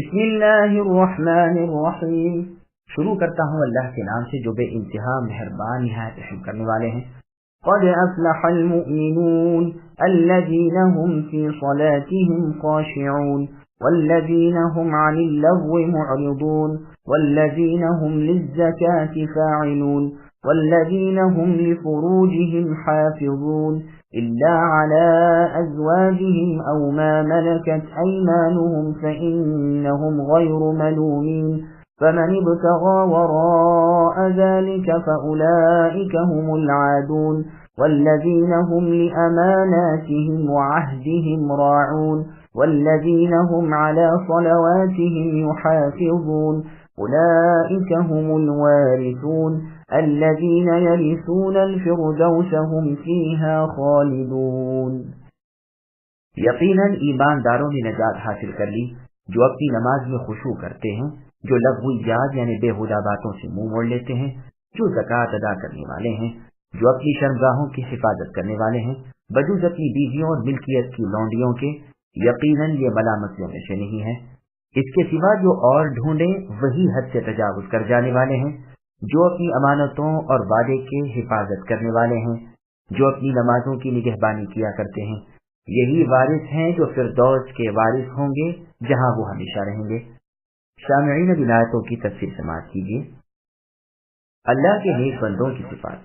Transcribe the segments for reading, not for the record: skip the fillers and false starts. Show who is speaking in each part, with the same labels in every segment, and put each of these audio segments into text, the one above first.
Speaker 1: بسم اللہ الرحمن الرحیم، شروع کرتا ہوں اللہ کے نام سے جو بے انتہا مہربان نہایت رحم کرنے والے ہیں۔ قد افلح المؤمنون الذین هم فی صلاتهم خاشعون والذین هم عن اللغو معرضون والذین هم للزکاة فاعلون والذین هم لفروجهم حافظون إلا على أزواجهم أو ما ملكت أيمانهم فإنهم غير ملومين فمن ابتغى وراء ذلك فأولئك هم العادون والذين هم لأماناتهم وعهدهم راعون والذين هم على صلواتهم يحافظون أولئك هم الوارثون الذين يرثون الفردوس هم فيها خالدون۔ یقیناً ایمانداروں نے نجات حاصل کر لی جو اپنی نماز میں خشوع کرتے ہیں، جو لغویات یعنی بےہودہ باتوں سے منہ موڑ لیتے ہیں، جو زکوٰۃ ادا کرنے والے ہیں، جو اپنی شرمگاہوں کی حفاظت کرنے والے ہیں بجز اپنی بیویوں اور ملکیت کی لونڈیوں کے۔ یقیناً یہ ملامتیوں میں سے نہیں ہے۔ اس کے سوا جو اور ڈھونڈیں وہی حد سے تجاوز کر جانے والے ہیں، جو اپنی امانتوں اور وعدے کے حفاظت کرنے والے ہیں، جو اپنی نمازوں کی نگہبانی کیا کرتے ہیں، یہی وارث ہیں جو فردوس کے وارث ہوں گے جہاں وہ ہمیشہ رہیں گے۔ سامعین اب آیتوں کی تفسیر سماعت کیجیے۔ اللہ کے نیک بندوں کی صفات۔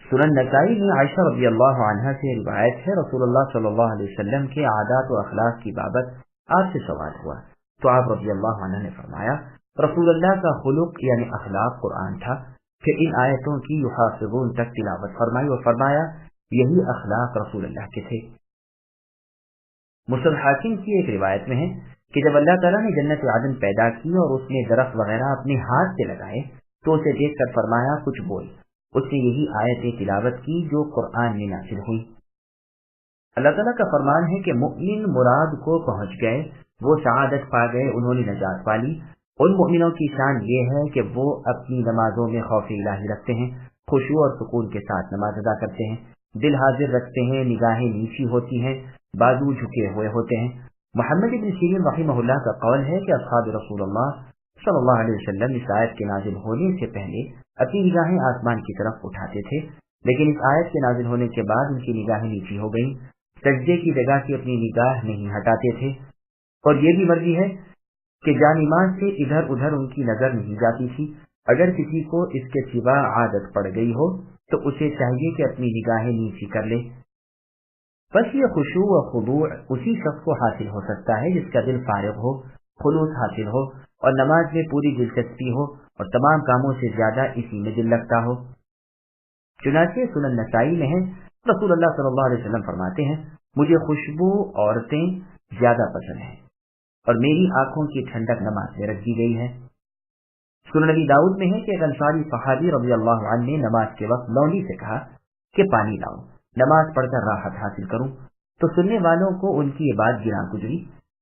Speaker 1: سنن نسائی میں عائشہ رضی اللہ عنہا سے روایت ہے، رسول اللہ صلی اللہ علیہ وسلم کے عادات و اخلاق کی بابت آپ سے سوال ہوا تو آپ رضی اللہ عنہ نے فرمایا رسول اللہ کا خلق یعنی اخلاق قرآن تھا۔ پھر ان آیتوں کی یحافظون تک تلاوت فرمائی اور فرمایا یہی اخلاق رسول اللہ کے تھے۔ مسند حاکم کی ایک روایت میں ہے کہ جب اللہ تعالیٰ نے جنت عدن پیدا کی اور اس میں درخت وغیرہ اپنے ہاتھ سے لگائے تو اسے دیکھ کر فرمایا کچھ بول۔ اس نے یہی آیتیں تلاوت کی جو قرآن میں نازل ہوئی۔ اللہ تعالیٰ کا فرمان ہے کہ مؤمن مراد کو پہنچ گئے، وہ سعادت پا گئے، انہوں نے نجات پالی۔ ان مؤمنوں کی شان یہ ہے کہ وہ اپنی نمازوں میں خوف الہی رکھتے ہیں، خشوع اور سکون کے ساتھ نماز ادا کرتے ہیں، دل حاضر رکھتے ہیں، نگاہیں نیچی ہوتی ہیں، بازو جھکے ہوئے ہوتے ہیں۔ محمد بن سیرین رحمہ اللہ کا قول ہے کہ اصحاب رسول اللہ صلی اللہ علیہ وسلم اس آیت کے نازل ہونے سے پہلے اپنی نگاہیں آسمان کی طرف اٹھاتے تھے، لیکن اس آیت کے نازل ہونے کے بعد ان کی نگاہیں نیچی ہو گئیں، سجدے کی جگہ سے اپنی نگاہ نہیں ہٹاتے تھے۔ اور یہ بھی مرضی ہے کہ جانماز سے ادھر ادھر ان کی نظر نہیں جاتی تھی۔ اگر کسی کو اس کے سوا عادت پڑ گئی ہو تو اسے چاہیے کہ اپنی نگاہیں نیچی کر لے۔ بس یہ خشوع و خضوع اسی شخص کو حاصل ہو سکتا ہے جس کا دل فارغ ہو، خلوص حاصل ہو اور نماز میں پوری دلچسپی ہو اور تمام کاموں سے زیادہ اسی میں دل لگتا ہو۔ چنانچہ سنن نسائی میں ہے رسول اللہ صلی اللہ علیہ وسلم فرماتے ہیں مجھے خوشبو عورتیں زیادہ پسند ہیں اور میری آنکھوں کی ٹھنڈک نماز میں رکھی گئی ہے۔ سنن نبی داؤد میں ہے کہ ایک انصاری صحابی رضی اللہ عنہ نے نماز کے وقت لونڈی سے کہا کہ پانی لاؤ، نماز پڑھ کر راحت حاصل کروں، تو سننے والوں کو ان کی یہ بات گراں گزری۔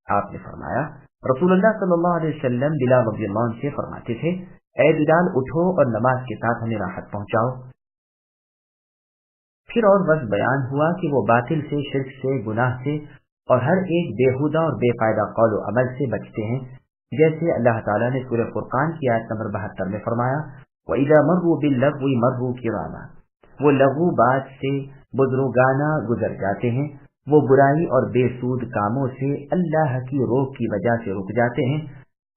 Speaker 1: آپ نے فرمایا رسول اللہ صلی اللہ علیہ وسلم بلال رضی اللہ عنہ سے فرماتے تھے اے بلال اٹھو اور نماز کے ساتھ ہمیں راحت پہنچاؤ۔ پھر اور بس بیان ہوا کہ وہ باطل سے، شرک سے، گناہ سے اور ہر ایک بےہودہ اور بے فائدہ قول و عمل سے بچتے ہیں، جیسے اللہ تعالیٰ نے سورہ فرقان کی آیت نمبر 72 میں فرمایا وَإِذَا مَرُّوا بِاللَّغْوِ مَرُّوا كِرَامًا، وہ لغو بات سے بزرگانہ گزر جاتے ہیں، وہ برائی اور بے سود کاموں سے اللہ کی روک کی وجہ سے رک جاتے ہیں۔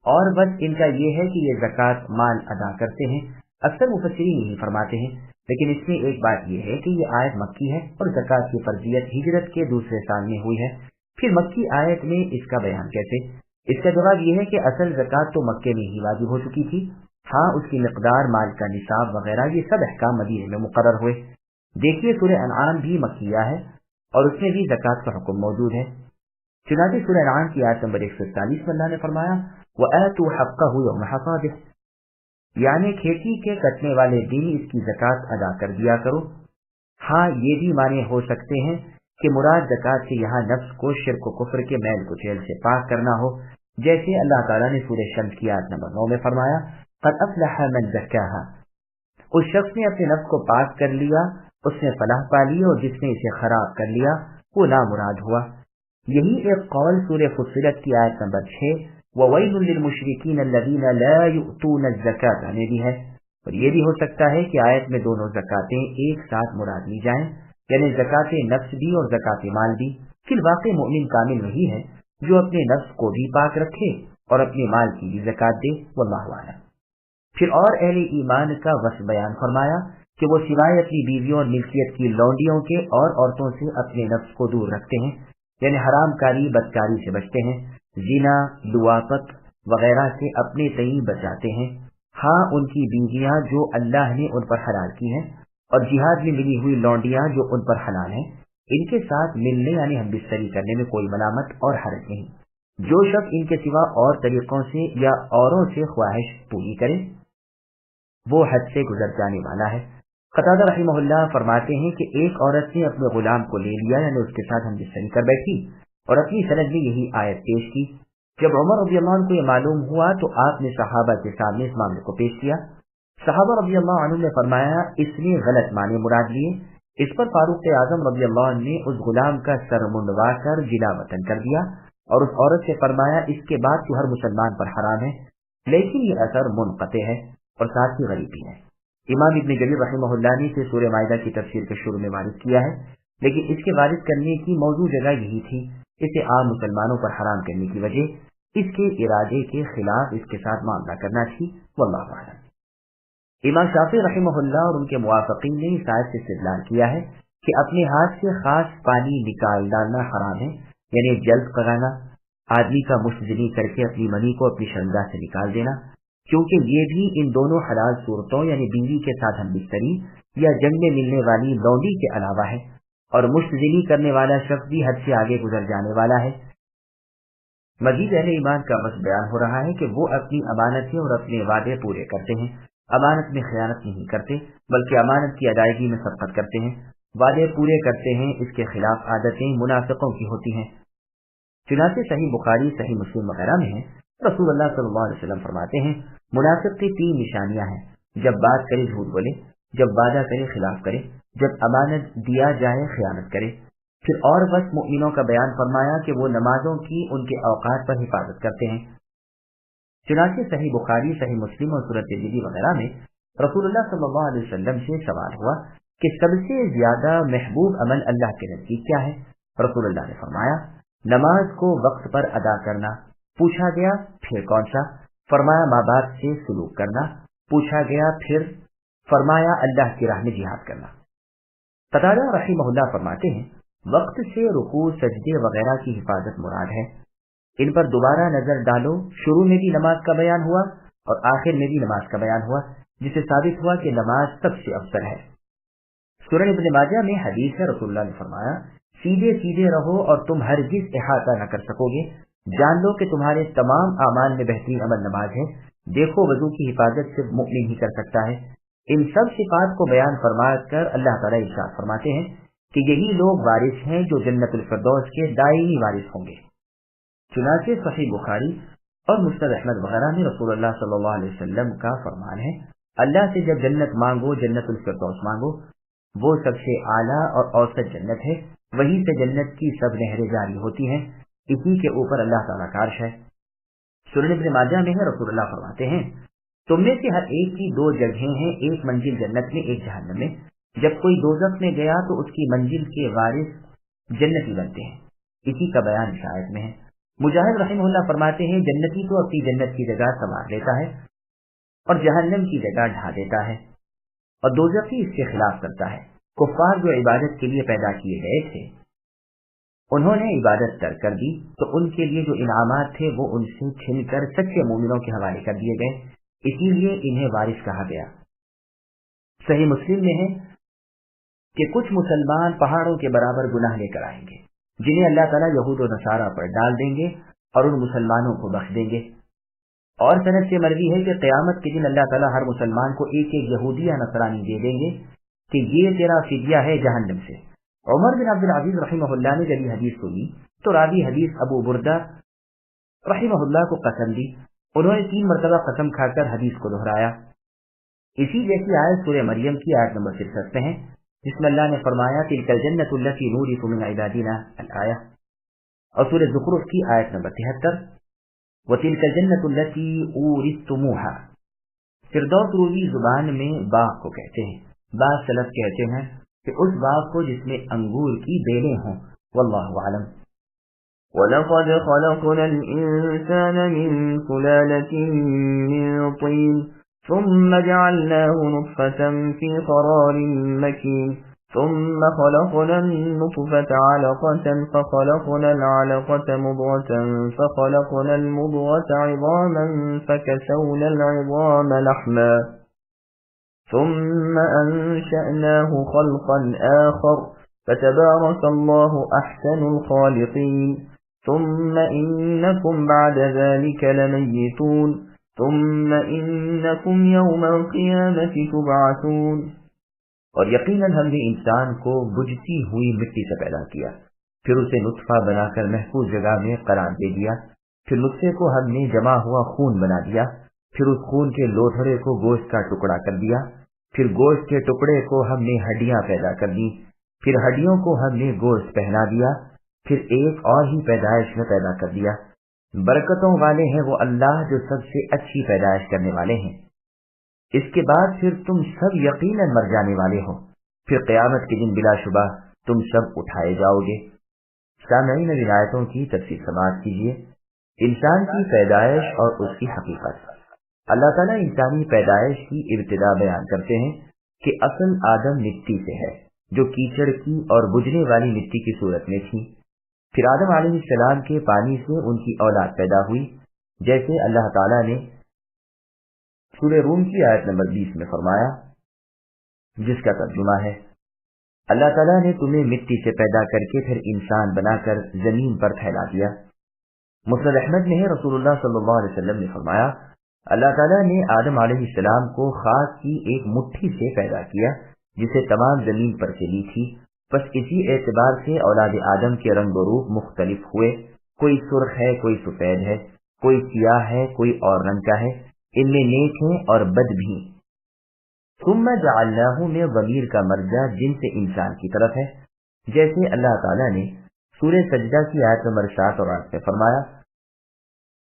Speaker 1: اور بس ان کا یہ ہے کہ یہ زکوٰۃ مال ادا کرتے ہیں۔ اکثر مفسرین یہی فرماتے ہیں، لیکن اس میں ایک بات یہ ہے کہ یہ آیت مکی ہے اور زکوٰۃ کی فرضیت ہجرت کے دوسرے سال میں ہوئی ہے، پھر مکی آیت میں اس کا بیان کیسے؟ اس کا جواب یہ ہے کہ اصل زکوٰۃ تو مکے میں ہی واجب ہو چکی تھی، ہاں اس کی مقدار، مال کا نصاب وغیرہ یہ سب احکام مدینے میں مقرر ہوئے۔ دیکھیے سورہ انعام بھی مکیہ ہے اور اس میں بھی زکوٰۃ کا حکم موجود ہے۔ چنانچہ سورہ انعام کی آیت نمبر 141 میں اللہ نے فرمایا وَآتُوا حَقَّهُ يَوْمَ حَصَادِهِ، یعنی کھیتی کے کٹنے والے دن اس کی زکوٰۃ ادا کر دیا کرو۔ ہاں یہ بھی معنی ہو سکتے ہیں کہ مراد زکوٰۃ سے یہاں نفس کو شرک و کفر کے میل کچیل سے پاک کرنا ہو، جیسے اللہ تعالیٰ نے سورہ شمس کی آیت نمبر 9 میں فرمایا قَدْ أَفْلَحَ مَنْ زَكَّاهَا، اس شخص نے اپنے نفس کو پاک کر لیا، اس نے فلاح پا لی، اور جس نے اسے خراب کر لیا وہ نامراد ہوا۔ یہی ایک قول سورہ فصلت کی آیت نمبر 6 وَوَيْلٌ لِّلْمُشْرِكِينَ الَّذِينَ لَا يُؤْتُونَ الزَّكَاةَ میں بھی ہے، اور یہ بھی ہو سکتا ہے کہ آیت میں دونوں زکاتیں ایک ساتھ مراد لی جائیں، یعنی زکات نفس بھی اور زکات مال بھی۔ فی الواقع مومن کامل وہی ہے جو اپنے نفس کو بھی پاک رکھے اور اپنے مال کی بھی زکات دے، واللہ اعلم۔ پھر اور اہل ایمان کا وصف بیان فرمایا کہ وہ سوائے اپنی بیویوں اور ملکیت کی لونڈیوں کے اور عورتوں سے اپنے نفس کو دور رکھتے ہیں، یعنی حرام کاری بدکاری سے بچتے ہیں، زنا لواطت وغیرہ سے اپنے تئیں بچاتے ہیں، ہاں ان کی بیویاں جو اللہ نے ان پر حلال کی ہیں اور جہاد میں ملی ہوئی لونڈیاں جو ان پر حلال ہیں، ان کے ساتھ ملنے یعنی ہم بستری کرنے میں کوئی ملامت اور حرج نہیں۔ جو شخص ان کے سوا اور طریقوں سے یا اوروں سے خواہش پوری کرے وہ حد سے گزر جانے والا ہے۔ قتادہ رحمہ اللہ فرماتے ہیں کہ ایک عورت نے اپنے غلام کو لے لیا، یعنی اس کے ساتھ ہم بستری کر بیٹھی اور اپنی سند میں یہی آیت پیش کی۔ جب عمر رضی اللہ عنہ کو یہ معلوم ہوا تو آپ نے صحابہ کے سامنے اس معاملے کو پیش کیا۔ صحابہ رضی اللہ عنہ نے فرمایا اس نے غلط معنی مراد لیے۔ اس پر فاروق اعظم رضی اللہ عنہ نے اس غلام کا سر منڈوا کر جلا وطن کر دیا اور اس عورت سے فرمایا اس کے بعد تو ہر مسلمان پر حرام ہے، لیکن یہ اثر منقطع ہے اور ساتھ ہی غریبی ہے۔ امام ابن جریر رحمہ اللہ نے اسے سورہ مائدہ کی تفسیر کے شروع میں وارد کیا ہے، لیکن اس کے وارد کرنے کی موضوع جگہ یہی تھی، اسے عام مسلمانوں پر حرام کرنے کی وجہ اس کے ارادے کے خلاف اس کے ساتھ معاملہ کرنا تھی، واللہ اعلم۔ امام شافعی رحمہ اللہ اور ان کے موافقین نے اس آیت سے استدلال کیا ہے کہ اپنے ہاتھ سے خاص پانی نکال ڈالنا حرام ہے، یعنی جلد کرانا، آدمی کا مشتزنی کر کے اپنی منی کو اپنی شرمگاہ سے نکال دینا، کیونکہ یہ بھی ان دونوں حلال صورتوں یعنی بیوی کے ساتھ ہم بستری یا جنگ میں ملنے والی لونڈی کے علاوہ ہے، اور مشتزنی کرنے والا شخص بھی حد سے آگے گزر جانے والا ہے۔ مزید اہل ایمان کا بس بیان ہو رہا ہے کہ وہ اپنی امانتیں اور اپنے وعدے پورے کرتے ہیں، امانت میں خیانت نہیں کرتے بلکہ امانت کی ادائیگی میں سبقت کرتے ہیں، وعدے پورے کرتے ہیں، اس کے خلاف عادتیں منافقوں کی ہوتی ہیں۔ چنانچہ صحیح بخاری صحیح مسلم وغیرہ میں ہے، رسول اللہ صلی اللہ علیہ وسلم فرماتے ہیں منافق کی 3 نشانیاں ہیں، جب بات کرے جھوٹ بولے، جب وعدہ کرے خلاف کرے، جب امانت دیا جائے خیانت کرے۔ پھر اور بس مؤمنوں کا بیان فرمایا کہ وہ نمازوں کی ان کے اوقات پر حفاظت کرتے ہیں۔ چنانچہ صحیح بخاری صحیح مسلم اور سورۃ ترمذی وغیرہ میں رسول اللہ صلی اللہ علیہ وسلم سے سوال ہوا کہ سب سے زیادہ محبوب عمل اللہ کے نزدیک کیا ہے؟ رسول اللہ نے فرمایا نماز کو وقت پر ادا کرنا۔ پوچھا گیا پھر کون سا؟ فرمایا ماں باپ سے سلوک کرنا۔ پوچھا گیا پھر؟ فرمایا اللہ کی راہ میں جہاد کرنا۔ قتادہ رحمہ اللہ فرماتے ہیں وقت سے رکوع سجدے وغیرہ کی حفاظت مراد ہے، ان پر دوبارہ نظر ڈالو۔ شروع میں بھی نماز کا بیان ہوا اور آخر میں بھی نماز کا بیان ہوا، جس سے ثابت ہوا کہ نماز سب سے افضل ہے۔ سنن ابن ماجہ میں حدیث ہے، رسول اللہ نے فرمایا سیدھے سیدھے رہو اور تم ہرگز احاطہ نہ کر سکو گے، جان لو کہ تمہارے تمام اعمال میں بہترین عمل نماز ہے۔ دیکھو وضو کی حفاظت صرف مؤمن ہی کر سکتا ہے۔ ان سب صفات کو بیان فرما کر اللہ تعالیٰ ارشاد فرماتے ہیں کہ یہی لوگ وارث ہیں جو جنت الفردوس کے دائمی وارث ہوں گے۔ چنانچہ صحیح بخاری اور مسند احمد وغیرہ میں رسول اللہ صلی اللہ علیہ وسلم کا فرمان ہے اللہ سے جب جنت مانگو جنت الفردوس مانگو، وہ سب سے اعلیٰ اور اوسط جنت ہے، وہیں سے جنت کی سب نہریں جاری ہوتی ہیں، اسی کے اوپر اللہ تعالیٰ کا عرش ہے۔ سنن ابن ماجہ میں ہے، رسول اللہ فرماتے ہیں تم میں سے ہر ایک کی 2 جگہیں ہیں، ایک منزل جنت میں ایک جہنم میں، جب کوئی دوزخ میں گیا تو اس کی منزل کے وارث جنتی بنتے ہیں، اسی کا بیان اس آیت میں ہے۔ مجاہد رحمہ اللہ فرماتے ہیں جنتی تو اپنی جنت کی جگہ سنوار لیتا ہے اور جہنم کی جگہ ڈھا دیتا ہے، اور دوزخی اس کے خلاف کرتا ہے۔ کفار جو عبادت کے لیے پیدا کیے گئے تھے انہوں نے عبادت ترک کر دی تو ان کے لیے جو انعامات تھے وہ ان سے چھن کر سچے مومنوں کے حوالے کر دیے گئے، اسی لیے انہیں وارث کہا گیا۔ صحیح مسلم میں ہے کہ کچھ مسلمان پہاڑوں کے برابر گناہ لے کر آئیں گے جنہیں اللہ تعالیٰ یہود و نصارہ پر ڈال دیں گے اور ان مسلمانوں کو بخش دیں گے۔ اور سند سے مروی ہے کہ قیامت کے دن اللہ تعالیٰ ہر مسلمان کو ایک ایک یہودی یا نصرانی دے دیں گے کہ یہ تیرا فدیہ ہے جہنم سے۔ عمر بن عبد العزیز رحمہ اللہ نے جب یہ حدیث سنی تو راوی حدیث ابو بردہ رحمہ اللہ کو قسم دی، انہوں نے 3 مرتبہ قسم کھا کر حدیث کو دہرایا۔ اسی جیسی آیت سورہ مریم کی آیت نمبر 63 میں ہے، جس میں اللہ نے فرمایا تلک الجنۃ التی نورث من عبادنا الآیہ۔ اور سورہ زخرف کی آیت نمبر 73 وَتِلْكَ الْجَنَّةُ الَّتِي أُورِثْتُمُوهَا. فردوس رومی زبان میں باغ کو کہتے ہیں. بعض سلف کہتے ہیں کہ اس باغ کو جس میں انگور کی بیلیں ہوں. واللہ اعلم.
Speaker 2: وَلَقَدْ خَلَقْنَا الْإِنسَانَ مِنْ سُلَالَةٍ مِنْ طِينٍ ثُمَّ جَعَلْنَاهُ نُطْفَةً فِي قَرَارٍ مَكِينٍ ثُمَّ خَلَقْنَا النُّطْفَةَ عَلَقَةً فَخَلَقْنَا الْعَلَقَةَ مُضْغَةً فَخَلَقْنَا الْمُضْغَةَ عِظَامًا فَكَسَوْنَا الْعِظَامَ لَحْمًا ثُمَّ أَنشَأْنَاهُ خَلْقًا آخَرَ فَتَبَارَكَ اللَّهُ أَحْسَنُ الْخَالِقِينَ. ثُمَّ إِنَّكُمْ بَعْدَ ذَلِكَ لَمَيِّتُونَ ثُمَّ إِنَّكُمْ يَوْمَ الْقِيَامَةِ تُبْعَثُونَ.
Speaker 1: اور یقیناً ہم نے انسان کو بجھتی ہوئی مٹی سے پیدا کیا، پھر اسے نطفہ بنا کر محفوظ جگہ میں قرار دے دیا، پھر نطفے کو ہم نے جمع ہوا خون بنا دیا، پھر اس خون کے لوتھڑے کو گوشت کا ٹکڑا کر دیا، پھر گوشت کے ٹکڑے کو ہم نے ہڈیاں پیدا کر دی، پھر ہڈیوں کو ہم نے گوشت پہنا دیا، پھر ایک اور ہی پیدائش میں پیدا کر دیا. برکتوں والے ہیں وہ اللہ جو سب سے اچھی پیدائش کرنے والے ہیں. اس کے بعد پھر تم سب یقیناً مر جانے والے ہو، پھر قیامت کے دن بلا شبہ تم سب اٹھائے جاؤ گے. سامعین روایتوں کی تفسیر سماعت کیجیے. انسان کی پیدائش اور اس کی حقیقت. اللہ تعالیٰ انسانی پیدائش کی ابتدا بیان کرتے ہیں کہ اصل آدم مٹی سے ہے جو کیچڑ کی اور بجھنے والی مٹی کی صورت میں تھی. پھر آدم علیہ السلام کے پانی سے ان کی اولاد پیدا ہوئی، جیسے اللہ تعالیٰ نے سورہ روم کی آیت نمبر 20 میں فرمایا، جس کا ترجمہ ہے اللہ تعالیٰ نے تمہیں مٹی سے پیدا کر کے پھر انسان بنا کر زمین پر پھیلا دیا. مسند احمد میں ہے رسول اللہ صلی اللہ علیہ وسلم نے فرمایا اللہ تعالیٰ نے آدم علیہ السلام کو خاک کی ایک مٹھی سے پیدا کیا جسے تمام زمین پر سے لی تھی. بس اسی اعتبار سے اولاد آدم کے رنگ و روپ مختلف ہوئے، کوئی سرخ ہے، کوئی سفید ہے، کوئی سیاہ ہے، کوئی اور رنگ کا ہے. ان میں نیک ہیں اور بد بھی. ثم جعلناہ میں ضمیر کا مرجع جن سے انسان کی طرف ہے، جیسے اللہ تعالیٰ نے سورہ سجدہ کی آیت نمبر 7 اور 8 میں فرمایا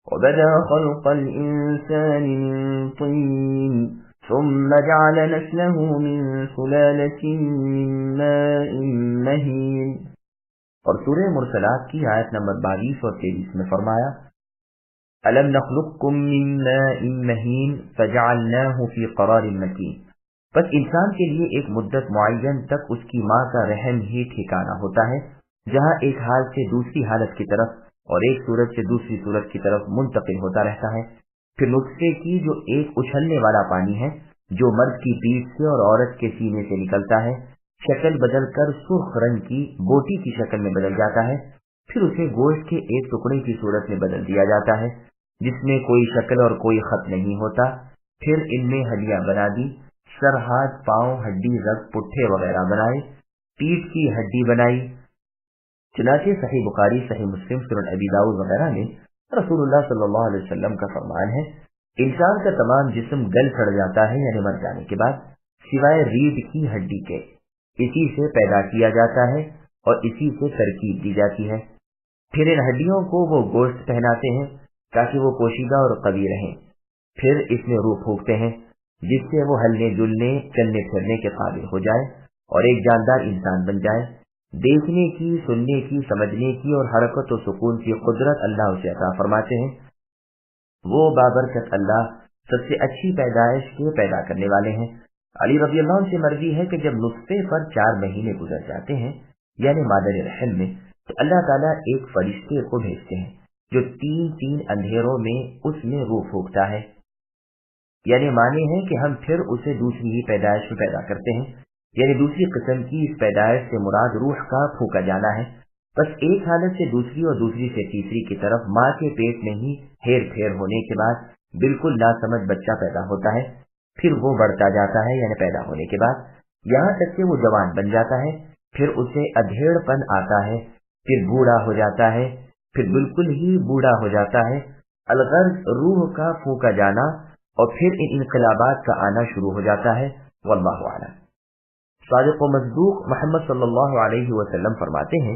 Speaker 2: وَبَدَأَ خَلْقَ الْإِنسَانِ مِنْ طِينٍ ثُمَّ جَعَلَ نَسْلَهُ مِنْ سُلَالَةٍ مِنْ مَاءٍ مَهِينٍ.
Speaker 1: اور سورہ مرسلات کی آیت نمبر 22 اور 23 میں فرمایا أَلَمْ نَخْلُقكُّم مِّن مَّاءٍ مَّهِينٍ فَجَعَلْنَاهُ فِي قَرَارٍ مَّكِينٍ. بس انسان کے لیے ایک مدت معین تک اس کی ماں کا رحم ہی ٹھکانہ ہوتا ہے، جہاں ایک حالت سے دوسری حالت کی طرف اور ایک صورت سے دوسری صورت کی طرف منتقل ہوتا رہتا ہے. پھر نطفے کی جو ایک اچھلنے والا پانی ہے جو مرد کی پیٹھ سے اور عورت کے سینے سے نکلتا ہے، شکل بدل کر سرخ رنگ کی بوٹی کی شکل میں بدل جاتا ہے. پھر اسے گوشت کے ایک ٹکڑے کی صورت میں بدل دیا جاتا ہے جس میں کوئی شکل اور کوئی خط نہیں ہوتا. پھر ان میں ہڈیاں بنا دی، سر، ہاتھ، پاؤں، ہڈی، رگ، پٹھے وغیرہ بنائے، پیٹھ کی ہڈی بنائی. چنانچہ صحیح بخاری، صحیح مسلم، سنن ابی داؤد وغیرہ میں رسول اللہ صلی اللہ علیہ وسلم کا فرمان ہے انسان کا تمام جسم گل سڑ جاتا ہے یعنی مر جانے کے بعد سوائے ریڑھ کی ہڈی کے. اسی سے پیدا کیا جاتا ہے اور اسی سے ترکیب دی جاتی ہے. پھر ان ہڈیوں کو وہ گوشت پہناتے ہیں تاکہ وہ پوشیدہ اور قوی رہیں. پھر اس میں روح پھونکتے ہیں جس سے وہ ہلنے جلنے، چلنے پھرنے کے قابل ہو جائے اور ایک جاندار انسان بن جائے. دیکھنے کی، سننے کی، سمجھنے کی اور حرکت و سکون کی قدرت اللہ اسے عطا فرماتے ہیں. وہ بابرکت اللہ سب سے اچھی پیدائش کے پیدا کرنے والے ہیں. علی رضی اللہ عنہ سے مروی ہے کہ جب نطفے پر 4 مہینے گزر جاتے ہیں یعنی مادر رحم میں، تو اللہ تعالیٰ ایک فرشتے کو بھیجتے ہیں جو 3 اندھیروں میں اس میں روح پھونکتا ہے. یعنی معنی ہے کہ ہم پھر اسے دوسری ہی پیدائش میں پیدا کرتے ہیں، یعنی دوسری قسم کی اس پیدائش سے مراد روح کا پھونکا جانا ہے. بس ایک حالت سے دوسری اور دوسری سے تیسری کی طرف ماں کے پیٹ میں ہی ہیر پھیر ہونے کے بعد بالکل ناسمجھ بچہ پیدا ہوتا ہے. پھر وہ بڑھتا جاتا ہے یعنی پیدا ہونے کے بعد یہاں تک کہ وہ جوان بن جاتا ہے. پھر اسے ادھیڑ پن آتا ہے، پھر بوڑھا ہو جاتا ہے، پھر بالکل ہی بوڑھا ہو جاتا ہے. الغرض روح کا پھونکا جانا اور پھر ان انقلابات کا آنا شروع ہو جاتا ہے. واللہ اعلم. صادق و مصدوق محمد صلی اللہ علیہ وسلم فرماتے ہیں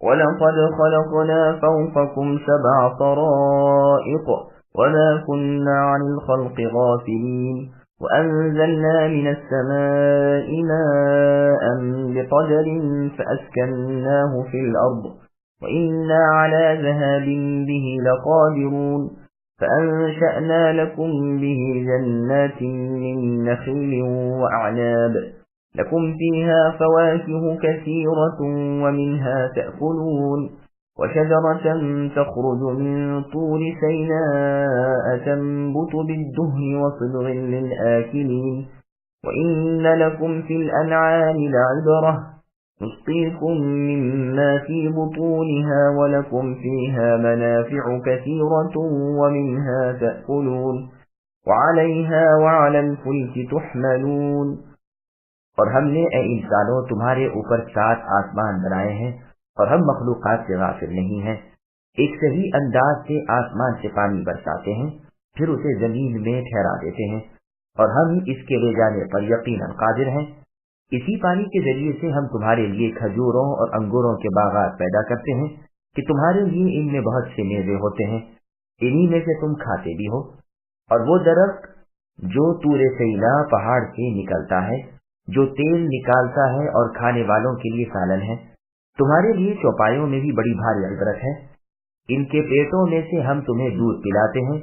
Speaker 2: وَلَقَدْ خَلَقْنَا فَوْقَكُمْ سَبْعَ طَرَائِقَ وَمَا كُنَّا عَنِ الْخَلْقِ غَافِلِينَ وَأَنزَلْنَا مِنَ السَّمَاءِ مَاءً بِقَدَرٍ فَأَسْكَنَّاهُ فِي الْأَرْضِ وَإِنَّا عَلَى ذَهَابٍ بِهِ لَقَادِرُونَ فَأَنشَأْنَا لَكُمْ بِهِ جَنَّاتٍ مِّن نَّخِيلٍ وَأَعْنَابٍ لكم فيها فواكه كثيرة ومنها تأكلون وشجرة تخرج من طور سيناء تنبت بالدهن وصبغ للآكلين وإن لكم في الأنعام لعبرة نسقيكم مما في بطونها ولكم فيها منافع كثيرة ومنها تأكلون وعليها وعلى الفلك تحملون۔
Speaker 1: اور ہم نے اے انسانوں تمہارے اوپر 7 آسمان بنائے ہیں اور ہم مخلوقات سے غافل نہیں ہیں۔ ایک صحیح انداز سے آسمان سے پانی برساتے ہیں، پھر اسے زمین میں ٹھہرا دیتے ہیں اور ہم اس کے لے جانے پر یقیناً قادر ہیں۔ اسی پانی کے ذریعے سے ہم تمہارے لیے کھجوروں اور انگوروں کے باغات پیدا کرتے ہیں کہ تمہارے لیے ان میں بہت سے میوے ہوتے ہیں، انہی میں سے تم کھاتے بھی ہو۔ اور وہ درخت جو طور سینا پہاڑ سے نکلتا ہے، جو تیل نکالتا ہے اور کھانے والوں کے لیے سالن ہے، تمہارے لیے چوپایوں میں بھی بڑی بھاری عبرت ہے۔ ان کے پیٹوں میں سے ہم تمہیں دودھ پلاتے ہیں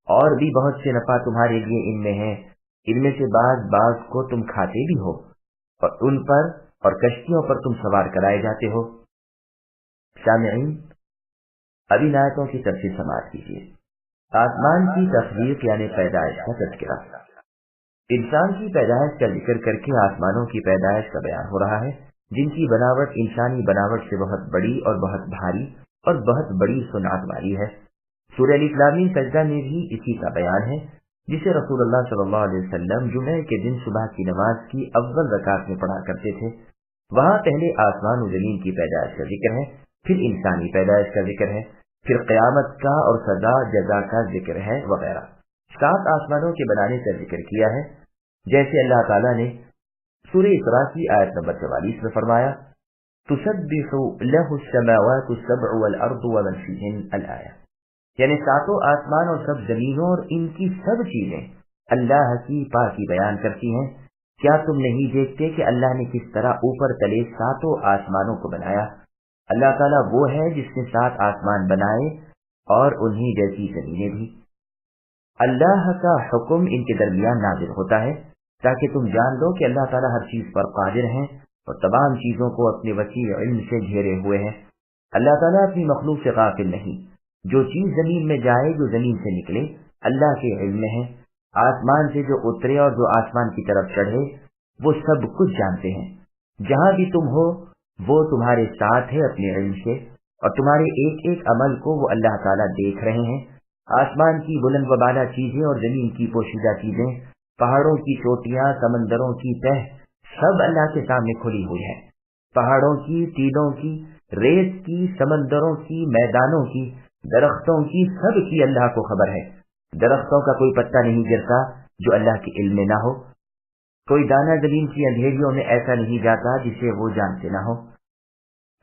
Speaker 1: اور بھی بہت سے نفع تمہارے لیے ان میں ہے، ان میں سے بعض کو تم کھاتے بھی ہو اور ان پر اور کشتیوں پر تم سوار کرائے جاتے ہو۔ سامعین، اب ان آیتوں کی تفصیل سماعت کیجیے۔ آسمان کی تخلیق یعنی پیدائش کا تذکرہ۔ انسان کی پیدائش کا ذکر کر کے آسمانوں کی پیدائش کا بیان ہو رہا ہے، جن کی بناوٹ انسانی بناوٹ سے بہت بڑی اور بہت بھاری اور بہت بڑی صنعت والی ہے۔ سورہ الاسلام سجدہ میں بھی اسی کا بیان ہے، جسے رسول اللہ صلی اللہ علیہ وسلم جمعہ کے دن صبح کی نماز کی اول رکعت میں پڑھا کرتے تھے۔ وہاں پہلے آسمان و زمین کی پیدائش کا ذکر ہے، پھر انسانی پیدائش کا ذکر ہے، پھر قیامت کا اور سزا جزا کا ذکر ہے وغیرہ۔ 7 آسمانوں کے بنانے کا ذکر کیا ہے، جیسے اللہ تعالیٰ نے سورہ اسراء کی آیت نمبر 44 میں فرمایا، تسبح له السماوات السبع والارض ومن فيهن الآیہ، یعنی 7 آسمان اور سب زمینوں اور ان کی سب چیزیں اللہ کی پاکی بیان کرتی ہیں، کیا تم نہیں دیکھتے کہ اللہ نے کس طرح اوپر تلے ساتوں آسمانوں کو بنایا؟ اللہ تعالیٰ وہ ہے جس نے 7 آسمان بنائے اور انہی جیسی زمینیں بھی۔ اللہ کا حکم ان کے درمیان نازل ہوتا ہے تاکہ تم جان لو کہ اللہ تعالیٰ ہر چیز پر قادر ہیں اور تمام چیزوں کو اپنے وسیع علم سے گھیرے ہوئے ہیں۔ اللہ تعالیٰ اپنی مخلوق سے غافل نہیں۔ جو چیز زمین میں جائے، جو زمین سے نکلے، اللہ کے علم میں ہے۔ آسمان سے جو اترے اور جو آسمان کی طرف چڑھے، وہ سب کچھ جانتے ہیں۔ جہاں بھی تم ہو وہ تمہارے ساتھ ہے اپنے علم سے، اور تمہارے ایک ایک عمل کو وہ اللہ تعالیٰ دیکھ رہے ہیں۔ آسمان کی بلند و بالا چیزیں اور زمین کی پوشیدہ چیزیں، پہاڑوں کی چوٹیاں، سمندروں کی تہ، سب اللہ کے سامنے کھلی ہوئی ہے۔ پہاڑوں کی، ٹیلوں کی، ریت کی، سمندروں کی، میدانوں کی، درختوں کی، سب کی اللہ کو خبر ہے۔ درختوں کا کوئی پتا نہیں گرتا جو اللہ کے علم میں نہ ہو، کوئی دانہ زمین کی اندھیریوں میں ایسا نہیں جاتا جسے وہ جانتے نہ ہو،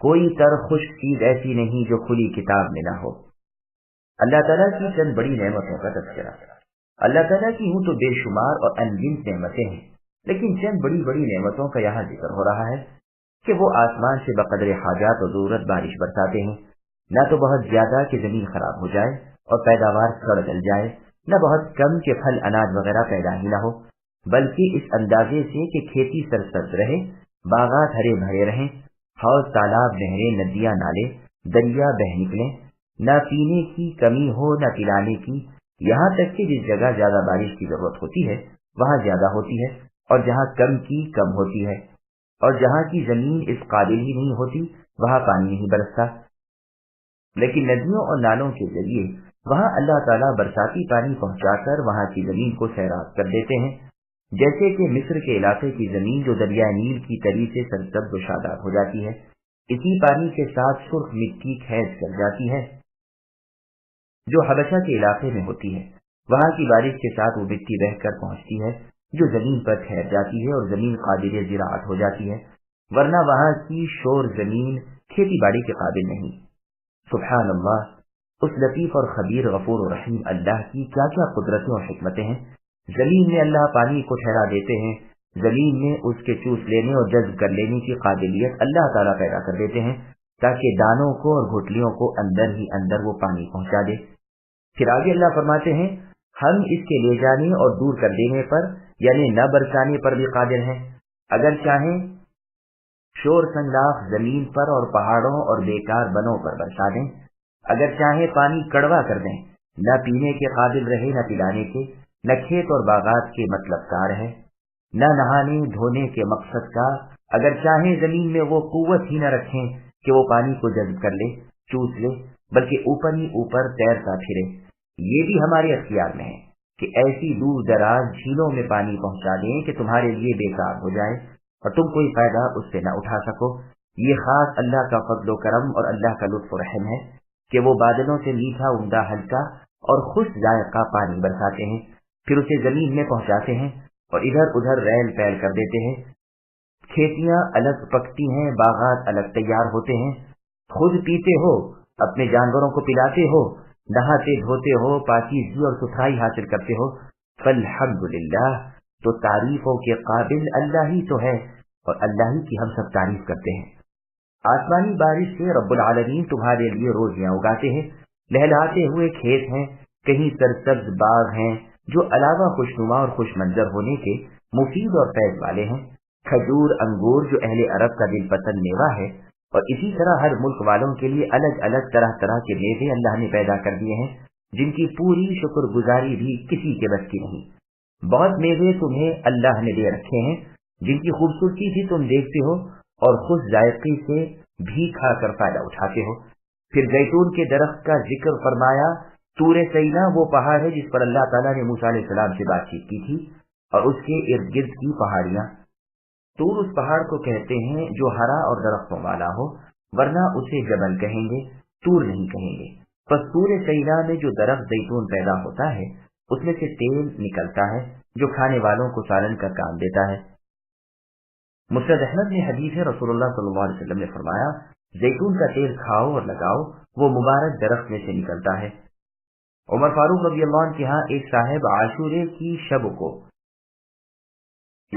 Speaker 1: کوئی تر خشک چیز ایسی نہیں جو کھلی کتاب میں نہ ہو۔ اللہ تعالیٰ کی چند بڑی نعمتوں کا تذکرہ۔ اللہ تعالیٰ کی ہوں تو بے شمار اور انگنت نعمتیں ہیں، لیکن چند بڑی بڑی نعمتوں کا یہاں ذکر ہو رہا ہے کہ وہ آسمان سے بقدر حاجات و ضرورت بارش برساتے ہیں، نہ تو بہت زیادہ کہ زمین خراب ہو جائے اور پیداوار سڑ گل جائے، نہ بہت کم کہ پھل اناج وغیرہ پیدا ہی نہ ہو، بلکہ اس اندازے سے کہ کھیتی سرسبز رہے، باغات ہرے بھرے رہیں، حوض تالاب نہریں ندیاں نالے دریا بہ نکلیں، نہ پینے کی کمی ہو نہ پلانے کی، یہاں تک کہ جس جگہ زیادہ بارش کی ضرورت ہوتی ہے وہاں زیادہ ہوتی ہے، اور جہاں کم کی کم ہوتی ہے، اور جہاں کی زمین اس قابل ہی نہیں ہوتی وہاں پانی نہیں برستا۔ لیکن ندیوں اور نالوں کے ذریعے وہاں اللہ تعالیٰ برساتی پانی پہنچا کر وہاں کی زمین کو سیراب کر دیتے ہیں، جیسے کہ مصر کے علاقے کی زمین جو دریائے نیل کی تری سے سرسبز و شاداب ہو جاتی ہے، اسی پانی کے ساتھ سرخ مٹی خیز کر جاتی ہے جو حبشہ کے علاقے میں ہوتی ہے۔ وہاں کی بارش کے ساتھ وہ مٹی بہ کر پہنچتی ہے جو زمین پر ٹھہر جاتی ہے اور زمین قابل زراعت ہو جاتی ہے، ورنہ وہاں کی شور زمین کھیتی باڑی کے قابل نہیں۔ سبحان اللہ، اس لطیف اور خبیر غفور و رحیم اللہ کی کیا کیا قدرتیں اور حکمتیں ہیں۔ زمین میں اللہ پانی کو ٹھہرا دیتے ہیں، زمین میں اس کے چوس لینے اور جذب کر لینے کی قابلیت اللہ تعالیٰ پیدا کر دیتے ہیں تاکہ دانوں کو اور گھٹلیوں کو اندر ہی اندر وہ پانی پہنچا دے۔ پھر آگے اللہ فرماتے ہیں، ہم اس کے لے جانے اور دور کر دینے پر یعنی نہ برسانے پر بھی قادر ہیں۔ اگر چاہیں شور سنگلاخ زمین پر اور پہاڑوں اور بیکار بنوں پر برسا دیں، اگر چاہیں پانی کڑوا کر دیں، نہ پینے کے قابل رہے نہ پلانے کے، نہ کھیت اور باغات کے مطلب کار ہے، نہ نہانے دھونے کے مقصد کا، اگر چاہیں زمین میں وہ قوت ہی نہ رکھیں کہ وہ پانی کو جذب کر لے چوس لے، بلکہ اوپر ہی اوپر تیرتا پھرے، یہ بھی ہمارے اختیار میں ہے کہ ایسی دور دراز جھیلوں میں پانی پہنچا دیں کہ تمہارے لیے بیکار ہو جائے اور تم کوئی فائدہ اس سے نہ اٹھا سکو۔ یہ خاص اللہ کا فضل و کرم اور اللہ کا لطف و رحم ہے کہ وہ بادلوں سے میٹھا عمدہ ہلکا اور خوش ذائقہ پانی برساتے ہیں، پھر اسے زمین میں پہنچاتے ہیں اور ادھر ادھر ریل پیل کر دیتے ہیں۔ کھیتیاں الگ پکتی ہیں، باغات الگ تیار ہوتے ہیں، خود پیتے ہو، اپنے جانوروں کو پلاتے ہو، نہاتے دھوتے ہو، پاکیزگی اور ستھرائی حاصل کرتے ہو۔ فالحمدللہ، تو تعریفوں کے قابل اللہ ہی تو ہے اور اللہ ہی کی ہم سب تعریف کرتے ہیں۔ آسمانی بارش سے رب العالمین تمہارے لیے روزیاں اگاتے ہیں، لہلاتے ہوئے کھیت ہیں، کہیں سرسبز باغ ہیں جو علاوہ خوشنما اور خوش منظر ہونے کے مفید اور فیض والے ہیں، کھجور انگور جو اہل عرب کا دل پسند میوہ ہے، اور اسی طرح ہر ملک والوں کے لیے الگ الگ طرح طرح کے میوے اللہ نے پیدا کر دیے ہیں جن کی پوری شکر گزاری بھی کسی کے بس کی نہیں۔ بہت میوے تمہیں اللہ نے دے رکھے ہیں جن کی خوبصورتی بھی تم دیکھتے ہو اور خوش ذائقے سے بھی کھا کر فائدہ اٹھاتے ہو۔ پھر زیتون کے درخت کا ذکر فرمایا۔ طور سینا وہ پہاڑ ہے جس پر اللہ تعالیٰ نے موسیٰ علیہ السلام سے بات چیت کی تھی، اور اس کے ارد گرد کی پہاڑیاں۔ طور اس پہاڑ کو کہتے ہیں جو ہرا اور درختوں والا ہو، ورنہ اسے جبل کہیں گے، طور نہیں کہیں گے۔ پس طور سینا میں جو درخت زیتون پیدا ہوتا ہے اس میں سے تیل نکلتا ہے جو کھانے والوں کو سالن کا کام دیتا ہے۔ مسند احمد میں حدیث ہے، رسول اللہ صلی اللہ علیہ وسلم نے فرمایا، زیتون کا تیل کھاؤ اور لگاؤ، وہ مبارک درخت میں سے نکلتا ہے۔ عمر فاروق رضی اللہ عنہ کے ہاں ایک صاحب عاشورے کی شب کو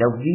Speaker 1: 90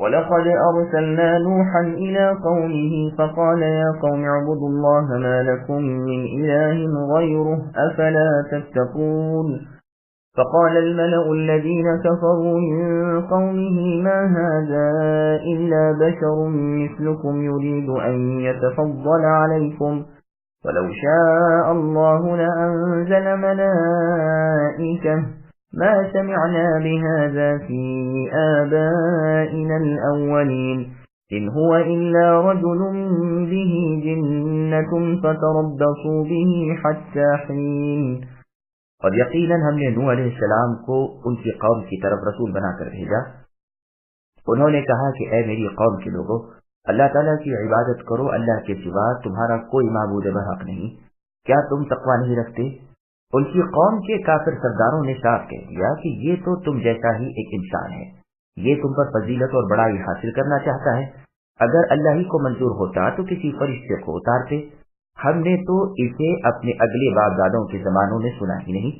Speaker 2: وَلَقَدْ أَرْسَلْنَا نُوحًا إِلَى قَوْمِهِ فَقَالَ يَا قَوْمِ اعْبُدُوا اللَّهَ مَا لَكُمْ مِنْ إِلَٰهٍ غَيْرُهُ أَفَلَا تَتَّقُونَ فقال الملأ الذين كفروا من قومه ما هذا إلا بشر مثلكم يريد أن يتفضل عليكم ولو شاء الله لأنزل ملائكة ما سمعنا بهذا في آبائنا الأولين إن هو إلا رجل به جنة فتربصوا به حتى حين
Speaker 1: اور یقیناً ہم نے نوح علیہ السلام کو ان کی قوم کی طرف رسول بنا کر بھیجا۔ انہوں نے کہا کہ اے میری قوم کے لوگوں، اللہ تعالیٰ کی عبادت کرو، اللہ کے سوا تمہارا کوئی معبود برحق نہیں، کیا تم تقوی نہیں رکھتے؟ ان کی قوم کے کافر سرداروں نے صاف کہہ دیا کہ یہ تو تم جیسا ہی ایک انسان ہے، یہ تم پر فضیلت اور بڑائی حاصل کرنا چاہتا ہے، اگر اللہ ہی کو منظور ہوتا تو کسی فرشتے کو اتارتے، ہم نے تو اسے اپنے اگلے باپ دادوں کے زمانوں میں سنا ہی نہیں۔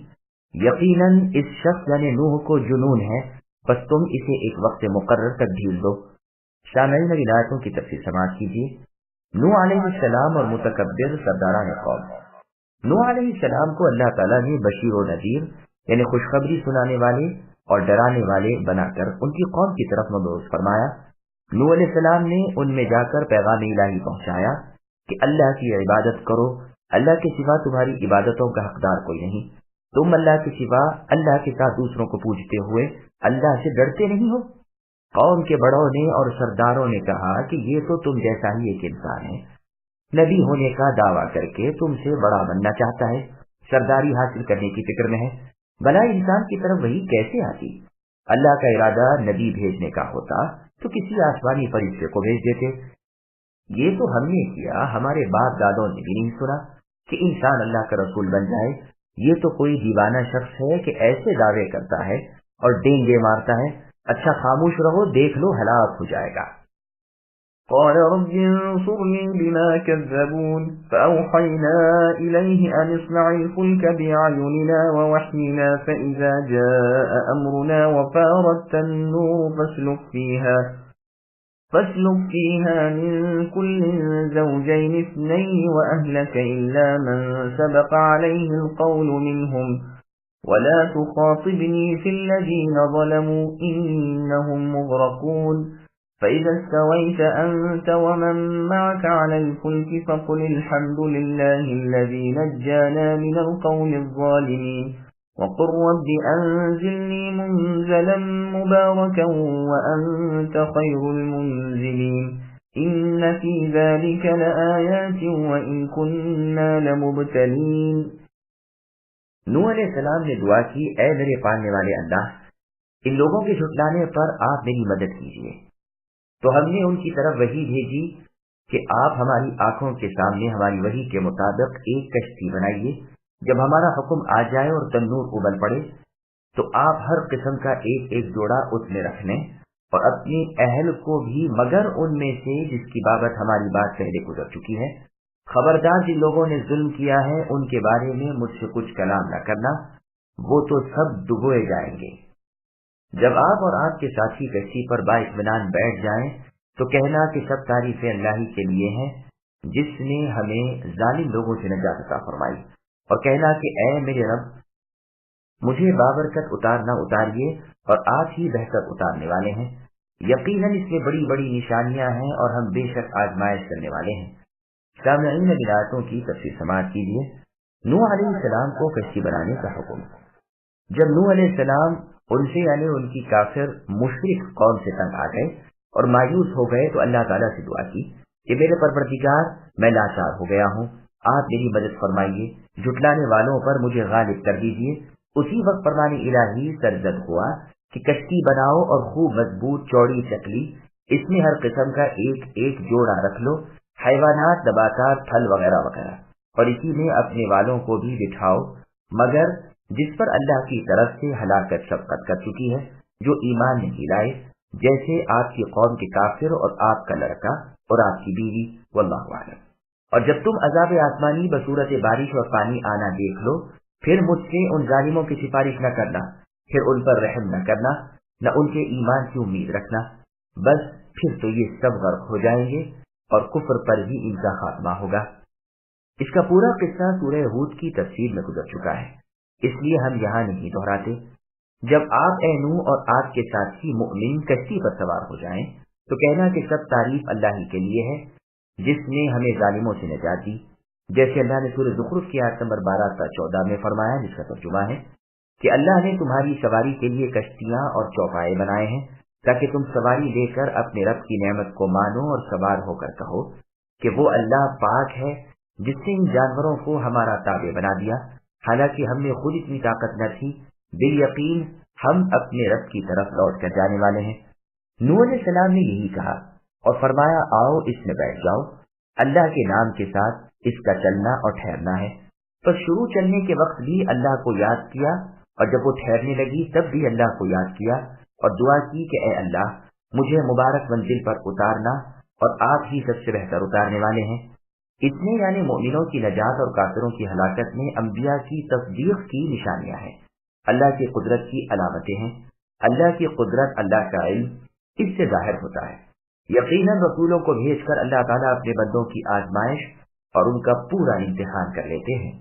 Speaker 1: یقیناً اس شخص یعنی نوح کو جنون ہے، بس تم اسے ایک وقت مقرر تک ڈھیل دو۔ سامعین اب آیتوں کی تفسیر سماعت کیجیے۔ نوح علیہ السلام اور متکبر سرداران قوم۔ نوح علیہ السلام کو اللہ تعالیٰ نے بشیر و نذیر یعنی خوشخبری سنانے والے اور ڈرانے والے بنا کر ان کی قوم کی طرف مبعوث فرمایا۔ نوح علیہ السلام نے ان میں جا کر پیغام الہی پہنچایا کہ اللہ کی عبادت کرو، اللہ کے سوا تمہاری عبادتوں کا حقدار کوئی نہیں، تم اللہ کے سوا اللہ کے ساتھ دوسروں کو پوجتے ہوئے اللہ سے ڈرتے نہیں ہو۔ قوم کے بڑوں نے اور سرداروں نے کہا کہ یہ تو تم جیسا ہی ایک انسان ہے، نبی ہونے کا دعویٰ کر کے تم سے بڑا بننا چاہتا ہے، سرداری حاصل کرنے کی فکر میں ہے، بھلا انسان کی طرف وہی کیسے آتی؟ اللہ کا ارادہ نبی بھیجنے کا ہوتا تو کسی آسمانی فرشتے کو بھیج دیتے۔ یہ تو ہم نے کیا، ہمارے باپ دادوں نے بھی نہیں سنا کہ انسان اللہ کا رسول بن جائے۔ یہ تو کوئی دیوانہ شخص ہے کہ ایسے دعوے کرتا ہے اور ڈینگے مارتا ہے، اچھا خاموش رہو، دیکھ لو ہلاک ہو جائے گا۔
Speaker 2: قال رب انصرني بما كذبون فأوحينا إليه أن اصنع الفلك بأعيننا ووحينا فإذا جاء أمرنا وفارت النور فاسلك فيها من كل زوجين اثنين وأهلك إلا من سبق عليه القول منهم ولا تخاطبني في الذين ظلموا إنهم مغرقون فإذا استويت أنت ومن معك على الفلك فقل الحمد لله الذي نجانا من القوم الظالمين وقل رب أنزلني منزلا مباركا وأنت خير المنزلين إن في ذلك لآيات وإن كنا لمبتلين۔
Speaker 1: نوح علیہ السلام نے دعا کی، اے میرے پالنے والے اللہ، ان لوگوں کے جھٹلانے پر آپ میری مدد کیجیے۔ تو ہم نے ان کی طرف وحی بھیجی کہ آپ ہماری آنکھوں کے سامنے ہماری وحی کے مطابق ایک کشتی بنائیے، جب ہمارا حکم آ جائے اور تنور ابل پڑے تو آپ ہر قسم کا ایک ایک جوڑا اس میں رکھ لیں اور اپنی اہل کو بھی مگر ان میں سے جس کی بابت ہماری بات پہلے گزر چکی ہے۔ خبردار جن لوگوں نے ظلم کیا ہے ان کے بارے میں مجھ سے کچھ کلام نہ کرنا، وہ تو سب ڈبوئے جائیں گے۔ جب آپ اور آپ کے ساتھی کشتی پر بااطمینان بیٹھ جائیں تو کہنا کہ سب تعریفیں اللہ ہی کے لیے ہیں جس نے ہمیں ظالم لوگوں سے نجات عطا فرمائی، اور کہنا کہ اے میرے رب مجھے بابرکت اتارنا اتاریے اور آپ ہی بہتر اتارنے والے ہیں، یقیناً اس میں بڑی بڑی نشانیاں ہیں اور ہم بے شک آزمائش کرنے والے ہیں۔ سامعین آیاتوں کی تفسیر سماعت کیجیے۔ نوح علیہ السلام کو کشتی بنانے کا حکم۔ جب نوح علیہ السلام ان سے یعنی ان کی کافر مشرک قوم سے تنگ آ گئے اور مایوس ہو گئے تو اللہ تعالیٰ سے دعا کی کہ میرے پروردگار میں لاچار ہو گیا ہوں، آپ میری مدد فرمائیے، جھٹلانے والوں پر مجھے غالب کر دیجیے۔ اسی وقت فرمان الہی سرزد ہوا کہ کشتی بناؤ اور خوب مضبوط چوڑی چکلی، اس میں ہر قسم کا ایک ایک جوڑا رکھ لو، حیوانات، نباتات، پھل وغیرہ وغیرہ، اور اسی میں اپنے والوں کو بھی بٹھاؤ، مگر جس پر اللہ کی طرف سے ہلاکت شفقت کر چکی ہے، جو ایمان نہیں لائے، جیسے آپ کی قوم کے کافر اور آپ کا لڑکا اور آپ کی بیوی، واللہ اعلم۔ اور جب تم عذاب آسمانی بصورت بارش اور پانی آنا دیکھ لو، پھر مجھ سے ان ظالموں کی سفارش نہ کرنا، پھر ان پر رحم نہ کرنا، نہ ان کے ایمان کی امید رکھنا، بس پھر تو یہ سب غرق ہو جائیں گے اور کفر پر ہی ان کا خاتمہ ہوگا۔ اس کا پورا قصہ سورہ ہود کی تفسیر میں گزر چکا ہے، اس لیے ہم یہاں نہیں دہراتے۔ جب آپ اے نوح اور آپ کے ساتھی مؤمن کشتی پر سوار ہو جائیں تو کہنا کہ سب تعریف اللہ ہی کے لیے ہے جس نے ہمیں ظالموں سے نجات دی، جیسے اللہ نے سورہ زخرف کی آیت نمبر 12 تا 14 میں فرمایا، جس کا ترجمہ ہے کہ اللہ نے تمہاری سواری کے لیے کشتیاں اور چوپائے بنائے ہیں تاکہ تم سواری لے کر اپنے رب کی نعمت کو مانو اور سوار ہو کر کہو کہ وہ اللہ پاک ہے جس نے ان جانوروں کو ہمارا تابع بنا دیا، حالانکہ ہم نے خود اتنی طاقت نہ تھی، بالیقین ہم اپنے رب کی طرف لوٹ کر جانے والے ہیں۔ نوح علیہ السلام نے یہی کہا اور فرمایا آؤ اس میں بیٹھ جاؤ، اللہ کے نام کے ساتھ اس کا چلنا اور ٹھہرنا ہے۔ تو شروع چلنے کے وقت بھی اللہ کو یاد کیا اور جب وہ ٹھہرنے لگی تب بھی اللہ کو یاد کیا اور دعا کی کہ اے اللہ مجھے مبارک منزل پر اتارنا اور آپ ہی سب سے بہتر اتارنے والے ہیں۔ اس میں یعنی مومنوں کی نجات اور کافروں کی ہلاکت میں انبیاء کی تصدیق کی نشانیاں ہیں، اللہ کی قدرت کی علامتیں ہیں۔ اللہ کی قدرت، اللہ کا علم اس سے ظاہر ہوتا ہے۔ یقیناً رسولوں کو بھیج کر اللہ تعالیٰ اپنے بندوں کی آزمائش اور ان کا پورا امتحان کر لیتے ہیں۔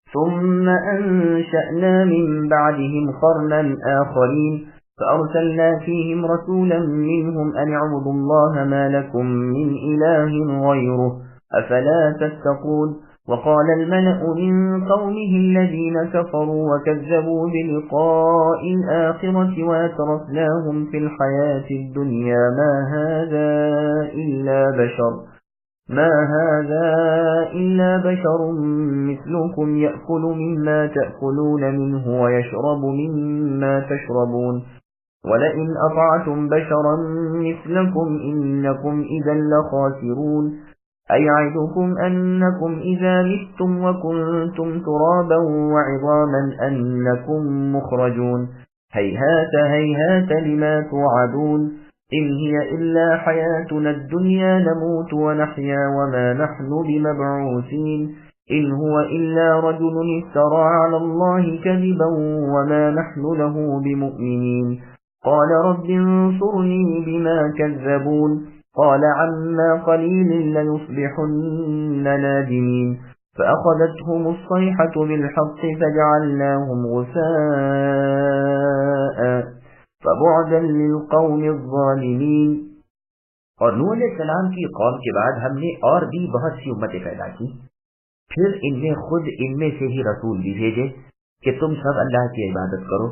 Speaker 2: ثم أنشأنا من بعدهم قرنا آخرين فأرسلنا فيهم رسولا منهم أن اعبدوا الله ما لكم من إله غيره أفلا تتقون وقال الملأ من قومه الذين كفروا وكذبوا بلقاء الآخرة وأترفناهم في الحياة الدنيا ما هذا إلا بشر مثلكم يأكل مما تأكلون منه ويشرب مما تشربون ولئن أطعتم بشرا مثلكم إنكم إذا لخاسرون أيعدكم أنكم إذا متم وكنتم ترابا وعظاما أنكم مخرجون هيهات هيهات لما توعدون إن هي إلا حياتنا الدنيا نموت ونحيا وما نحن بمبعوثين إن هو إلا رجل افترى على الله كذبا وما نحن له بمؤمنين قال رب انصرني بما كذبون قال عما قليل ليصبحن نادمين فأخذتهم الصيحة بالحق فجعلناهم غثاء فبعدا للقوم الظالمين۔
Speaker 1: اور نوح علیہ السلام کی قوم کے بعد ہم نے اور بھی بہت سی امتیں پیدا کی، پھر ان نے خود ان میں سے ہی رسول بھی بھیجے کہ تم سب اللہ کی عبادت کرو،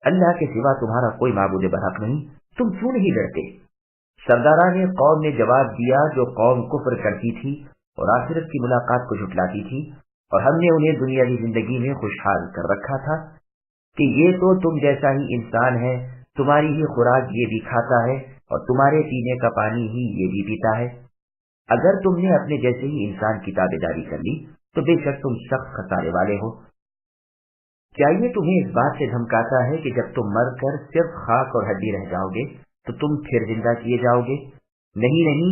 Speaker 1: اللہ کے سوا تمہارا کوئی معبود برحق نہیں، تم کیوں نہیں ڈرتے؟ سرداران قوم نے جواب دیا جو قوم کفر کرتی تھی اور آخرت کی ملاقات کو جھٹلاتی تھی، اور ہم نے انہیں دنیاوی زندگی میں خوشحال کر رکھا تھا کہ یہ تو تم جیسا ہی انسان ہے، تمہاری ہی خوراک یہ بھی کھاتا ہے اور تمہارے پینے کا پانی ہی یہ بھی پیتا ہے۔ اگر تم نے اپنے جیسے ہی انسان کی تابعداری کر لی تو بے شک تم سخت خسارے والے ہو۔ کیا یہ تمہیں اس بات سے دھمکاتا ہے کہ جب تم مر کر صرف خاک اور ہڈی رہ جاؤ گے تو تم پھر زندہ کیے جاؤ گے؟ نہیں نہیں،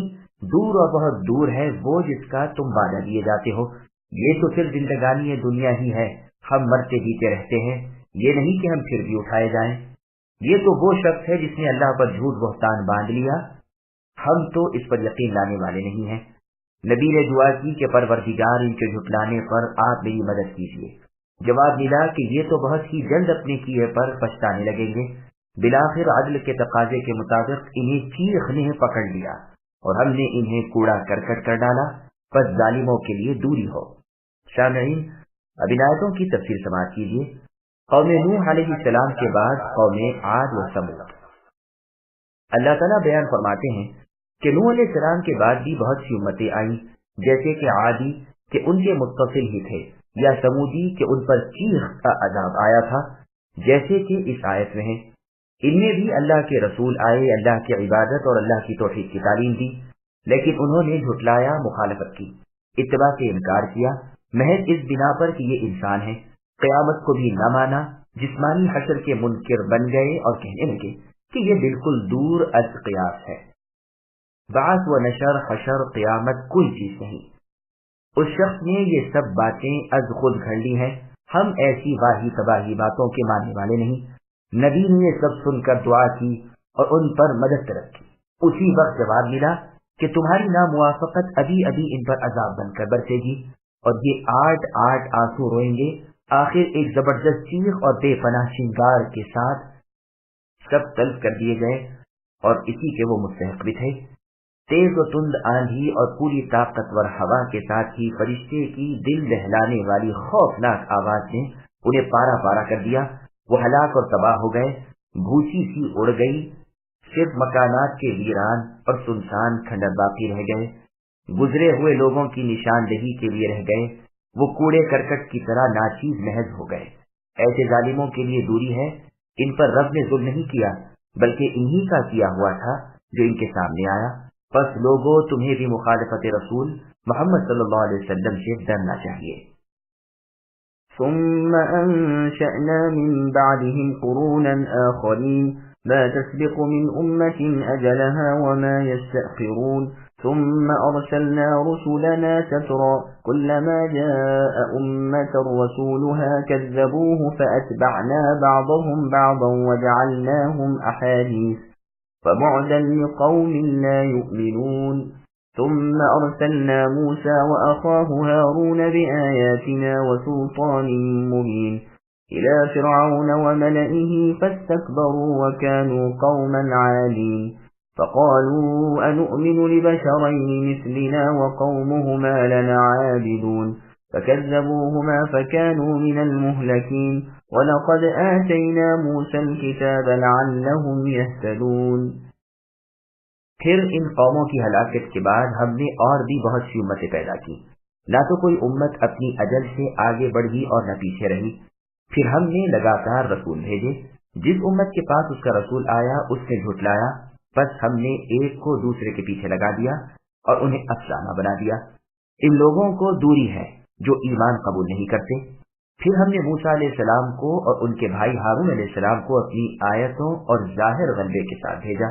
Speaker 1: دور اور بہت دور ہے وہ جس کا تم وعدہ دیے جاتے ہو، یہ تو صرف زندگانی دنیا ہی ہے، ہم مرتے جیتے رہتے ہیں، یہ نہیں کہ ہم پھر بھی اٹھائے جائیں، یہ تو وہ شخص ہے جس نے اللہ پر جھوٹ بہتان باندھ لیا، ہم تو اس پر یقین لانے والے نہیں ہیں۔ نبی نے دعا کی کہ پروردگار ان کے جھٹلانے پر آپ میری مدد کیجیے۔ جواب ملا کہ یہ تو بہت ہی جلد اپنے کیے پر پچھتانے لگیں گے۔ بلاخر عدل کے تقاضے کے مطابق انہیں چیخ نے پکڑ لیا اور ہم نے انہیں کوڑا کرکٹ کر ڈالا، پس ظالموں کے لیے دوری ہو۔ سامعین، اب ان آیتوں کی تفسیر سماعت کیجیے۔ قوم نوح علیہ السلام کے بعد قوم عاد و ثمود۔ اللہ تعالیٰ بیان فرماتے ہیں کہ نوح علیہ السلام کے بعد بھی بہت سی امتیں آئیں، جیسے کہ عادی کہ ان کے متصل ہی تھے، یا سمودی کہ ان پر چیخ کا عذاب آیا تھا، جیسے کہ اس آیت میں ہے۔ ان میں بھی اللہ کے رسول آئے، اللہ کی عبادت اور اللہ کی توحید کی تعلیم دی، لیکن انہوں نے جھٹلایا، مخالفت کی، اتباع سے انکار کیا، محض اس بنا پر کہ یہ انسان ہے، قیامت کو بھی نہ مانا، جسمانی حشر کے منکر بن گئے اور کہنے لگے کہ یہ بالکل دور از قیاس ہے، بعث و نشر، حشر، قیامت کوئی چیز نہیں۔ اس شخص نے یہ سب باتیں از خود گھڑ لی ہیں، ہم ایسی واہی تباہی باتوں کے ماننے والے نہیں۔ نبی نے یہ سب سن کر دعا کی اور ان پر مدد طلب کی۔ اسی وقت جواب ملا کہ تمہاری ناموافقت ابھی ابھی ان پر عذاب بن کر برسے گی اور یہ آٹھ آٹھ آنسو روئیں گے، آخر ایک زبردست چیخ اور بے پناہ شنگار کے ساتھ سب تلف کر دیے گئے، اور اسی کے وہ مستحق بھی تھے۔ تیز و تند آندھی اور پوری طاقتور ہوا کے ساتھ ہی فرشتے کی دل دہلانے والی خوفناک آواز نے انہیں پارا پارا کر دیا، وہ ہلاک اور تباہ ہو گئے، بھوسی سی اڑ گئی، صرف مکانات کے ویران اور سنسان کھنڈر باقی رہ گئے، گزرے ہوئے لوگوں کی نشاندہی کے لیے رہ گئے، وہ کوڑے کرکٹ کی طرح ناچیز محض ہو گئے۔ ایسے ظالموں کے لیے دوری ہے، ان پر رب نے ظلم نہیں کیا بلکہ انہی کا کیا ہوا تھا جو ان کے سامنے آیا۔ پس لوگوں، تمہیں بھی مخالفت رسول محمد صلی اللہ علیہ وسلم سے ڈرنا چاہیے۔
Speaker 2: ثم أنشأنا من بعدهم قرونا آخرين ما تسبق من أمة أجلها وما يستأخرون ثم أرسلنا رسلنا تترى كلما جاء أمة رسولها كذبوه فأتبعنا بعضهم بعضا وجعلناهم أحاديث فبعدا لقوم لا يؤمنون ثم أرسلنا موسى وأخاه هارون بآياتنا وسلطان مبين إلى فرعون وملئه فاستكبروا وكانوا قوما عالين فقالوا أنؤمن لبشرين مثلنا وقومهما لنا عابدون فكذبوهما فكانوا من المهلكين وَلَقَدْ آتَيْنَا مُوسَى الْكِتَابَ لَعَلَّهُمْ يَهْتَدُونَ۔
Speaker 1: پھر ان قوموں کی ہلاکت کے بعد ہم نے اور بھی بہت سی امتیں پیدا کی، نہ تو کوئی امت اپنی اجل سے آگے بڑھی اور نہ پیچھے رہی۔ پھر ہم نے لگاتار رسول بھیجے، جس امت کے پاس اس کا رسول آیا اس نے جھٹلایا، بس ہم نے ایک کو دوسرے کے پیچھے لگا دیا اور انہیں افسانہ بنا دیا۔ ان لوگوں کو دوری ہے جو ایمان قبول نہیں کرتے۔ پھر ہم نے موسیٰ علیہ السلام کو اور ان کے بھائی ہارون علیہ السلام کو اپنی آیتوں اور ظاہر غلبے کے ساتھ بھیجا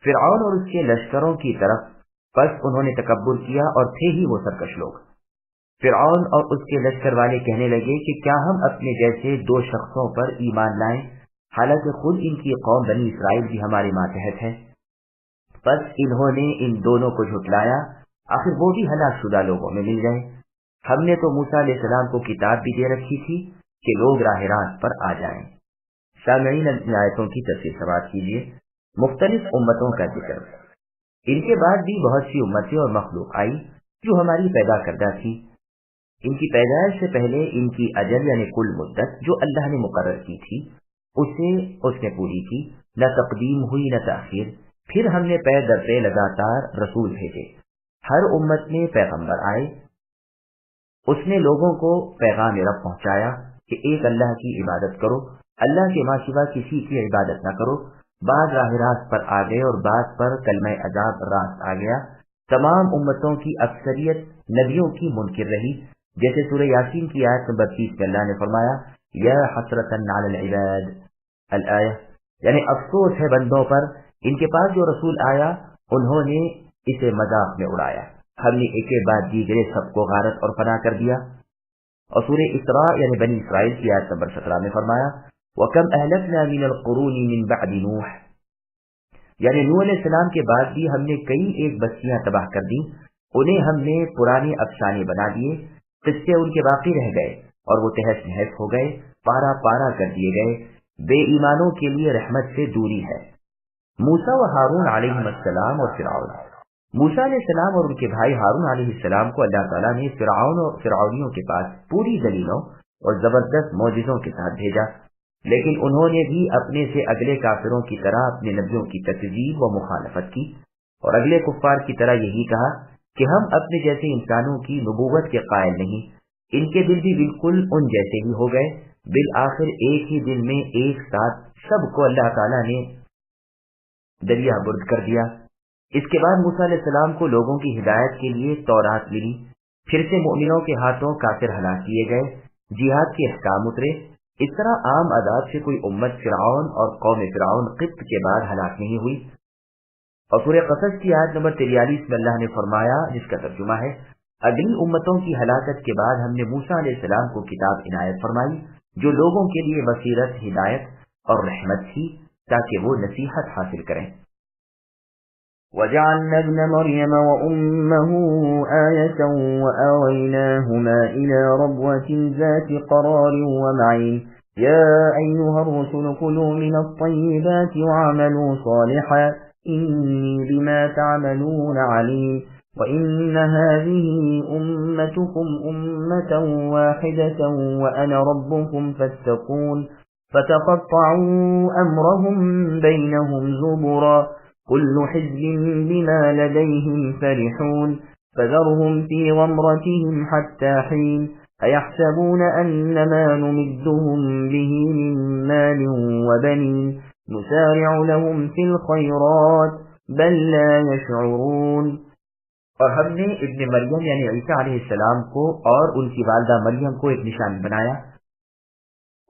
Speaker 1: فرعون اور اس کے لشکروں کی طرف، پس انہوں نے تکبر کیا اور تھے ہی وہ سرکش لوگ۔ فرعون اور اس کے لشکر والے کہنے لگے کہ کیا ہم اپنے جیسے دو شخصوں پر ایمان لائیں، حالانکہ خود ان کی قوم بنی اسرائیل بھی ہمارے ماتحت ہے۔ پس انہوں نے ان دونوں کو جھٹلایا، آخر وہ بھی ہلاک شدہ لوگوں میں مل گئے۔ ہم نے تو موسیٰ علیہ السلام کو کتاب بھی دے رکھی تھی کہ لوگ راہ راست پر آ جائیں۔ سامعین، ان آیتوں کی تفسیر سماعت کیجیے۔ مختلف امتوں کا ذکر۔ ان کے بعد بھی بہت سی امتیں اور مخلوق آئی جو ہماری پیدا کردہ تھی۔ ان کی پیدائش سے پہلے ان کی اجل یعنی کل مدت جو اللہ نے مقرر کی تھی اسے اس نے پوری کی، نہ تقدیم ہوئی نہ تاخیر۔ پھر ہم نے پے در پے لگاتار رسول بھیجے، ہر امت میں پیغمبر آئے، اس نے لوگوں کو پیغام رب پہنچایا کہ ایک اللہ کی عبادت کرو، اللہ کے ماں سوا کسی کی عبادت نہ کرو۔ بعض راہ راست پر آ گئے اور بعض پر کلمہ عذاب راست آ گیا۔ تمام امتوں کی اکثریت نبیوں کی منکر رہی، جیسے سورہ یاسین کی آیت نمبر 30 میں اللہ نے فرمایا یا حسرتن علی العباد الآیہ، یعنی افسوس ہے بندوں پر، ان کے پاس جو رسول آیا انہوں نے اسے مذاق میں اڑایا، ہم نے ایک کے بعد دیگرے سب کو غارت اور فنا کر دیا۔ اور سورہ اسراء یعنی بنی اسرائیل کی آیت نمبر 17 میں فرمایا وَكَمْ أَهْلَكْنَا مِنَ الْقُرُونِ مِنْ بَعْدِ نُوحٍ، یعنی نوح علیہ السلام کے بعد بھی ہم نے کئی ایک بستیاں تباہ کر دی، انہیں ہم نے پرانے افسانے بنا دیے، قصے ان کے باقی رہ گئے اور وہ تہس نہس ہو گئے، پارا پارا کر دیے گئے، بے ایمانوں کے لیے رحمت سے دوری ہے۔ موسیٰ و ہارون علیہ السلام اور فرعون، موسیٰ علیہ السلام اور ان کے بھائی ہارون علیہ السلام کو اللہ تعالیٰ نے فرعون اور فرعونیوں کے پاس پوری دلیلوں اور زبردست معجزوں کے ساتھ بھیجا، لیکن انہوں نے بھی اپنے سے اگلے کافروں کی طرح اپنے نبیوں کی تکذیب و مخالفت کی، اور اگلے کفار کی طرح یہی کہا کہ ہم اپنے جیسے انسانوں کی نبوت کے قائل نہیں۔ ان کے دل بھی بالکل ان جیسے ہی ہو گئے، بالآخر ایک ہی دن میں ایک ساتھ سب کو اللہ تعالیٰ نے دریا برد کر دیا۔ اس کے بعد موسیٰ علیہ السلام کو لوگوں کی ہدایت کے لیے تورات ملی، پھر سے مومنوں کے ہاتھوں کافر ہلاک کیے گئے، جہاد کے احکام اترے۔ اس طرح عام عذاب سے کوئی امت فرعون اور قوم فرعون قبط کے بعد ہلاک نہیں ہوئی۔ اور سورہ قصص کی آیت نمبر 43 میں اللہ نے فرمایا، جس کا ترجمہ ہے اگلی امتوں کی ہلاکت کے بعد ہم نے موسیٰ علیہ السلام کو کتاب عنایت فرمائی جو لوگوں کے لیے بصیرت، ہدایت اور رحمت تھی تاکہ وہ نصیحت حاصل کریں۔
Speaker 2: وَجَعَلْنَا ابْنَ مَرْيَمَ وَأُمَّهُ آيَةً وَآوَيْنَاهُمَا إِلَى رَبْوَةٍ ذَاتِ قَرَارٍ وَمَعِينٍ يَا أَيُّهَا الرُّسُلُ كُلُوا مِنَ الطَّيِّبَاتِ وَاعْمَلُوا صَالِحًا إِنِّي بِمَا تَعْمَلُونَ عَلِيمٌ وَإِنَّ هَٰذِهِ أُمَّتُكُمْ أُمَّةً وَاحِدَةً وَأَنَا رَبُّكُمْ فَاتَّقُونِ فَتَقَطَّعُوا أَمْرَهُم بَيْنَهُمْ زُبُرًا كل حزب بما لديهم فرحون فذرهم في غمرتهم حتى حين أيحسبون أن ما نمدهم به من مال وبنين نسارع لهم في الخيرات بل لا يشعرون۔
Speaker 1: اور ہم نے ابن مریم یعنی عیسیٰ علیہ السلام کو اور ان کی والدہ مریم کو ایک نشان بنایا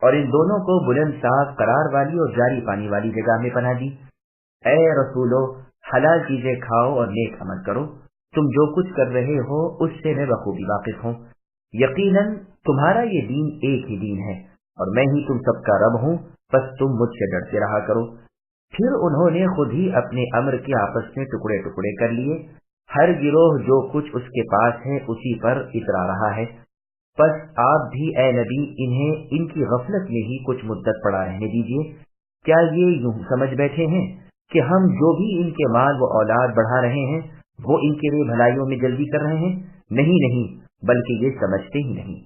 Speaker 1: اور ان دونوں کو بلند صاف قرار والی اور جاری پانی والی جگہ میں پناہ دی۔ اے رسولو، حلال چیزیں کھاؤ اور نیک عمل کرو، تم جو کچھ کر رہے ہو اس سے میں بخوبی واقف ہوں، یقیناً تمہارا یہ دین ایک ہی دین ہے اور میں ہی تم سب کا رب ہوں، بس تم مجھ سے ڈرتے رہا کرو۔ پھر انہوں نے خود ہی اپنے امر کے آپس میں ٹکڑے ٹکڑے کر لیے، ہر گروہ جو کچھ اس کے پاس ہے اسی پر اترا رہا ہے، پس آپ بھی اے نبی انہیں ان کی غفلت میں ہی کچھ مدت پڑا رہنے دیجیے۔ کیا یہ یوں سمجھ بیٹھے ہیں کہ ہم جو بھی ان کے مال و اولاد بڑھا رہے ہیں وہ ان کے لیے بھلائیوں میں جلدی کر رہے ہیں؟ نہیں نہیں، بلکہ یہ سمجھتے ہی نہیں۔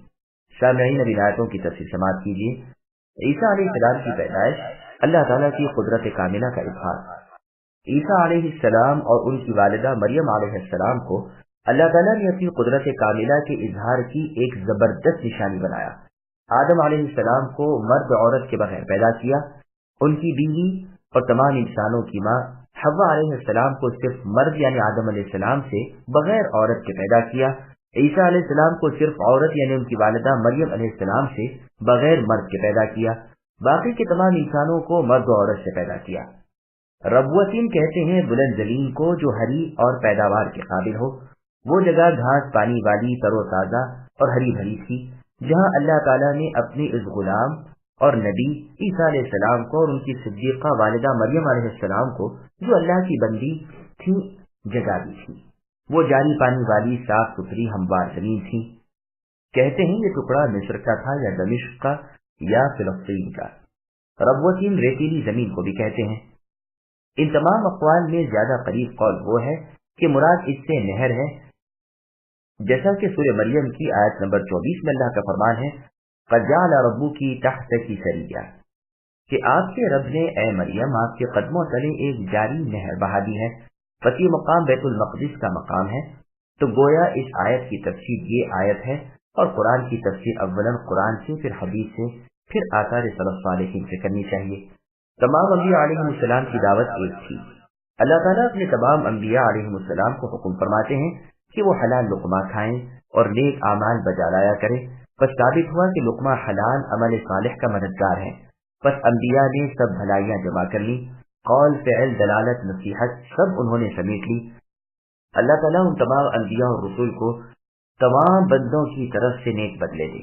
Speaker 1: سامعین اب آیتوں کی تفسیر سماعت کیجیے۔ عیسیٰ علیہ السلام کی پیدائش، اللہ تعالیٰ کی قدرت کاملہ کا اظہار۔ عیسیٰ علیہ السلام اور ان کی والدہ مریم علیہ السلام کو اللہ تعالیٰ نے اپنی قدرت کاملہ کے اظہار کی ایک زبردست نشانی بنایا۔ آدم علیہ السلام کو مرد عورت کے بغیر پیدا کیا، ان کی بیوی اور تمام انسانوں کی ماں حوا علیہ السلام کو صرف مرد یعنی آدم علیہ السلام سے بغیر عورت کے پیدا کیا، عیسیٰ علیہ السلام کو صرف عورت یعنی ان کی والدہ مریم علیہ السلام سے بغیر مرد کے پیدا کیا، باقی کے تمام انسانوں کو مرد و عورت سے پیدا کیا۔ ربوتین کہتے ہیں بلند زمین کو جو ہری اور پیداوار کے قابل ہو، وہ جگہ گھاس پانی والی تر و تازہ اور ہری بھری تھی جہاں اللہ تعالیٰ نے اپنے اس غلام اور نبی عیسیٰ علیہ السلام کو اور ان کی صدیقہ والدہ مریم علیہ السلام کو جو اللہ کی بندی تھی جگہ دی تھی۔ وہ جاری پانی والی صاف ستھری ہموار زمین تھی۔ کہتے ہیں یہ ٹکڑا مصر کا تھا یا دمشق کا یا فلسطین کا۔ ربوتین ریتیلی زمین کو بھی کہتے ہیں۔ ان تمام اقوال میں زیادہ قریب قول وہ ہے کہ مراد اس سے نہر ہے، جیسا کہ سورہ مریم کی آیت نمبر 24 میں اللہ کا فرمان ہے قَدْ جَعَلَ رَبُّكِ تَحْتَكِ سَرِيًّا، کہ آپ کے رب نے اے مریم آپ کے قدموں تلے ایک جاری نہر بہا دی ہے۔ پس یہ مقام بیت المقدس کا مقام ہے، تو گویا اس آیت کی تفسیر یہ آیت ہے، اور قرآن کی تفسیر اولاً قرآن سے، پھر حدیث سے، پھر آثار سلف صالحین سے کرنی چاہیے۔ تمام انبیاء علیہ السلام کی دعوت ایک تھی۔ اللہ تعالیٰ اپنے تمام انبیاء علیہ السلام کو حکم فرماتے ہیں کہ وہ حلال لقمہ کھائیں اور نیک اعمال بجا لایا کریں، بس ثابت ہوا کہ لقمہ حلال عمل صالح کا مددگار ہے، بس انبیاء نے سب بھلائیاں جمع کر لی، قول فعل دلالت نصیحت سب انہوں نے سمیٹ لی۔ اللہ تعالیٰ ان تمام انبیاء اور رسول کو تمام بندوں کی طرف سے نیک بدلے دے۔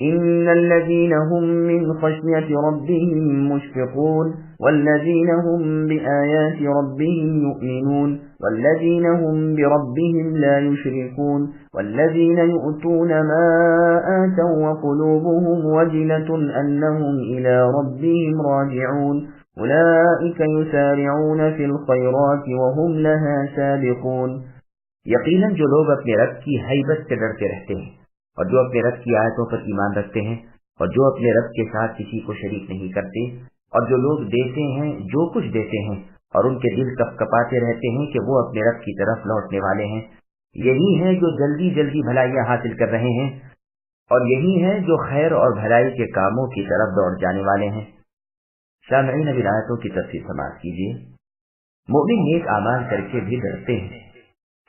Speaker 2: إن الذين هم من خشية ربهم مشفقون والذين هم بآيات ربهم يؤمنون والذين هم بربهم لا يشركون والذين يؤتون ما آتوا وقلوبهم وجلة أنهم إلى ربهم راجعون أولئك يسارعون في الخيرات وهم لها سابقون.
Speaker 1: یقیناً جو لوگ اپنے رب کی ہیبت سے ڈرتے رہتے ہیں اور جو اپنے رب کی آیتوں پر ایمان رکھتے ہیں اور جو اپنے رب کے ساتھ کسی کو شریک نہیں کرتے اور جو لوگ دیتے ہیں جو کچھ دیتے ہیں اور ان کے دل کپاتے رہتے ہیں کہ وہ اپنے رب کی طرف لوٹنے والے ہیں، یہی ہیں جو جلدی جلدی بھلائیاں حاصل کر رہے ہیں اور یہی ہیں جو خیر اور بھلائی کے کاموں کی طرف دوڑ جانے والے ہیں. سامعین اب آیتوں کی تفسیر سماعت کیجیے. مومن نیک اعمال کر کے بھی ڈرتے ہیں.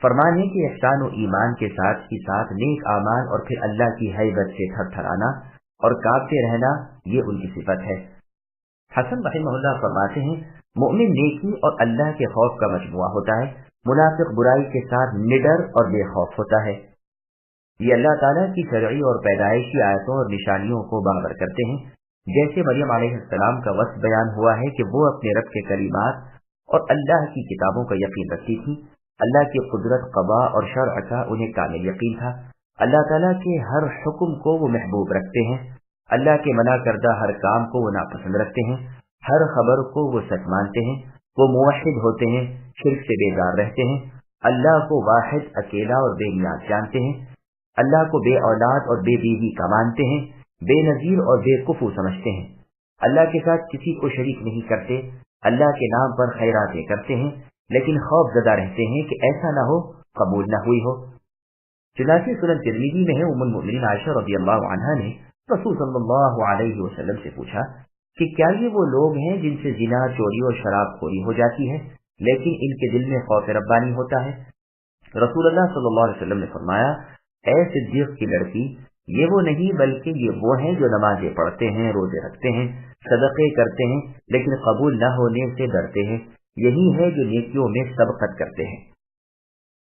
Speaker 1: فرمان ہے کہ احسان و ایمان کے ساتھ ہی ساتھ نیک اعمال اور پھر اللہ کی ہیبت سے تھر تھرانا اور کانپتے رہنا یہ ان کی صفت ہے. حسن رحمہ اللہ فرماتے ہیں مومن نیکی اور اللہ کے خوف کا مجموعہ ہوتا ہے، منافق برائی کے ساتھ نڈر اور بے خوف ہوتا ہے. یہ اللہ تعالیٰ کی شرعی اور پیدائشی آیتوں اور نشانیوں کو باور کرتے ہیں، جیسے مریم علیہ السلام کا وصف بیان ہوا ہے کہ وہ اپنے رب کے کلمات اور اللہ کی کتابوں کا یقین رکھتی تھی. اللہ کی قدرت قضاء اور شرع کا انہیں کامل یقین تھا. اللہ تعالیٰ کے ہر حکم کو وہ محبوب رکھتے ہیں، اللہ کے منع کردہ ہر کام کو وہ ناپسند رکھتے ہیں، ہر خبر کو وہ سچ مانتے ہیں، وہ موحد ہوتے ہیں، شرک سے بیزار رہتے ہیں، اللہ کو واحد اکیلا اور بے نیاز جانتے ہیں، اللہ کو بے اولاد اور بے بیوی کا مانتے ہیں، بے نظیر اور بے کفو سمجھتے ہیں، اللہ کے ساتھ کسی کو شریک نہیں کرتے، اللہ کے نام پر خیراتیں کرتے ہیں، لیکن خوف زدہ رہتے ہیں کہ ایسا نہ ہو قبول نہ ہوئی ہو. چنانچہ سنن ترمذی میں ہے ام المؤمنین عائشہ رضی اللہ عنہا نے رسول صلی اللہ علیہ وسلم سے پوچھا کہ کیا یہ وہ لوگ ہیں جن سے زنا، چوری اور شراب خوری ہو جاتی ہے لیکن ان کے دل میں خوف ربانی ہوتا ہے؟ رسول اللہ صلی اللہ علیہ وسلم نے فرمایا، اے صدیق کی لڑکی، یہ وہ نہیں بلکہ یہ وہ ہیں جو نمازیں پڑھتے ہیں، روزے رکھتے ہیں، صدقے کرتے ہیں لیکن قبول نہ ہونے سے ڈرتے ہیں، یہی ہے جو نیکیوں میں سبقت کرتے ہیں.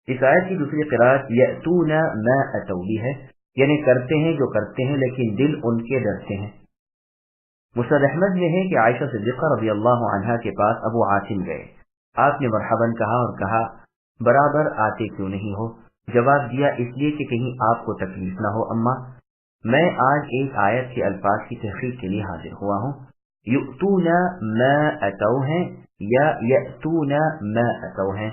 Speaker 1: اس آیت کی دوسری قرأت یأتون ما اتوا بھی ہے، یعنی کرتے ہیں جو کرتے ہیں لیکن دل ان کے ڈرتے ہیں. مسند احمد میں ہے کہ عائشہ صدیقہ رضی اللہ عنہا کے پاس ابو عاصم گئے. آپ نے مرحباً کہا اور کہا برابر آتے کیوں نہیں ہو؟ جواب دیا اس لیے کہ کہیں آپ کو تکلیف نہ ہو اما، میں آج ایک آیت کے الفاظ کی تحقیق کے لیے حاضر ہوا ہوں. یؤتون ما اتوا ہیں یا یأتون ما اتوا ہیں.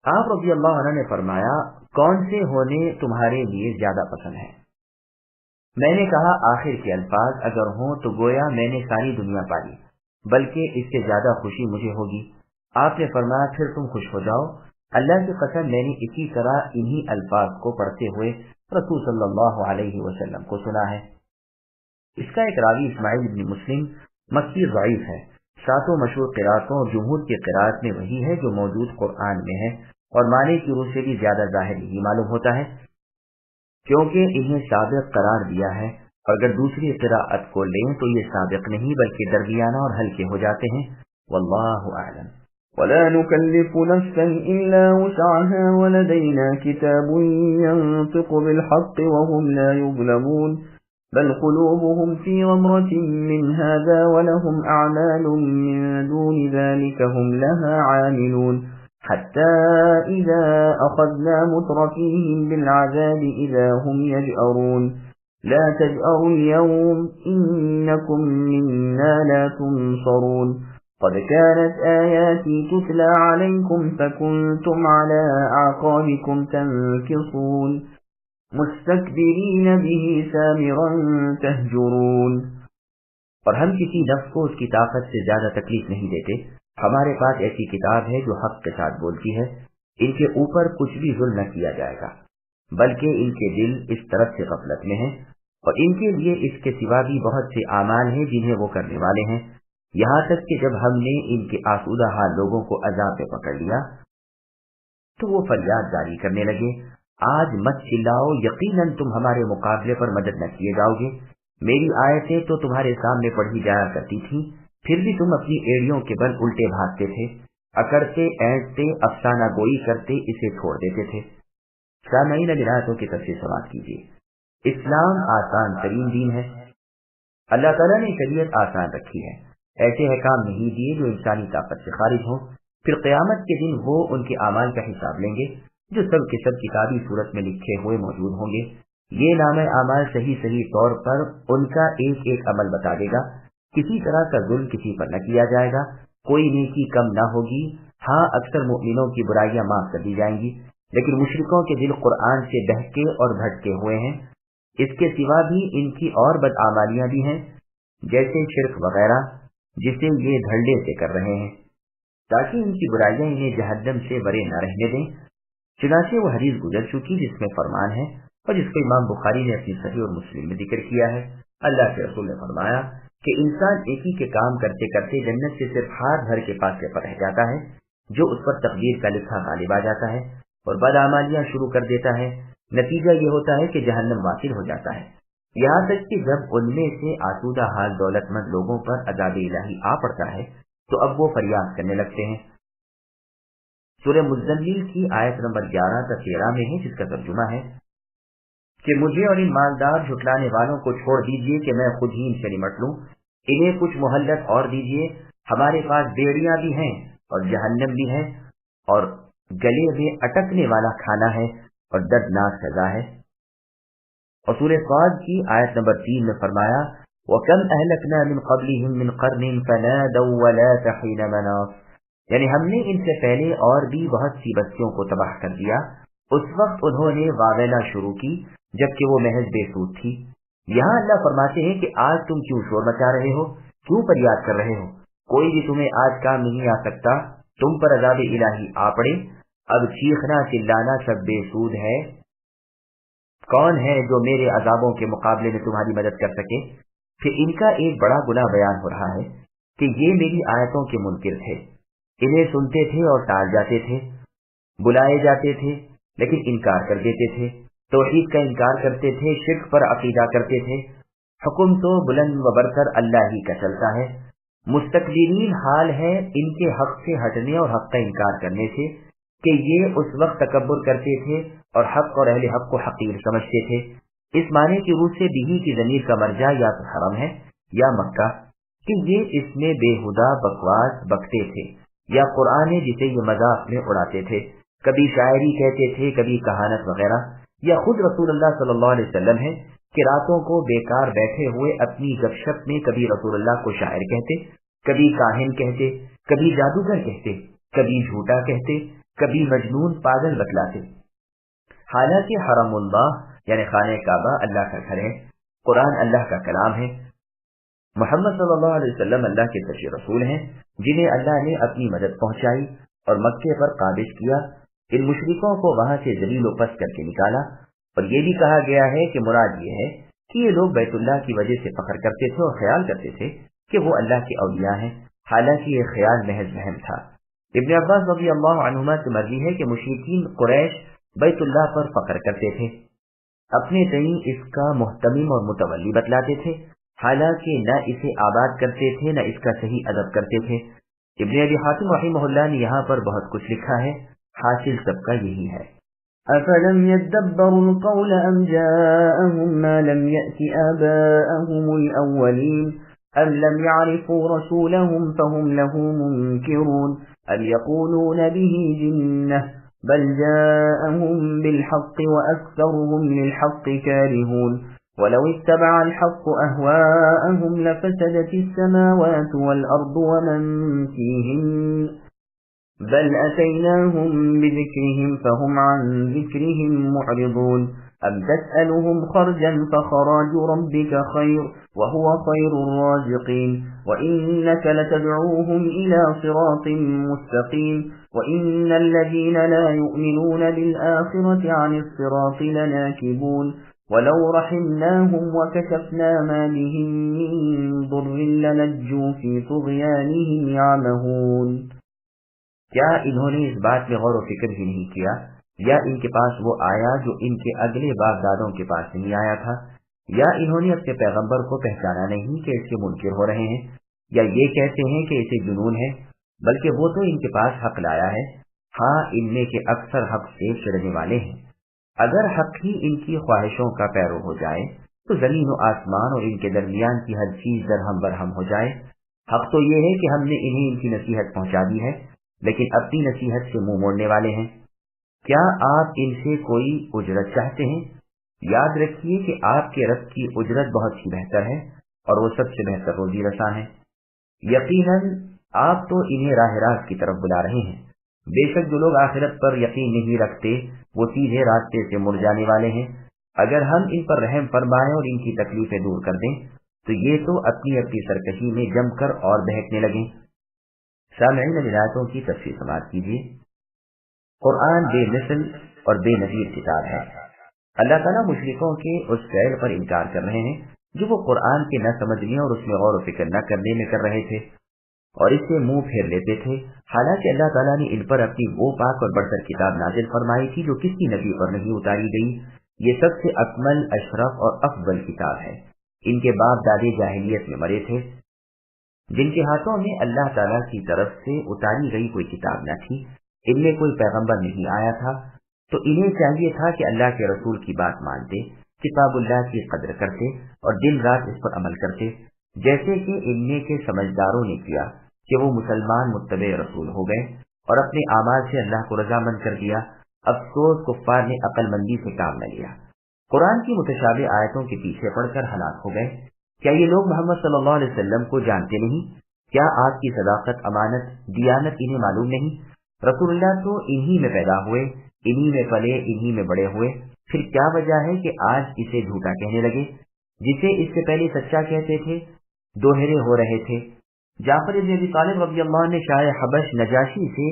Speaker 1: آپ رضی اللہ عنہ نے فرمایا کون سے ہونے تمہارے لیے زیادہ پسند ہے؟ میں نے کہا آخر کے الفاظ اگر ہوں تو گویا میں نے ساری دنیا پالی، بلکہ اس سے زیادہ خوشی مجھے ہوگی. آپ نے فرمایا پھر تم خوش ہو جاؤ. اللہ کی قسم میں نے اسی طرح انہی الفاظ کو پڑھتے ہوئے رسول صلی اللہ علیہ وسلم کو سنا ہے. اس کا ایک راوی اسماعیل بن مسلم مکی ضعیف ہے. ساتوں مشہور قراتوں اور جمہور کی قرات میں وہی ہے جو موجود قرآن میں ہے اور معنی کی روح سے بھی زیادہ ظاہر نہیں معلوم ہوتا ہے کیونکہ انہیں سابق قرار دیا ہے، اور اگر دوسری قراءت کو لیں تو یہ سابق نہیں بلکہ درمیانہ اور ہلکے ہو جاتے ہیں. واللہ اعلم.
Speaker 2: ولا نكلف نفسا إلا وسعها ولدينا كتاب ينطق بالحق وهم لا يظلمون بل قلوبهم في غمرة من هذا ولهم أعمال من دون ذلك هم لها عاملون حتى إذا أخذنا مترفيهم بالعذاب إذا هم يجأرون لا تجأروا اليوم إنكم منا لا تنصرون قد كانت آياتي تتلى عليكم فكنتم على أعقابكم تنكصون مستكبرين به سامرا تهجرون.
Speaker 1: اور ہم کسی نفس کو اس کی طاقت سے زیادہ تکلیف نہیں دیتے. ہمارے پاس ایسی کتاب ہے جو حق کے ساتھ بولتی ہے. ان کے اوپر کچھ بھی ظلم نہ کیا جائے گا بلکہ ان کے دل اس طرف سے غفلت میں ہیں، اور ان کے لیے اس کے سوا بھی بہت سے اعمال ہیں جنہیں وہ کرنے والے ہیں، یہاں تک کہ جب ہم نے ان کے آسودہ حال لوگوں کو عذاب پہ پکڑ لیا تو وہ فریاد جاری کرنے لگے، آج مت چلاؤ، یقیناً تم ہمارے مقابلے پر مدد نہ کیے جاؤ گے. میری آیتیں تو تمہارے سامنے پڑھی جایا کرتی تھیں، پھر بھی تم اپنی ایڑیوں کے بل الٹے بھاگتے تھے، اکڑتے، اینٹتے، افسانہ گوئی کرتے اسے چھوڑ دیتے تھے. سامعین اب آیتوں کی تفسیر سماعت کیجیے. اسلام آسان ترین دین ہے۔ اللہ تعالیٰ نے شریعت آسان رکھی ہے، ایسے احکام نہیں دیے جو انسانی طاقت سے خارج ہوں۔ پھر قیامت کے دن وہ ان کے اعمال کا حساب لیں گے جو سب کے سب کتابی صورت میں لکھے ہوئے موجود ہوں گے۔ یہ نامہ اعمال صحیح طور پر ان کا ایک ایک عمل بتا دے گا۔ کسی طرح کا ظلم کسی پر نہ کیا جائے گا، کوئی نیکی کم نہ ہوگی۔ ہاں، اکثر مومنوں کی برائیاں معاف کر دی جائیں گی، لیکن مشرکوں کے دل قرآن سے بہکے اور بھٹکے ہوئے ہیں۔ اس کے سوا بھی ان کی اور بدعمالیاں بھی ہیں، جیسے شرک وغیرہ، جسے یہ دھڑلے سے کر رہے ہیں تاکہ ان کی برائیاں انہیں جہنم سے بری نہ رہنے دیں۔ چنانچہ وہ حدیث گزر چکی جس میں فرمان ہے اور جس کو امام بخاری نے اپنی صحیح اور مسلم میں ذکر کیا ہے۔ اللہ کے رسول نے فرمایا کہ انسان ایک ہی کے کام کرتے کرتے جنت سے صرف ہاتھ بھر کے فاصلے پر رہ جاتا ہے، جو اس پر تقدیر کا لکھا غالب آ جاتا ہے اور بدعمالیاں شروع کر دیتا ہے۔ نتیجہ یہ ہوتا ہے کہ جہنم واصل ہو جاتا ہے، یہاں تک کہ جب ان میں سے آسودہ حال دولت مند لوگوں پر عذاب الہی آ پڑتا ہے تو اب وہ فریاد کرنے لگتے ہیں۔ سورہ مزمل کی آیت نمبر 11 تا 13 میں ہے، جس کا ترجمہ ہے کہ مجھے اور ان مالدار جھٹلانے والوں کو چھوڑ دیجئے کہ میں خود ہی ان سے نمٹ لوں، انہیں کچھ مہلت اور دیجئے، ہمارے پاس بیڑیاں بھی ہیں اور جہنم بھی ہے اور گلے میں اٹکنے والا کھانا ہے اور دردناک سزا ہے۔ اور سورہ صاد کی آیت نمبر 3 میں فرمایا وَكَمْ أَهْلَكْنَا مِنْ قَبْلِهِمْ مِنْ قَرْنٍ فَنَادَوْا وَلَاتَ حِينَ مَنَاصٍ، یعنی ہم نے ان سے پہلے اور بھی بہت سی بستیوں کو تباہ کر دیا، اس وقت انہوں نے واویلا شروع کی جبکہ وہ محض بے سود تھی۔ یہاں اللہ فرماتے ہیں کہ آج تم کیوں شور مچا رہے ہو، کیوں فریاد کر رہے ہو، کوئی بھی تمہیں آج کام نہیں آ سکتا، تم پر عذاب الہی آ پڑے، اب چیخنا چلانا سب بے سود ہے۔ کون ہے جو میرے عذابوں کے مقابلے میں تمہاری مدد کر سکے؟ پھر ان کا ایک بڑا گناہ بیان ہو رہا ہے کہ یہ میری آیتوں کے منکر تھے، انہیں سنتے تھے اور ٹال جاتے تھے، بلائے جاتے تھے لیکن انکار کر دیتے تھے، توحید کا انکار کرتے تھے، شرک پر عقیدہ کرتے تھے۔ حکم تو بلند و برتر اللہ ہی کا چلتا ہے۔ مستکبرین حال ہے ان کے حق سے ہٹنے اور حق کا انکار کرنے سے کہ یہ اس وقت تکبر کرتے تھے اور حق اور اہل حق کو حقیر سمجھتے تھے۔ اس معنی کی روح سے بھی کی ضمیر کا مرجع یا تو حرم ہے یا مکہ، کہ یہ اس میں بے ہدا بکواس بکتے تھے، یا قرآن جسے یہ مذاق میں اڑاتے تھے، کبھی شاعری کہتے تھے، کبھی کہانت وغیرہ، یا خود رسول اللہ صلی اللہ علیہ وسلم ہے کہ راتوں کو بیکار بیٹھے ہوئے اپنی گپ شپ میں کبھی رسول اللہ کو شاعر کہتے، کبھی کاہن کہتے، کبھی جادوگر کہتے، کبھی جھوٹا کہتے، کبھی مجنون پاگل بتلاتے۔ حالانکہ حرم اللہ یعنی خانہ کعبہ اللہ کا گھر ہے، قرآن اللہ کا کلام ہے، محمد صلی اللہ علیہ وسلم اللہ کے سچے رسول ہیں جنہیں اللہ نے اپنی مدد پہنچائی اور مکے پر قابض کیا۔ ان مشرکوں کو وہاں سے ذلیل و پست کر کے نکالا، اور یہ بھی کہا گیا ہے کہ مراد یہ ہے کہ یہ لوگ بیت اللہ کی وجہ سے فخر کرتے تھے اور خیال کرتے تھے کہ وہ اللہ کے اولیاء ہیں، حالانکہ یہ خیال محض وہم تھا۔ ابن عباس رضی اللہ عنہما سے مروی ہے کہ مشرکین قریش بیت اللہ پر فخر کرتے تھے، اپنے تئیں اس کا محتمم اور متولی بتلاتے تھے، حالانکہ نہ اسے آباد کرتے تھے نہ اس کا صحیح ادب کرتے تھے۔ ابن ابی حاتم رحمہ اللہ نے یہاں پر بہت کچھ لکھا ہے، حاصل سب کا یہی ہے۔
Speaker 2: أَفَلَمْ يَدَّبَّرُوا الْقَوْلَ أَمْ جَاءَهُم مَّا لَمْ يَأْتِ آبَاءَهُمُ الْأَوَّلِينَ أَمْ لَمْ يَعْرِفُوا رَسُولَهُمْ فَهُمْ لَهُ مُنكِرُونَ أَمْ يَقُولُونَ بِهِ جِنَّةٌ بَلْ جَاءَهُم بِالْحَقِّ وَأَكْثَرُهُمْ لِلْحَقِّ كَارِهُونَ وَلَوِ اتَّبَعَ الْحَقُّ أَهْوَاءَهُمْ لَفَسَدَتِ السَّمَاوَاتُ وَالْأَرْضُ وَمَن فِيهِنَّ بل أتيناهم بذكرهم فهم عن ذكرهم معرضون أم تسألهم خرجا فخراج ربك خير وهو خير الرازقين وإنك لتدعوهم إلى صراط مستقيم وإن الذين لا يؤمنون بالآخرة عن الصراط لناكبون ولو رحمناهم وكشفنا ما بهم من ضر للجوا في طغيانهم يعمهون۔
Speaker 1: کیا انہوں نے اس بات میں غور و فکر ہی نہیں کیا، یا ان کے پاس وہ آیا جو ان کے اگلے باپ دادوں کے پاس نہیں آیا تھا، یا انہوں نے اپنے پیغمبر کو پہچانا نہیں کہ اس کے منکر ہو رہے ہیں، یا یہ کہتے ہیں کہ اسے جنون ہے، بلکہ وہ تو ان کے پاس حق لایا ہے، ہاں ان میں کے اکثر حق سے چڑھنے والے ہیں۔ اگر حق ہی ان کی خواہشوں کا پیرو ہو جائے تو زمین و آسمان اور ان کے درمیان کی ہر چیز درہم برہم ہو جائے۔ حق تو یہ ہے کہ ہم نے انہیں ان کی نصیحت پہنچا دی ہے، لیکن اپنی نصیحت سے منہ موڑنے والے ہیں۔ کیا آپ ان سے کوئی اجرت چاہتے ہیں؟ یاد رکھیے کہ آپ کے رب کی اجرت بہت ہی بہتر ہے اور وہ سب سے بہتر روزی رساں ہے۔ یقیناً آپ تو انہیں راہ راست کی طرف بلا رہے ہیں، بے شک جو لوگ آخرت پر یقین نہیں رکھتے وہ سیدھے راستے سے مڑ جانے والے ہیں۔ اگر ہم ان پر رحم فرمائیں اور ان کی تکلیفیں دور کر دیں تو یہ تو اپنی اپنی سرکشی میں جم کر اور بہکنے لگیں۔ سامعین، آیاتوں کی تفسیر سماعت کیجیے۔ قرآن بے مثل اور بے نظیر کتاب ہے۔ اللہ تعالیٰ مشرکوں کے اس فعل پر انکار کر رہے ہیں جو وہ قرآن کے نہ سمجھنے اور اس میں غور و فکر نہ کرنے میں کر رہے تھے اور اس سے منہ پھیر لیتے تھے، حالانکہ اللہ تعالیٰ نے ان پر اپنی وہ پاک اور بڑھتر کتاب نازل فرمائی تھی جو کسی نبی پر نہیں اتاری گئی۔ یہ سب سے اکمل، اشرف اور افضل کتاب ہے۔ ان کے باپ دادے جاہلیت میں مرے تھے، جن کے ہاتھوں میں اللہ تعالیٰ کی طرف سے اتاری گئی کوئی کتاب نہ تھی، ان میں کوئی پیغمبر نہیں آیا تھا، تو انہیں چاہیے تھا کہ اللہ کے رسول کی بات مانتے، کتاب اللہ کی قدر کرتے اور دن رات اس پر عمل کرتے، جیسے کہ ان میں کے سمجھداروں نے کیا کہ وہ مسلمان متبع رسول ہو گئے اور اپنے اعمال سے اللہ کو رضامند کر دیا۔ افسوس، کفار نے عقل مندی سے کام نہ لیا، قرآن کی متشابہ آیتوں کے پیچھے پڑ کر ہلاک ہو گئے۔ کیا یہ لوگ محمد صلی اللہ علیہ وسلم کو جانتے نہیں؟ کیا آپ کی صداقت، امانت، دیانت انہیں معلوم نہیں؟ رسول اللہ تو انہی میں پیدا ہوئے، انہی میں پلے، انہی میں بڑے ہوئے، پھر کیا وجہ ہے کہ آج اسے جھوٹا کہنے لگے جسے اس سے پہلے سچا کہتے تھے؟ دوہرے ہو رہے تھے۔ جعفر بن ابی طالب رضی اللہ عنہ نے شاہ حبش نجاشی سے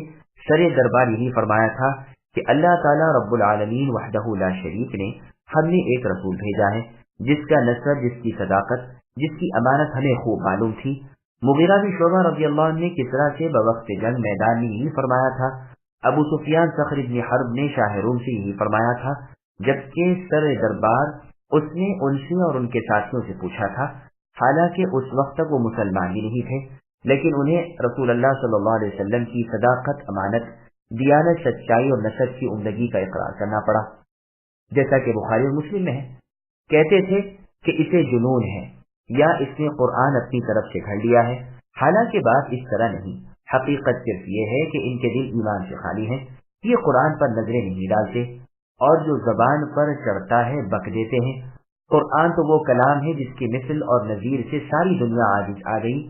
Speaker 1: سر دربار یہی فرمایا تھا کہ اللہ تعالیٰ رب العالمین وحدہ لا شریک نے ہم نے ایک رسول بھیجا ہے جس کا نسب، جس کی صداقت، جس کی امانت ہمیں خوب معلوم تھی۔ مغیرہ بن شعبہ رضی اللہ عنہ نے کسریٰ سے بوقت جنگ میدان میں یہی فرمایا تھا۔ ابو سفیان صخر بن حرب نے شاہ روم سے یہی فرمایا تھا، جبکہ سر دربار اس نے ان سے اور ان کے ساتھیوں سے پوچھا تھا، حالانکہ اس وقت تک وہ مسلمان بھی نہیں تھے، لیکن انہیں رسول اللہ صلی اللہ علیہ وسلم کی صداقت، امانت، دیانت، سچائی اور نسب کی عمدگی کا اقرار کرنا پڑا، جیسا کہ بخاری اور مسلم میں ہے۔ کہتے تھے کہ اسے جنون ہے یا اس نے قرآن اپنی طرف سے گھڑ لیا ہے، حالانکہ بات اس طرح نہیں۔ حقیقت صرف یہ ہے کہ ان کے دل ایمان سے خالی ہیں، یہ قرآن پر نظریں نہیں ڈالتے اور جو زبان پر چڑھتا ہے بک دیتے ہیں۔ قرآن تو وہ کلام ہے جس کی مثل اور نظیر سے ساری دنیا عاجز آ گئی،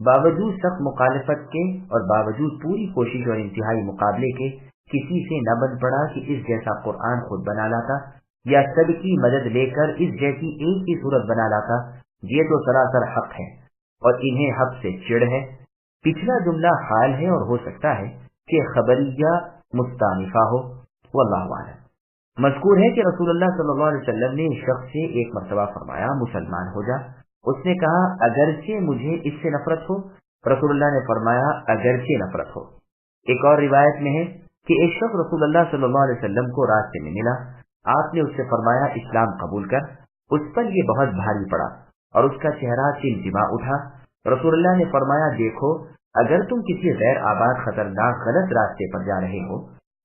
Speaker 1: باوجود سخت مخالفت کے اور باوجود پوری کوشش اور انتہائی مقابلے کے کسی سے نہ بن پڑا کہ اس جیسا قرآن خود بنا لاتا یا سب کی مدد لے کر اس جیسی ایک ہی صورت بنا لاتا۔ یہ تو سراسر حق ہے اور انہیں حق سے چڑ ہے۔ پچھلا جملہ حال ہے اور ہو سکتا ہے کہ خبریہ مستانفہ ہو، واللہ اعلم۔ مذکور ہے کہ رسول اللہ صلی اللہ علیہ وسلم نے اس شخص سے ایک مرتبہ فرمایا، مسلمان ہو جا۔ اس نے کہا، اگرچہ مجھے اس سے نفرت ہو۔ رسول اللہ نے فرمایا، اگرچہ نفرت ہو۔ ایک اور روایت میں ہے کہ ایک شخص رسول اللہ صلی اللہ علیہ وسلم کو راستے میں ملا، آپ نے اس سے فرمایا، اسلام قبول کر۔ اس پر یہ بہت بھاری پڑا اور اس کا چہرہ چمچما اٹھا۔ رسول اللہ نے فرمایا، دیکھو، اگر تم کسی غیر آباد خطرناک غلط راستے پر جا رہے ہو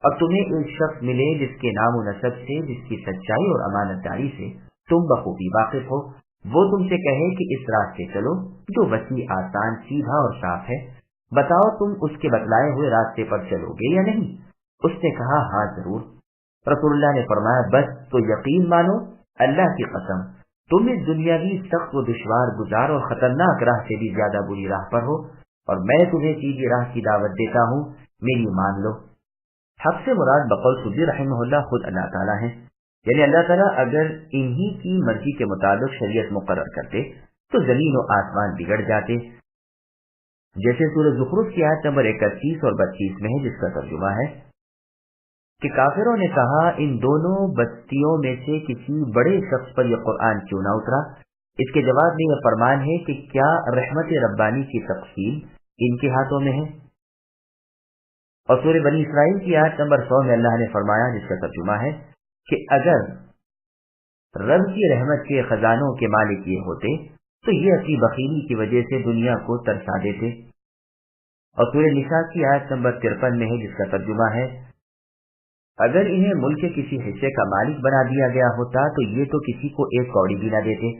Speaker 1: اور تمہیں ایک شخص ملے جس کے نام و نسب سے، جس کی سچائی اور امانت داری سے تم بخوبی واقف ہو، وہ تم سے کہے کہ اس راستے چلو جو وسیع، آسان، سیدھا اور صاف ہے، بتاؤ تم اس کے بتلائے ہوئے راستے پر چلو گے یا نہیں؟ اس نے کہا، ہاں ضرور۔ رسول اللہ نے فرمایا، بس تو یقین مانو، اللہ کی قسم تم اس دنیاوی سخت و دشوار گزار اور خطرناک راہ سے بھی زیادہ بری راہ پر ہو، اور میں تمہیں سیدھی راہ کی دعوت دیتا ہوں، میری مان لو۔ حق سے مراد بقول سدی رحمہ اللہ خود اللہ تعالیٰ ہیں، یعنی اللہ تعالیٰ اگر انہی کی مرضی کے مطابق شریعت مقرر کرتے تو زمین و آسمان بگڑ جاتے، جیسے سورہ زخرف کی آیت نمبر 31 اور 32 میں ہے، جس کا ترجمہ ہے کہ کافروں نے کہا، ان دونوں بستیوں میں سے کسی بڑے شخص پر یہ قرآن کیوں نہ اترا؟ اس کے جواب میں یہ فرمان ہے کہ کیا رحمت ربانی کی تقسیم ان کے ہاتھوں میں ہے؟ اور سورہ بنی اسرائیل کی آیت نمبر 100 میں اللہ نے فرمایا، جس کا ترجمہ ہے کہ اگر رب کی رحمت کے خزانوں کے مالک یہ ہوتے تو یہ اپنی بخیلی کی وجہ سے دنیا کو ترسا دیتے۔ اور سورہ نساء کی آیت نمبر 53 میں ہے، جس کا ترجمہ ہے اگر انہیں ملک کے کسی حصے کا مالک بنا دیا گیا ہوتا تو یہ تو کسی کو ایک کوڑی بھی نہ دیتے۔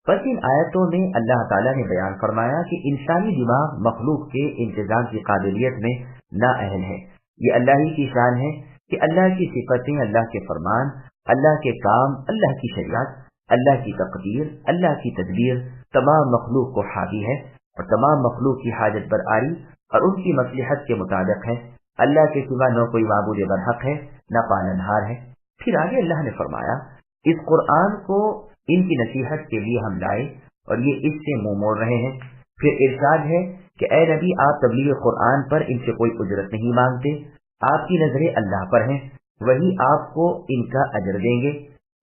Speaker 1: بس ان آیتوں میں اللہ تعالیٰ نے بیان فرمایا کہ انسانی دماغ مخلوق کے انتظام کی قابلیت میں نااہل ہے۔ یہ اللہ ہی کی شان ہے کہ اللہ کی صفتیں، اللہ کے فرمان، اللہ کے کام، اللہ کی شریعت، اللہ کی تقدیر، اللہ کی تدبیر تمام مخلوق کو حاوی ہے اور تمام مخلوق کی حاجت برآری اور ان کی مصلحت کے مطابق ہے۔ اللہ کے سوا نہ کوئی معبود برحق ہے نہ پالنہار ہے۔ پھر آگے اللہ نے فرمایا اس قرآن کو ان کی نصیحت کے لیے ہم لائے اور یہ اس سے منہ موڑ رہے ہیں۔ پھر ارشاد ہے کہ اے نبی آپ تبلیغ قرآن پر ان سے کوئی اجرت نہیں مانگتے، آپ کی نظریں اللہ پر ہیں، وہی آپ کو ان کا اجر دیں گے،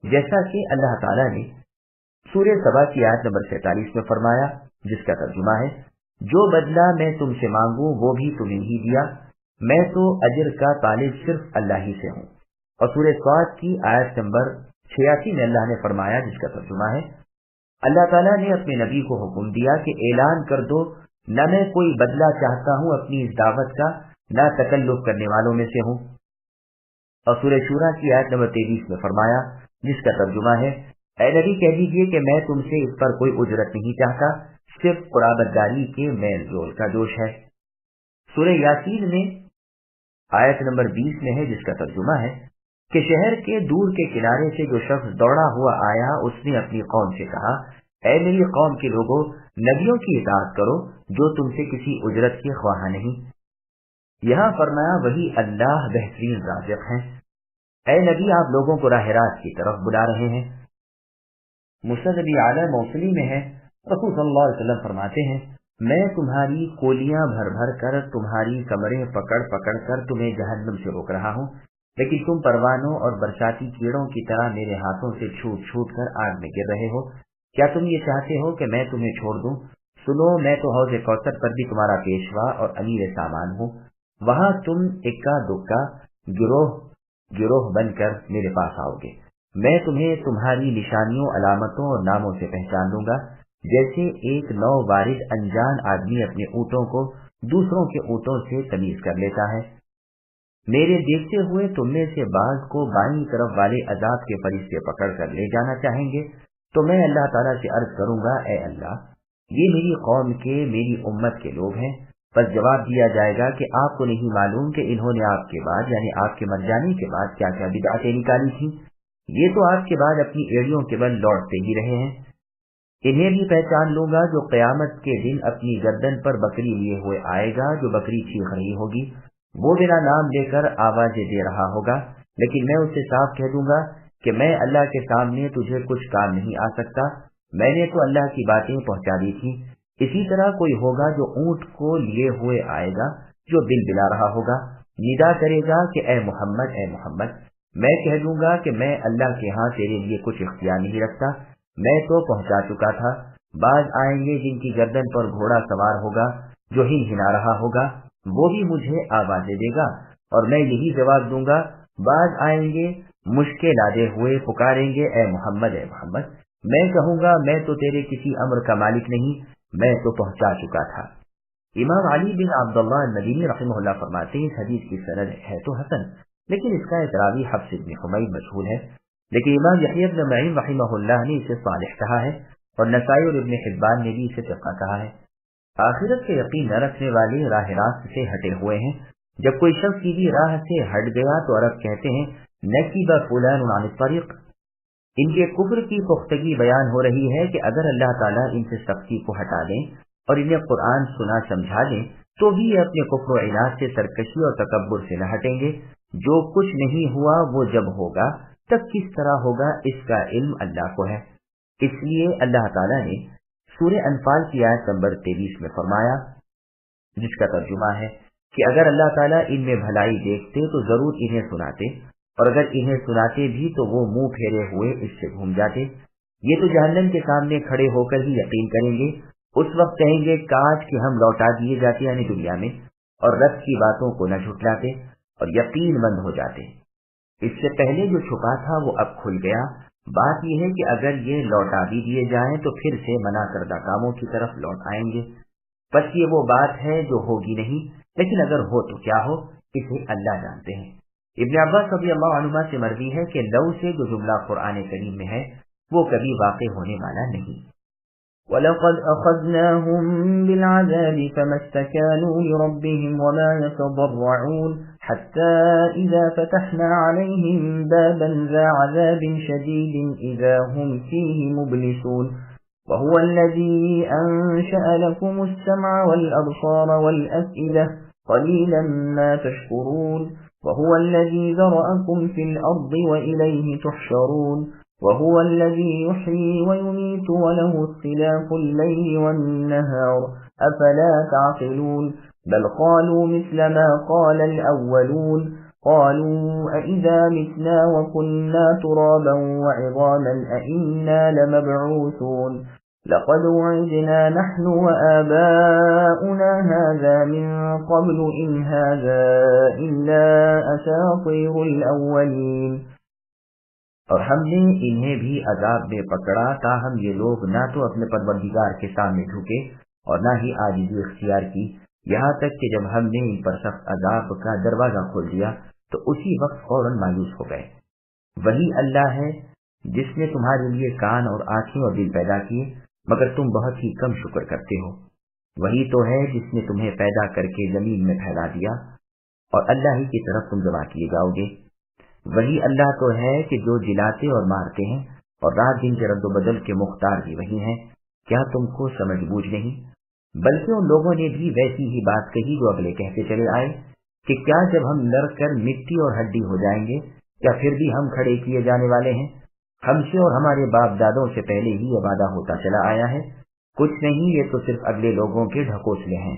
Speaker 1: جیسا کہ اللہ تعالیٰ نے سورہ سبا کی آیت نمبر 47 میں فرمایا، جس کا ترجمہ ہے جو بدلہ میں تم سے مانگوں وہ بھی تمہیں ہی دیا، میں تو اجر کا طالب صرف اللہ ہی سے ہوں۔ اور سورہ صاد کی آیت نمبر 86 میں اللہ نے فرمایا، جس کا ترجمہ ہے اللہ تعالیٰ نے اپنے نبی کو حکم دیا کہ اعلان کر دو نہ میں کوئی بدلہ چاہتا ہوں اپنی اس دعوت کا، نہ تکلف کرنے والوں میں سے ہوں۔ اور سورہ شورا کی آیت نمبر 23 میں فرمایا، جس کا ترجمہ ہے اے نبی کہہ دیجیے کہ میں تم سے اس پر کوئی اجرت نہیں چاہتا، صرف قرابت داری کے میل جول کا جوش ہے۔ سورہ یاسین میں آیت نمبر 20 میں ہے، جس کا ترجمہ ہے کہ شہر کے دور کے کنارے سے جو شخص دوڑا ہوا آیا، اس نے اپنی قوم سے کہا اے میری قوم کے لوگوں، نبیوں کی اطاعت کرو جو تم سے کسی اجرت کے خواہاں نہیں۔ یہاں فرمایا وہی اللہ بہترین رازق ہیں۔ اے نبی آپ لوگوں کو راہ راست کی طرف بلا رہے ہیں۔ مسند ابی اعلی موصلی میں ہے، رسول صلی اللہ علیہ وسلم فرماتے ہیں میں تمہاری کولیاں بھر بھر کر، تمہاری کمریں پکڑ پکڑ کر تمہیں جہنم سے روک رہا ہوں، لیکن تم پروانوں اور برساتی کیڑوں کی طرح میرے ہاتھوں سے چھوٹ چھوٹ کر آگ میں گر رہے ہو۔ کیا تم یہ چاہتے ہو کہ میں تمہیں چھوڑ دوں؟ سنو، میں تو حوض کوثر پر بھی تمہارا پیشوا اور امیر سامان ہوں، وہاں تم اکا دکا گروہ بن کر میرے پاس آؤ گے، میں تمہیں تمہاری نشانیوں، علامتوں اور ناموں سے پہچان لوں گا، جیسے ایک نو وارد انجان آدمی اپنے اونٹوں کو دوسروں کے اونٹوں سے تمیز کر لیتا ہے۔ میرے دیکھتے ہوئے تم میں سے بعض کو بائیں طرف والے عذاب کے فرشتے پکڑ کر لے جانا چاہیں گے، تو میں اللہ تعالیٰ سے عرض کروں گا اے اللہ یہ میری قوم کے، میری امت کے لوگ ہیں۔ بس جواب دیا جائے گا کہ آپ کو نہیں معلوم کہ انہوں نے آپ کے بعد، یعنی آپ کے مر جانے کے بعد کیا کیا بدعتیں نکالی تھیں، یہ تو آپ کے بعد اپنی ایڑیوں کے بل لوٹتے ہی رہے ہیں۔ انہیں بھی پہچان لوں گا جو قیامت کے دن اپنی گردن پر بکری لیے ہوئے آئے گا، جو بکری چیخ رہی ہوگی، وہ بنا نام لے کر آوازیں دے رہا ہوگا، لیکن میں اسے صاف کہہ دوں گا کہ میں اللہ کے سامنے تجھے کچھ کام نہیں آ سکتا، میں نے تو اللہ کی باتیں پہنچا دی تھی۔ اسی طرح کوئی ہوگا جو اونٹ کو لیے ہوئے آئے گا، جو بل بلا رہا ہوگا، ندا کرے گا کہ اے محمد اے محمد، میں کہہ دوں گا کہ میں اللہ کے ہاں تیرے لیے کچھ اختیار نہیں رکھتا، میں تو پہنچا چکا تھا۔ بعض آئیں گے جن کی گردن پر گھوڑا سوار ہوگا، جو ہنا رہا ہوگا، وہ بھی مجھے آوازیں دے گا اور میں یہی جواب دوں گا۔ بعض آئیں گے مشکل لادے ہوئے، پکاریں گے اے محمد اے محمد، میں کہوں گا میں تو تیرے کسی امر کا مالک نہیں، میں تو پہنچا چکا تھا۔ امام علی بن عبداللہ المدینی رحمہ اللہ فرماتے ہیں اس حدیث کی سند ہے تو حسن، لیکن اس کا ایک راوی حفص بن حمید مجہول ہے، لیکن امام یحییٰ بن معین رحمہ اللہ نے اسے صالح کہا ہے اور نسائی اور ابن حبان نے بھی اسے ثقہ کہا ہے۔ آخرت کے یقین نہ رکھنے والے راہ راست سے ہٹے ہوئے ہیں۔ جب کوئی شخص سیدھی راہ سے ہٹ گیا تو عرب کہتے ہیں نکب فلان عن الطریق۔ ان کے کفر کی پختگی بیان ہو رہی ہے کہ اگر اللہ تعالیٰ ان سے سختی کو ہٹا دیں اور انہیں قرآن سنا سمجھا دیں تو بھی یہ اپنے کفر و عناد سے، سرکشی اور تکبر سے نہ ہٹیں گے۔ جو کچھ نہیں ہوا وہ جب ہوگا تب کس طرح ہوگا اس کا علم اللہ کو ہے۔ اس لیے اللہ تعالیٰ نے سورہ انفال کی آیت نمبر 23 میں فرمایا، جس کا ترجمہ ہے کہ اگر اللہ تعالیٰ ان میں بھلائی دیکھتے تو ضرور انہیں سناتے، اور اگر انہیں سناتے بھی تو وہ منہ پھیرے ہوئے اس سے گھوم جاتے۔ یہ تو جہنم کے سامنے کھڑے ہو کر ہی یقین کریں گے، اس وقت کہیں گے کاش کہ ہم لوٹا دیے جاتے یعنی دنیا میں، اور رب کی باتوں کو نہ جھٹلاتے اور یقین مند ہو جاتے۔ اس سے پہلے جو چھپا تھا وہ اب کھل گیا۔ بات یہ ہے کہ اگر یہ لوٹا بھی دیے جائیں تو پھر سے منع کردہ کاموں کی طرف لوٹ آئیں گے۔ بس یہ وہ بات ہے جو ہوگی نہیں، لیکن اگر ہو تو کیا ہو، اسے اللہ جانتے ہیں۔ ابن عباس رضی اللہ عنہما سے مروی ہے کہ لو سے جو جملہ قرآن کریم میں ہے وہ کبھی واقع ہونے والا نہیں۔
Speaker 2: وَلَقَدْ أَخَذْنَاهُمْ بِالْعَذَابِ فَمَا اسْتَكَانُوا لِرَبِّهِمْ وَمَا يَتَضَرَّعُونَ حَتَّى إِذَا فَتَحْنَا عَلَيْهِمْ بَابًا ذَا عَذَابٍ شَدِيدٍ إِذَا هُمْ فِيهِ مُبْلِسُونَ وَهُوَ الَّذِي أَنشَأَ لَكُمُ السَّمْعَ وَالْأَبْصَارَ وَالْأَفْئِدَةَ قَلِيلًا مَا تَشْكُرُونَ وَهُوَ الَّذِي ذَرَأَكُمْ فِي الْأَرْضِ وَإِلَيْهِ تُحْشَرُونَ وَهُوَ الَّذِي يُحْيِي وَيُمِيتُ وَلَهُ اخْتِلَافُ اللَّيْلِ وَالنَّهَارِ أَفَلَا تَعْقِلُونَ بَلْ قَالُوا مِثْلَ مَا قَالَ الْأَوَّلُونَ قَالُوا أَإِذَا مِتْنَا وَكُنَّا تُرَابًا وَعِظَامًا أَإِنَّا لَمَبْعُوثُونَ لَقَدْ وُعِدْنَا نَحْنُ وَآبَاؤُنَا هَذَا مِنْ قَبْلُ إِنْ هَذَا إِلَّا أَسَاطِيرُ الْأَوَّلِينَ۔
Speaker 1: اور ہم نے انہیں بھی عذاب میں پکڑا تاہم یہ لوگ نہ تو اپنے پروردگار کے سامنے جھکے اور نہ ہی عاجزی اختیار کی، یہاں تک کہ جب ہم نے ان پر سخت عذاب کا دروازہ کھول دیا تو اسی وقت فوراً مایوس ہو گئے۔ وہی اللہ ہے جس نے تمہارے لیے کان اور آنکھیں اور دل پیدا کیے مگر تم بہت ہی کم شکر کرتے ہو۔ وہی تو ہے جس نے تمہیں پیدا کر کے زمین میں پھیلا دیا اور اللہ ہی کی طرف تم جمع کیے جاؤ گے۔ وہی اللہ تو ہے کہ جو جلاتے اور مارتے ہیں اور رات دن کے رد و بدل کے مختار بھی وہی ہیں، کیا تم کو سمجھ بوجھ نہیں؟ بلکہ ان لوگوں نے بھی ویسی ہی بات کہی جو اگلے کہتے چلے آئے کہ کیا جب ہم لڑ کر مٹی اور ہڈی ہو جائیں گے کیا پھر بھی ہم کھڑے کیے جانے والے ہیں؟ ہم سے اور ہمارے باپ دادوں سے پہلے ہی یہ وعدہ ہوتا چلا آیا ہے، کچھ نہیں، یہ تو صرف اگلے لوگوں کے ڈھکوسلے ہیں۔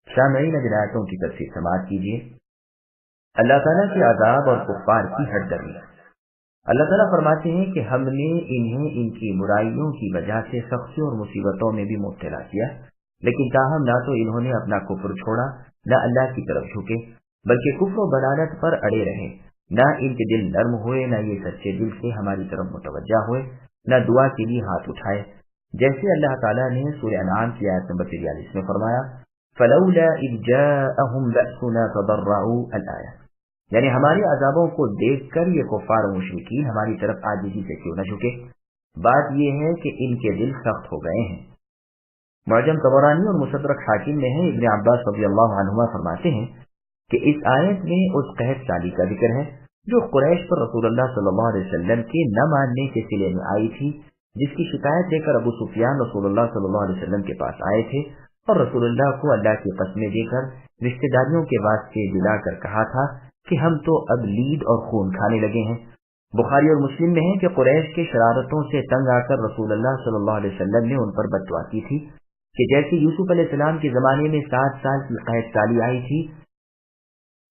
Speaker 1: سامعین آیتوں کی تفسیر سماعت کیجیے۔ اللہ تعالیٰ کے عذاب اور کفار کی ہٹ درمی۔ اللہ تعالیٰ فرماتے ہیں کہ ہم نے انہیں ان کی برائیوں کی وجہ سے سختیوں اور مصیبتوں میں بھی مبتلا کیا، لیکن تاہم نہ تو انہوں نے اپنا کفر چھوڑا نہ اللہ کی طرف جھکے، بلکہ کفر و ضلالت پر اڑے رہے۔ نہ ان کے دل نرم ہوئے، نہ یہ سچے دل سے ہماری طرف متوجہ ہوئے، نہ دعا کے لیے ہاتھ اٹھائے، جیسے اللہ تعالیٰ نے سورہ انعام کی آیت نمبر 43 میں فرمایا فَلَوْلَا إِذْ جَاءَهُمْ بَأْسُنَا تَضَرَّعُوا الْآیَةِ، یعنی ہمارے عذابوں کو دیکھ کر یہ کفار و مشرکین ہماری طرف عاجزی سے کیوں نہ جھکے۔ بات یہ ہے کہ ان کے دل سخت ہو گئے ہیں۔ معجم طبرانی اور مستدرک حاکم میں ہے، ابن عباس رضی اللہ عنہما فرماتے ہیں کہ اس آیت میں اس قحط سالی کا ذکر ہے جو قریش پر رسول اللہ صلی اللہ علیہ وسلم کے نہ ماننے کے سلے میں آئی تھی، جس کی شکایت لے کر ابو سفیان رسول اللہ صلی اللہ علیہ وسلم کے پاس آئے تھے اور رسول اللہ کو اللہ کی قسمیں دے کر رشتہ داریوں کے واسطے دلا کر کہا تھا کہ ہم تو اب لید اور خون کھانے لگے ہیں۔ بخاری اور مسلم میں ہے کہ قریش کے شرارتوں سے تنگ آ کر رسول اللہ صلی اللہ علیہ وسلم نے ان پر بد دعا کی تھی کہ جیسے یوسف علیہ السلام کے زمانے میں 7 سال کی قحط سالی آئی تھی،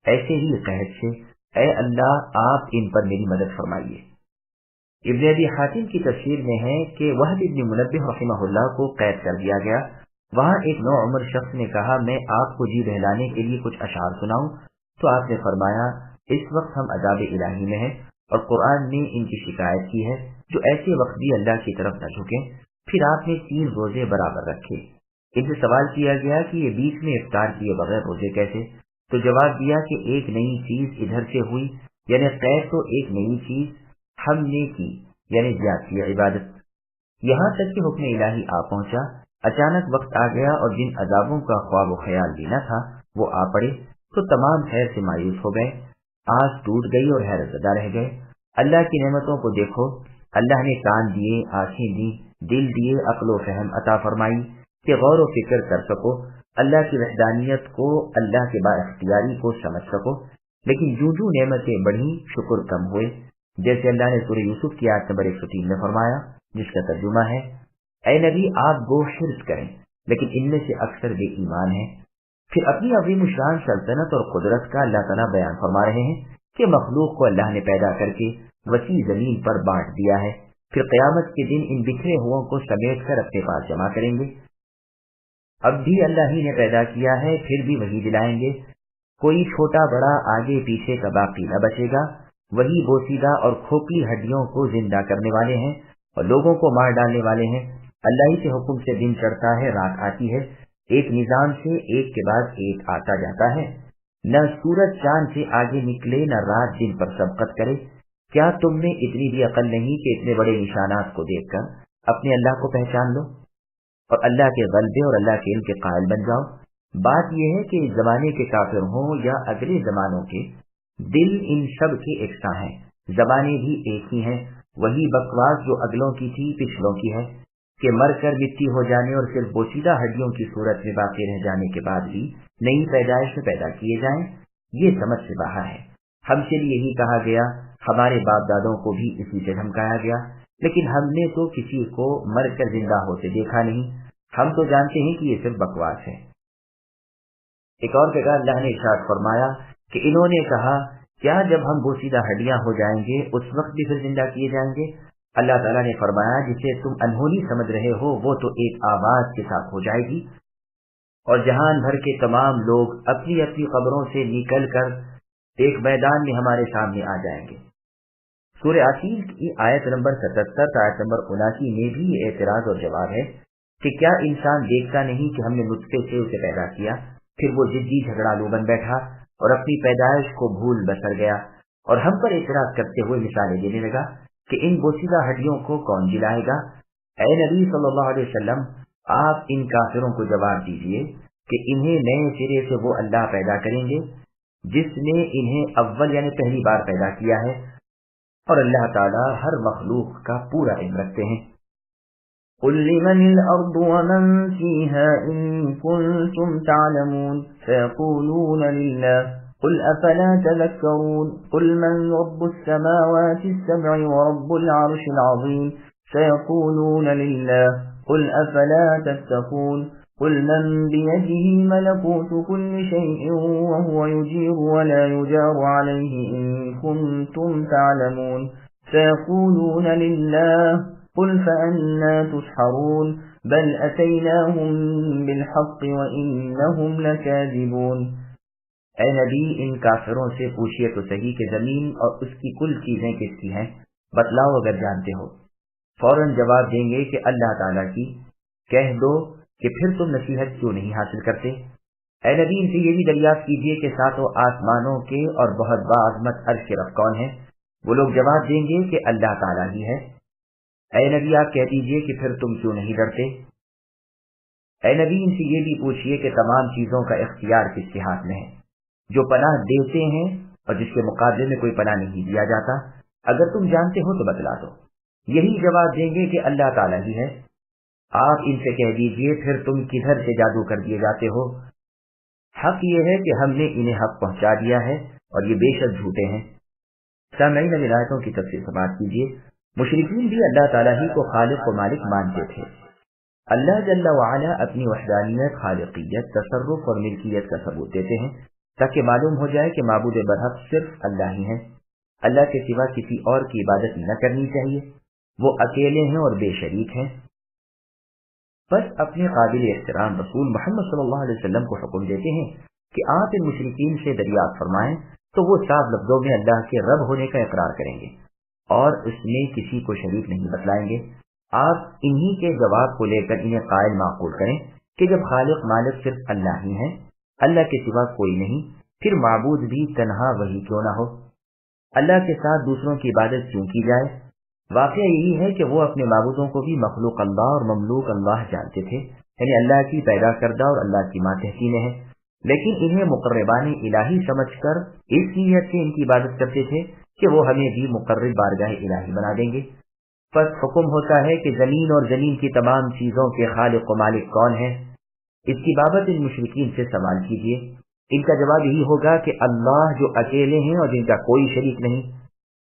Speaker 1: ایسے ہی قحط سے اے اللہ آپ ان پر میری مدد فرمائیے۔ ابن ابی حاتم کی تفسیر میں ہے کہ وہب ابن منبہ رحمہ اللہ کو قید کر دیا گیا۔ وہاں ایک نوعمر شخص نے کہا میں آپ کو جی بہلانے کے لیے کچھ اشعار سناؤں، تو آپ نے فرمایا اس وقت ہم عذاب الہی میں ہیں اور قرآن نے ان کی شکایت کی ہے جو ایسے وقت بھی اللہ کی طرف نہ جھکیں۔ پھر آپ نے 3 روزے برابر رکھے۔ ان سے سوال کیا گیا کہ یہ بیچ میں افطار کیے بغیر روزے کیسے؟ تو جواب دیا کہ ایک نئی چیز ادھر سے ہوئی، یعنی قید تو ایک نئی چیز ہم نے کی، یعنی زیادتی عبادت، یہاں تک کہ حکم الہی آ پہنچا۔ اچانک وقت آ گیا اور جن عذابوں کا خواب و خیال بھی نہ تھا وہ آ پڑے تو تمام خیر سے مایوس ہو گئے، آس ٹوٹ گئی اور حیرت زدہ رہ گئے۔ اللہ کی نعمتوں کو دیکھو، اللہ نے کان دیے، آنکھیں دی، دل دیے، عقل و فہم عطا فرمائی کہ غور و فکر کر سکو، اللہ کی وحدانیت کو، اللہ کے با اختیاری کو سمجھ سکو، لیکن جو جو نعمتیں بڑھی شکر کم ہوئے، جیسے اللہ نے سورہ یوسف کی آیت نمبر 103 میں فرمایا، جس کا ترجمہ ہے اے نبی آپ گو حرص کریں لیکن ان میں سے اکثر بے ایمان ہیں۔ پھر اپنی عظیم الشان سلطنت اور قدرت کا اللہ تعالیٰ بیان فرما رہے ہیں کہ مخلوق کو اللہ نے پیدا کر کے وسیع زمین پر بانٹ دیا ہے، پھر قیامت کے دن ان بکھرے ہوا کو سمیٹ کر اپنے پاس جمع کریں گے۔ اب بھی اللہ ہی نے پیدا کیا ہے، پھر بھی وہی دلائیں گے، کوئی چھوٹا بڑا آگے پیچھے کا باقی نہ بچے گا۔ وہی بوسیدہ اور کھوکھلی ہڈیوں کو زندہ کرنے والے ہیں اور لوگوں کو مار ڈالنے والے ہیں۔ اللہ ہی کے حکم سے دن چڑھتا ہے، رات آتی ہے، ایک نظام سے ایک کے بعد ایک آتا جاتا ہے۔ نہ سورج چاند سے آگے نکلے نہ رات دن پر سبقت کرے۔ کیا تم میں اتنی بھی عقل نہیں کہ اتنے بڑے نشانات کو دیکھ کر اپنے اللہ کو پہچان لو اور اللہ کے غلبے اور اللہ کے علم کے قائل بن جاؤ؟ بات یہ ہے کہ اس زمانے کے کافر ہوں یا اگلے زمانوں کے، دل ان سب کے یکساں ہیں، زبانیں بھی ایک ہی ہیں۔ وہی بکواس جو اگلوں کی تھی پچھلوں کی ہے کہ مر کر مٹی ہو جانے اور صرف بوسیدہ ہڈیوں کی صورت میں باقی رہ جانے کے بعد بھی نئی پیدائش میں پیدا کیے جائیں، یہ سمجھ سے باہر ہے۔ ہم سے بھی یہی کہا گیا، ہمارے باپ دادوں کو بھی اسی سے دھمکایا گیا، لیکن ہم نے تو کسی کو مر کر زندہ ہوتے دیکھا نہیں، ہم تو جانتے ہیں کہ یہ صرف بکواس ہے۔ ایک اور جگہ اللہ نے ارشاد فرمایا کہ انہوں نے کہا، کیا جب ہم بوسیدہ ہڈیاں ہو جائیں گے اس وقت بھی پھر زندہ کیے جائیں گے؟ اللہ تعالیٰ نے فرمایا، جسے تم انہونی سمجھ رہے ہو وہ تو ایک آواز کے ساتھ ہو جائے گی، اور جہان بھر کے تمام لوگ اپنی اپنی قبروں سے نکل کر ایک میدان میں ہمارے سامنے آ جائیں گے۔ سورہ یاسین کی آیت نمبر 77 آیت نمبر 79 میں بھی یہ اعتراض اور جواب ہے کہ کیا انسان دیکھتا نہیں کہ ہم نے نطفے سے اسے پیدا کیا، پھر وہ ضدی جھگڑالو بن بیٹھا اور اپنی پیدائش کو بھول بسر گیا، اور ہم پر اعتراض کرتے ہوئے مثالیں دینے لگا کہ ان بوسیدہ ہڈیوں کو کون جلائے گا؟ اے نبی صلی اللہ علیہ وسلم، آپ ان کافروں کو جواب دیجئے کہ انہیں نئے سرے سے وہ اللہ پیدا کریں گے جس نے انہیں اول یعنی پہلی بار پیدا کیا ہے، اور اللہ تعالیٰ ہر مخلوق کا پورا علم رکھتے ہیں۔
Speaker 2: قل لمن الأرض ومن فيها إن كنتم تعلمون فيقولون لله قل أفلا تذكرون قل من رب السماوات السبع ورب العرش العظيم فيقولون لله قل أفلا تتقون قل من بيده ملكوت كل شيء وهو يجير ولا يجار عليه إن كنتم تعلمون فيقولون لله قل فأنا تسحرون بل أتيناهم بالحق وإنهم لكاذبون۔
Speaker 1: اے نبی، ان کافروں سے پوچھئے تو صحیح کہ زمین اور اس کی کل چیزیں کس کی ہیں، بتلاؤ اگر جانتے ہو۔ فوراً جواب دیں گے کہ اللہ تعالیٰ کی۔ کہہ دو کہ پھر تم نصیحت کیوں نہیں حاصل کرتے؟ اے نبی، ان سے یہ بھی دریافت کیجئے کہ ساتوں آسمانوں کے اور بہت باعظمت عرش کے رب کون ہے؟ وہ لوگ جواب دیں گے کہ اللہ تعالیٰ ہی ہے۔ اے نبی، آپ کہہ دیجئے کہ پھر تم کیوں نہیں ڈرتے؟ اے نبی، ان سے یہ بھی پوچھئے کہ تمام چیزوں کا اختیار کس کے ہاتھ میں ہے، جو پناہ دیتے ہیں اور جس کے مقابلے میں کوئی پناہ نہیں دیا جاتا؟ اگر تم جانتے ہو تو بتلا دو۔ یہی جواب دیں گے کہ اللہ تعالیٰ ہی ہے۔ آپ ان سے کہہ دیجئے، پھر تم کدھر سے جادو کر دیے جاتے ہو؟ حق یہ ہے کہ ہم نے انہیں حق پہنچا دیا ہے اور یہ بے شک جھوٹے ہیں۔ سامعین، اب آیتوں کی تفصیل سماعت کیجیے۔ مشرکین بھی اللہ تعالیٰ ہی کو خالق و مالک مانتے تھے۔ اللہ جل وعلا اپنی وحدانیت، خالقیت، تصرف اور ملکیت کا ثبوت دیتے ہیں تاکہ معلوم ہو جائے کہ معبود برحق صرف اللہ ہی ہیں۔ اللہ کے سوا کسی اور کی عبادت نہ کرنی چاہیے، وہ اکیلے ہیں اور بے شریک ہیں۔ بس اپنے قابل احترام رسول محمد صلی اللہ علیہ وسلم کو حکم دیتے ہیں کہ آپ ان مشرکین سے دریافت فرمائیں تو وہ صاف لفظوں میں اللہ کے رب ہونے کا اقرار کریں گے اور اس میں کسی کو شریک نہیں بتلائیں گے۔ آپ انہی کے جواب کو لے کر انہیں قائل معقول کریں کہ جب خالق مالک صرف اللہ ہی ہیں، اللہ کے سوا کوئی نہیں، پھر معبود بھی تنہا وہی کیوں نہ ہو؟ اللہ کے ساتھ دوسروں کی عبادت کیوں کی جائے؟ واقعہ یہی ہے کہ وہ اپنے معبودوں کو بھی مخلوق اللہ اور مملوک اللہ جانتے تھے، یعنی اللہ کی پیدا کردہ اور اللہ کی ماتحتین ہے، لیکن انہیں مقربان الہی سمجھ کر اس نیت سے ان کی عبادت کرتے تھے کہ وہ ہمیں بھی مقرب بارگاہ الہی بنا دیں گے۔ پس حکم ہوتا ہے کہ زمین اور زمین کی تمام چیزوں کے خالق و مالک کون ہے؟ اس کی بابت ان مشرکین سے سوال کیجیے۔ ان کا جواب یہی ہوگا کہ اللہ جو اکیلے ہیں اور جن کا کوئی شریک نہیں۔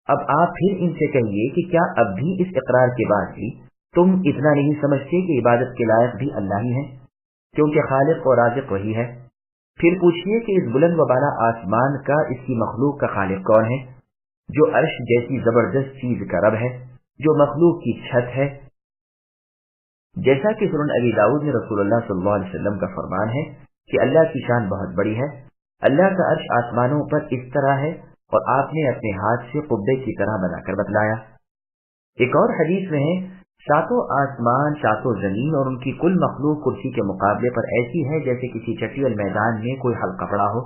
Speaker 1: اب آپ پھر ان سے کہیے کہ کیا اب بھی اس اقرار کے بعد بھی تم اتنا نہیں سمجھتے کہ عبادت کے لائق بھی اللہ ہی ہے، کیونکہ خالق اور رازق وہی ہے؟ پھر پوچھئے کہ اس بلند و بالا آسمان کا، اس کی مخلوق کا خالق کون ہے، جو عرش جیسی زبردست چیز کا رب ہے، جو مخلوق کی چھت ہے؟ جیسا کہ سنن ابی داؤد میں رسول اللہ صلی اللہ علیہ وسلم کا فرمان ہے کہ اللہ کی شان بہت بڑی ہے، اللہ کا عرش آسمانوں پر اس طرح ہے اور آپ نے اپنے ہاتھ سے قبے کی طرح بنا کر بتلایا۔ ایک اور حدیث میں ہے، ساتوں آسمان، ساتوں زمین اور ان کی کل مخلوق کرسی کے مقابلے پر ایسی ہے جیسے کسی چٹیل میدان میں کوئی حلقہ پڑا ہو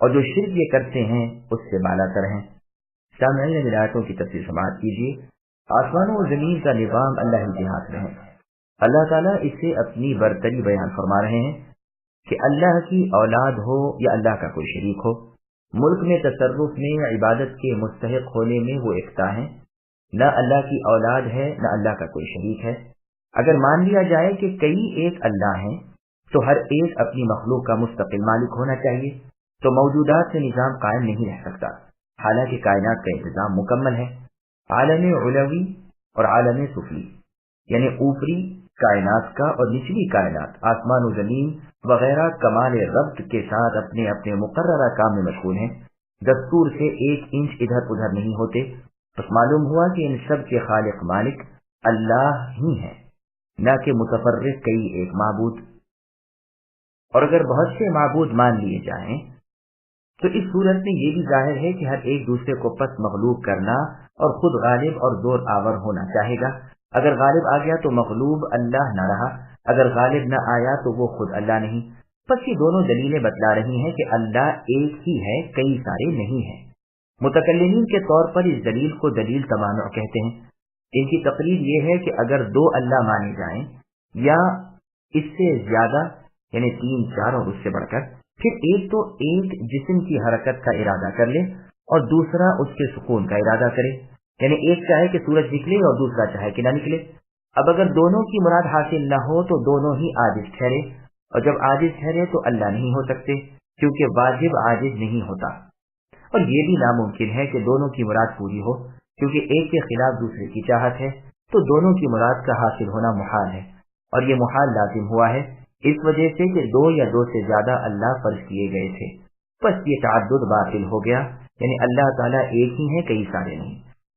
Speaker 1: اور جو شرک یہ کرتے ہیں اس سے بالا تر ہیں۔ سامعین آیاتوں کی تفسیر سماعت کیجیے۔ آسمانوں اور زمین کا نظام اللہ کے ہاتھ میں ہے۔ اللہ تعالیٰ اس سے اپنی برتری بیان فرما رہے ہیں کہ اللہ کی اولاد ہو یا اللہ کا کوئی شریک ہو، ملک میں تصرف میں یا عبادت کے مستحق ہونے میں وہ یکتا ہیں۔ نہ اللہ کی اولاد ہے نہ اللہ کا کوئی شریک ہے۔ اگر مان لیا جائے کہ کئی ایک اللہ ہیں تو ہر ایک اپنی مخلوق کا مستقل مالک ہونا چاہیے، تو موجودات سے نظام قائم نہیں رہ سکتا، حالانکہ کائنات کا انتظام مکمل ہے۔ عالم علوی اور عالم سفلی یعنی اوپری کائنات کا اور نچلی کائنات، آسمان و زمین وغیرہ کمال ربط کے ساتھ اپنے اپنے مقررہ کام میں مشغول ہیں، دستور سے ایک انچ ادھر ادھر نہیں ہوتے۔ بس معلوم ہوا کہ ان سب کے خالق مالک اللہ ہی ہیں، نہ کہ متفرق کئی ایک معبود۔ اور اگر بہت سے معبود مان لیے جائیں تو اس صورت میں یہ بھی ظاہر ہے کہ ہر ایک دوسرے کو پس مغلوب کرنا اور خود غالب اور زور آور ہونا چاہے گا۔ اگر غالب آ گیا تو مغلوب اللہ نہ رہا، اگر غالب نہ آیا تو وہ خود اللہ نہیں۔ پس یہ دونوں دلیلیں بتلا رہی ہیں کہ اللہ ایک ہی ہے، کئی سارے نہیں ہیں۔ متکلمین کے طور پر اس دلیل کو دلیل تمانع کہتے ہیں۔ ان کی تقریر یہ ہے کہ اگر دو اللہ مانے جائیں یا اس سے زیادہ یعنی 3 4 اور اس سے بڑھ کر، پھر ایک تو ایک جسم کی حرکت کا ارادہ کر لے اور دوسرا اس کے سکون کا ارادہ کرے، یعنی ایک چاہے کہ سورج نکلے اور دوسرا چاہے کہ نہ نکلے۔ اب اگر دونوں کی مراد حاصل نہ ہو تو دونوں ہی عاجز ٹھہرے، اور جب عاجز ٹھہرے تو اللہ نہیں ہو سکتے، کیونکہ واجب عاجز نہیں ہوتا۔ اور یہ بھی ناممکن ہے کہ دونوں کی مراد پوری ہو، کیونکہ ایک کے خلاف دوسرے کی چاہت ہے، تو دونوں کی مراد کا حاصل ہونا محال ہے، اور یہ محال لازم ہوا ہے اس وجہ سے کہ 2 یا 2 سے زیادہ اللہ فرض کیے گئے تھے۔ بس یہ تعدد باطل ہو گیا، یعنی اللہ تعالیٰ ایک ہی ہے، کئی سارے نہیں۔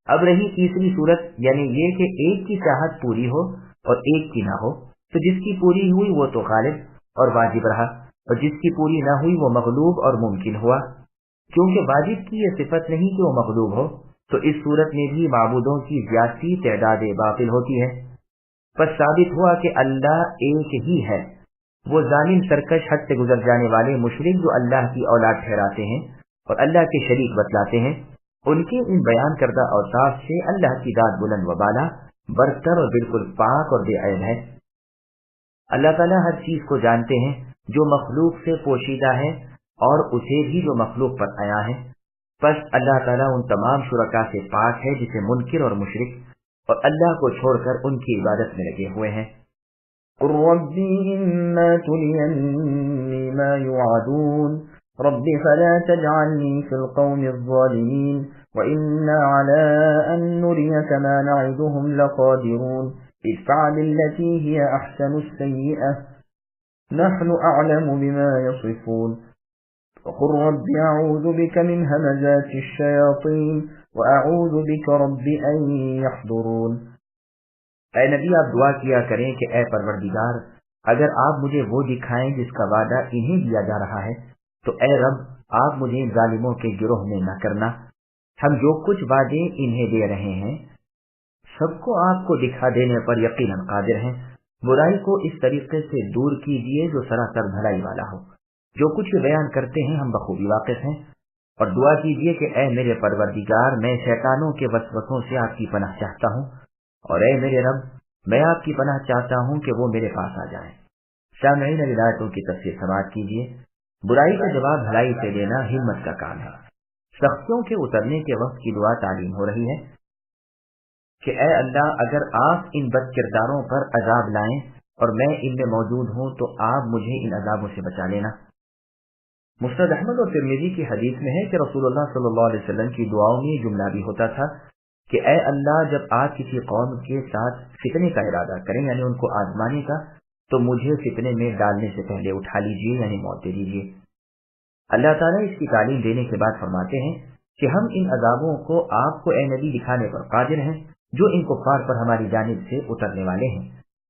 Speaker 1: اب رہی تیسری صورت، یعنی یہ کہ ایک کی چاہت پوری ہو اور ایک کی نہ ہو، تو جس کی پوری ہوئی وہ تو غالب اور واجب رہا، اور جس کی پوری نہ ہوئی وہ مغلوب اور ممکن ہوا۔ کیونکہ واجب کی یہ صفت نہیں کہ وہ مغلوب ہو، تو اس صورت میں بھی معبودوں کی زیادتی تعداد باطل ہوتی ہے۔ پس ثابت ہوا کہ اللہ ایک ہی ہے۔ وہ ظالم سرکش حد سے گزر جانے والے مشرک جو اللہ کی اولاد ٹھہراتے ہیں اور اللہ کے شریک بتلاتے ہیں، ان کے ان بیان کردہ اوصاف سے اللہ کی ذات بلند و بالا، برتر اور بالکل پاک اور بے عیب ہے۔ اللہ تعالیٰ ہر چیز کو جانتے ہیں جو مخلوق سے پوشیدہ ہے اور اسے بھی جو مخلوق پر آیا ہے۔ پس اللہ تعالیٰ ان تمام شرکا سے پاک ہے جسے منکر اور مشرک اور اللہ کو چھوڑ کر ان کی عبادت میں لگے ہوئے ہیں۔
Speaker 2: قُلْ رَبِّ إِمَّا تُرِيَنِّي مَا يُوعَدُونَ رَبِّ فَلَا تَجْعَلْنِي فِي الْقَوْمِ الظَّالِمِينَ وَإِنَّا عَلَىٰ أَن نُّرِيَكَ مَا نَعِدُهُمْ لَقَادِرُونَ ادْفَعْ بِالَّتِي هِيَ أَحْسَنُ السَّيِّئَةَ نَحْنُ أَعْلَمُ بِمَا يَصِفُونَ وَقُلْ رَبِّ أَعُوذُ بِكَ مِنْ هَمَزَاتِ الشَّيَاطِينِ وَأَعُوذُ بِكَ رَبِّ أَن يَحْضُرُونَ۔
Speaker 1: اے نبی آپ دعا کیا کریں کہ اے پروردگار، اگر آپ مجھے وہ دکھائیں جس کا وعدہ انہیں دیا جا رہا ہے، تو اے رب آپ مجھے ظالموں کے گروہ میں نہ کرنا۔ ہم جو کچھ وعدے انہیں دے رہے ہیں سب کو آپ کو دکھا دینے پر یقیناً قادر ہیں۔ برائی کو اس طریقے سے دور کیجیے جو سراسر بھلائی والا ہو۔ جو کچھ بیان کرتے ہیں ہم بخوبی واقف ہیں۔ اور دعا کیجیے کہ اے میرے پروردگار، میں شیطانوں کے وسوسوں سے آپ کی پناہ چاہتا ہوں، اور اے میرے رب میں آپ کی پناہ چاہتا ہوں کہ وہ میرے پاس آ جائیں۔ سامعین روایتوں کی تفسیر سماعت کیجیے۔ برائی کا جواب بھلائی سے دینا ہمت کا کام ہے۔ سختیوں کے اترنے کے وقت کی دعا تعلیم ہو رہی ہے کہ اے اللہ، اگر آپ ان بد کرداروں پر عذاب لائیں اور میں ان میں موجود ہوں تو آپ مجھے ان عذابوں سے بچا لینا۔ مسند احمد اور ترمذی کی حدیث میں ہے کہ رسول اللہ صلی اللہ علیہ وسلم کی دعاؤں میں یہ جملہ بھی ہوتا تھا کہ اے اللہ، جب آپ کسی قوم کے ساتھ فتنے کا ارادہ کریں، یعنی ان کو آزمانے کا، تو مجھے فتنے میں ڈالنے سے پہلے اٹھا لیجیے، یعنی موت دے دیجیے۔ اللہ تعالیٰ اس کی تعلیم دینے کے بعد فرماتے ہیں کہ ہم ان عذابوں کو آپ کو اے نبی دکھانے پر قادر ہیں جو ان کفار پر ہماری جانب سے اترنے والے ہیں۔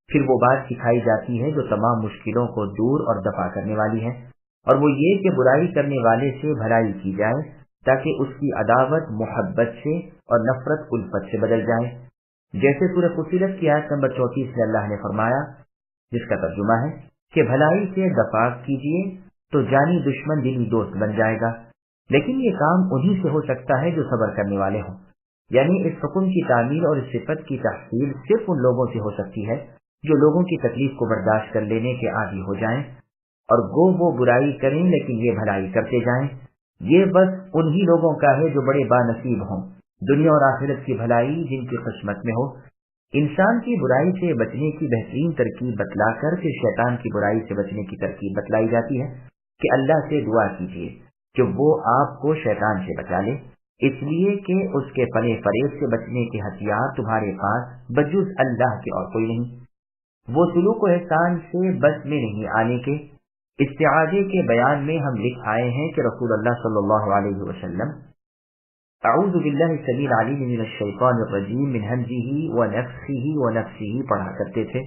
Speaker 1: پھر وہ بات سکھائی جاتی ہے جو تمام مشکلوں کو دور اور دفع کرنے والی ہے، اور وہ یہ کہ برائی کرنے والے سے بھلائی کی جائے تاکہ اس کی عداوت محبت سے اور نفرت الفت سے بدل جائے، جیسے سورہ فصلت کی آیت نمبر 34 میں اللہ نے فرمایا، جس کا ترجمہ ہے کہ بھلائی سے دفاع کیجیے تو جانی دشمن دلی دوست بن جائے گا، لیکن یہ کام انہی سے ہو سکتا ہے جو صبر کرنے والے ہوں۔ یعنی اس حکم کی تعمیل اور اس صفت کی تحصیل صرف ان لوگوں سے ہو سکتی ہے جو لوگوں کی تکلیف کو برداشت کر لینے کے عادی ہو جائیں، اور گو وہ برائی کریں لیکن یہ بھلائی کرتے جائیں۔ یہ بس انہی لوگوں کا ہے جو بڑے بانصیب ہوں، دنیا اور آخرت کی بھلائی جن کی قسمت میں ہو۔ انسان کی برائی سے بچنے کی بہترین ترکیب بتلا کر پھر شیطان کی برائی سے بچنے کی ترکیب بتلائی جاتی ہے کہ اللہ سے دعا کیجیے کہ وہ آپ کو شیطان سے بچا لے، اس لیے کہ اس کے فنے فریب سے بچنے کے ہتھیار تمہارے پاس بجز اللہ کے اور کوئی نہیں۔ وہ سلوک و احسان سے بس میں نہیں آنے کے استعاذے کے بیان میں ہم لکھ آئے ہیں کہ رسول اللہ صلی اللہ علیہ وسلم اعوذ باللہ السمیع العلیم من الشیطان الرجیم من ہمزہ ونفخہ ونفثہ پڑھا کرتے تھے۔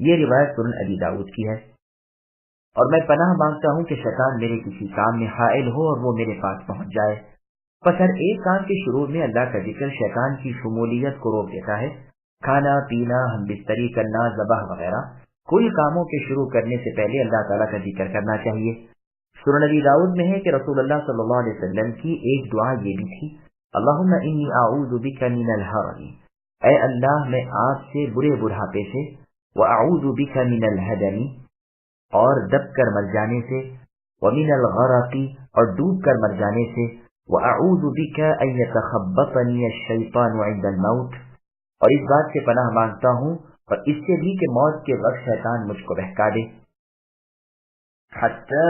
Speaker 1: یہ روایت سنن ابی داؤد کی ہے۔ اور میں پناہ مانگتا ہوں کہ شیطان میرے کسی کام میں حائل ہو اور وہ میرے پاس پہنچ جائے۔ پس ہر ایک کام کے شروع میں اللہ کا ذکر شیطان کی شمولیت کو روک دیتا ہے۔ کھانا پینا، ہم بستری کرنا، ذبح وغیرہ، کل کاموں کے شروع کرنے سے پہلے اللہ تعالیٰ کا ذکر کرنا چاہیے۔ سنن ابی داؤد میں ہے کہ رسول اللہ صلی اللہ علیہ وسلم کی ایک دعا یہ بھی تھی، اللہم انی اعوذ بک من الہرم، اے اللہ میں آپ سے برے بڑھاپے سے، واعوذ بک من الہدم، اور دب کر مر جانے سے، ومن الغرق، اور ڈوب کر مر جانے سے، واعوذ بک ان یتخبطنی الشیطان عند الموت، اور اس بات سے پناہ مانگتا ہوں اور اس سے بھی کہ موت کے وقت شیطان مجھ کو بہکا دے۔
Speaker 2: حتى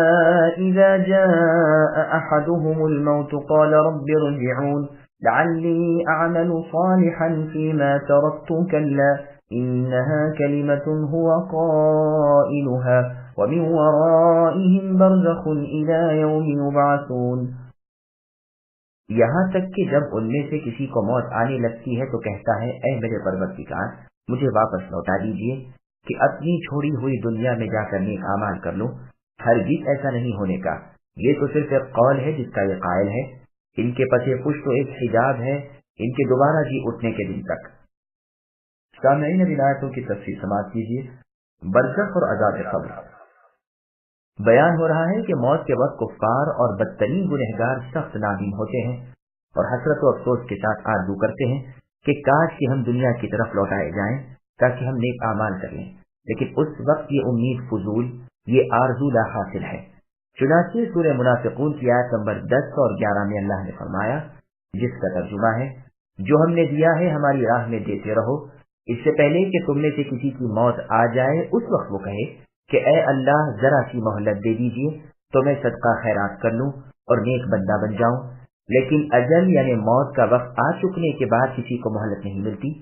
Speaker 2: إذا جاء أحدهم الموت قال رب ارجعون لعلي أعمل صالحا فيما تركت كلا إنها كلمة هو قائلها ومن ورائهم برزخ إلى يوم يبعثون۔
Speaker 1: یہاں تک کہ جب ان میں سے کسی کو موت آنے لگتی ہے تو کہتا ہے، اے میرے پروردگار مجھے واپس لوٹا دیجیے کہ اپنی چھوڑی ہوئی دنیا میں جا کر نیک اعمال کر لوں۔ ہرگز ایسا نہیں ہونے کا، یہ تو صرف ایک قول ہے جس کا یہ قائل ہے۔ ان کے پسے پشت تو ایک حجاب ہے ان کے دوبارہ جی اٹھنے کے دن تک۔ سامعین اب آیتوں کی تفسیر سماعت کیجیے۔ برزخ اور عذاب قبر بیان ہو رہا ہے کہ موت کے وقت کفار اور بدترین گنہگار سخت نادم ہوتے ہیں اور حسرت و افسوس کے ساتھ آرزو کرتے ہیں کہ کاش کہ ہم دنیا کی طرف لوٹائے جائیں تاکہ ہم نیک اعمال کر لیں، لیکن اس وقت یہ امید فضول، یہ آرزو لا حاصل ہے۔ چنانچہ سورہ منافقون کی آیت نمبر 10 اور 11 میں اللہ نے فرمایا، جس کا ترجمہ ہے، جو ہم نے دیا ہے ہماری راہ میں دیتے رہو، اس سے پہلے کہ تم میں سے کسی کی موت آ جائے اس وقت وہ کہے کہ اے اللہ ذرا سی مہلت دے دیجیے تو میں صدقہ خیرات کر لوں اور نیک بندہ بن جاؤں، لیکن اجل یعنی موت کا وقت آ چکنے کے بعد کسی کو مہلت نہیں ملتی۔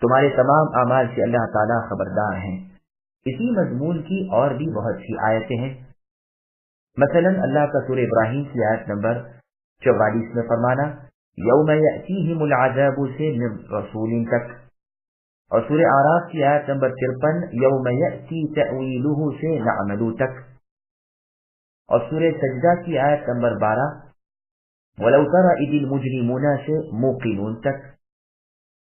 Speaker 1: تمہارے تمام اعمال سے اللہ تعالیٰ خبردار ہیں۔ اسی مضمون کی اور بھی بہت سی آیتیں ہیں، مثلا اللہ کا سورہ ابراہیم کی آیت نمبر 44 میں فرمانا یوم یأتیہم العذاب سے من رسول تک، اور سورہ اعراف کی آیت نمبر 53 یوم یأتی تأویلہ سے نعملو تک، اور سورہ سجدہ کی آیت نمبر 12 ولو تری اذ المجرمون سے موقنون تک،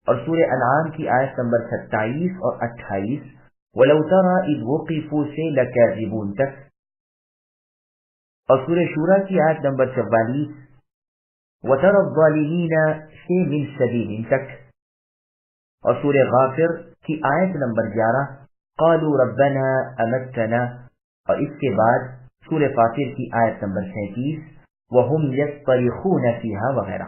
Speaker 1: اور سورہ انعام کی آیت نمبر 27 اور 28 ولو تری اذ وقفوا سے لکاذبون تک، اور سورہ شورى کی آیت نمبر 44 وتری الظالمین سے من سبیل تک، اور سورہ غافر کی آیت نمبر 11 قالوا ربنا امتنا، اور اس کے بعد سورہ فاطر کی آیت نمبر 37 وهم یصطرخون فیہا وغیرہ۔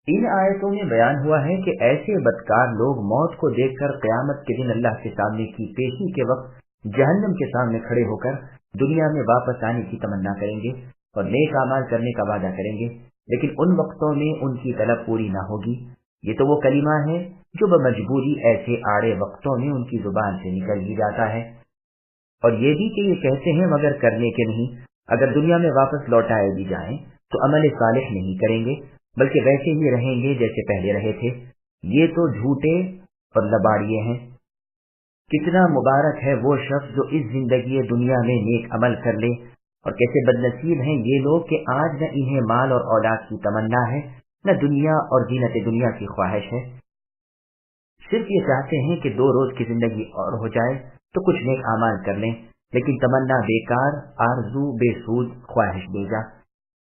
Speaker 1: ان آیتوں میں بیان ہوا ہے کہ ایسے بدکار لوگ موت کو دیکھ کر قیامت کے دن اللہ کے سامنے کی پیشی کے وقت جہنم کے سامنے کھڑے ہو کر دنیا میں واپس آنے کی تمنا کریں گے اور نیک اعمال کرنے کا وعدہ کریں گے، لیکن ان وقتوں میں ان کی طلب پوری نہ ہوگی۔ یہ تو وہ کلمہ ہے جو بمجبوری ایسے آڑے وقتوں میں ان کی زبان سے نکل ہی جاتا ہے، اور یہ بھی کہ یہ کہتے ہیں مگر کرنے کے نہیں۔ اگر دنیا میں واپس لوٹائے بھی جائیں تو عمل صالح نہیں کریں گے بلکہ ویسے ہی رہیں گے جیسے پہلے رہے تھے۔ یہ تو جھوٹے اور لباڑیے ہیں۔ کتنا مبارک ہے وہ شخص جو اس زندگی دنیا میں نیک عمل کر لے، اور کیسے بد نصیب ہیں یہ لوگ کہ آج نہ انہیں مال اور اولاد کی تمنا ہے، نہ دنیا اور زینت دنیا کی خواہش ہے، صرف یہ چاہتے ہیں کہ 2 روز کی زندگی اور ہو جائے تو کچھ نیک اعمال کر لیں لیکن تمنا بیکار، آرزو بے سود، خواہش بیجا۔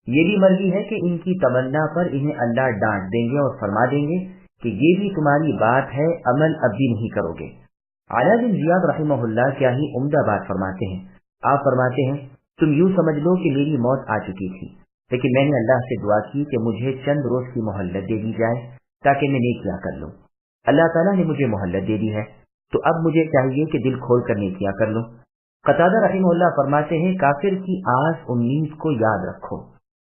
Speaker 1: یہ بھی مرضی ہے کہ ان کی تمنا پر انہیں اللہ ڈانٹ دیں گے اور فرما دیں گے کہ یہ بھی تمہاری بات ہے، عمل اب بھی نہیں کرو گے۔ علاء بن زیاد رحمہ اللہ کیا ہی عمدہ بات فرماتے ہیں۔ آپ فرماتے ہیں تم یوں سمجھ لو کہ میری موت آ چکی تھی، لیکن میں نے اللہ سے دعا کی کہ مجھے چند روز کی مہلت دے دی جائے تاکہ میں نیکیاں کر لوں۔ اللہ تعالیٰ نے مجھے مہلت دے دی ہے، تو اب مجھے چاہیے کہ دل کھول کر نیکیاں کر لوں۔ قتادہ رحمہ اللہ فرماتے ہیں کافر کی آس امید کو یاد رکھو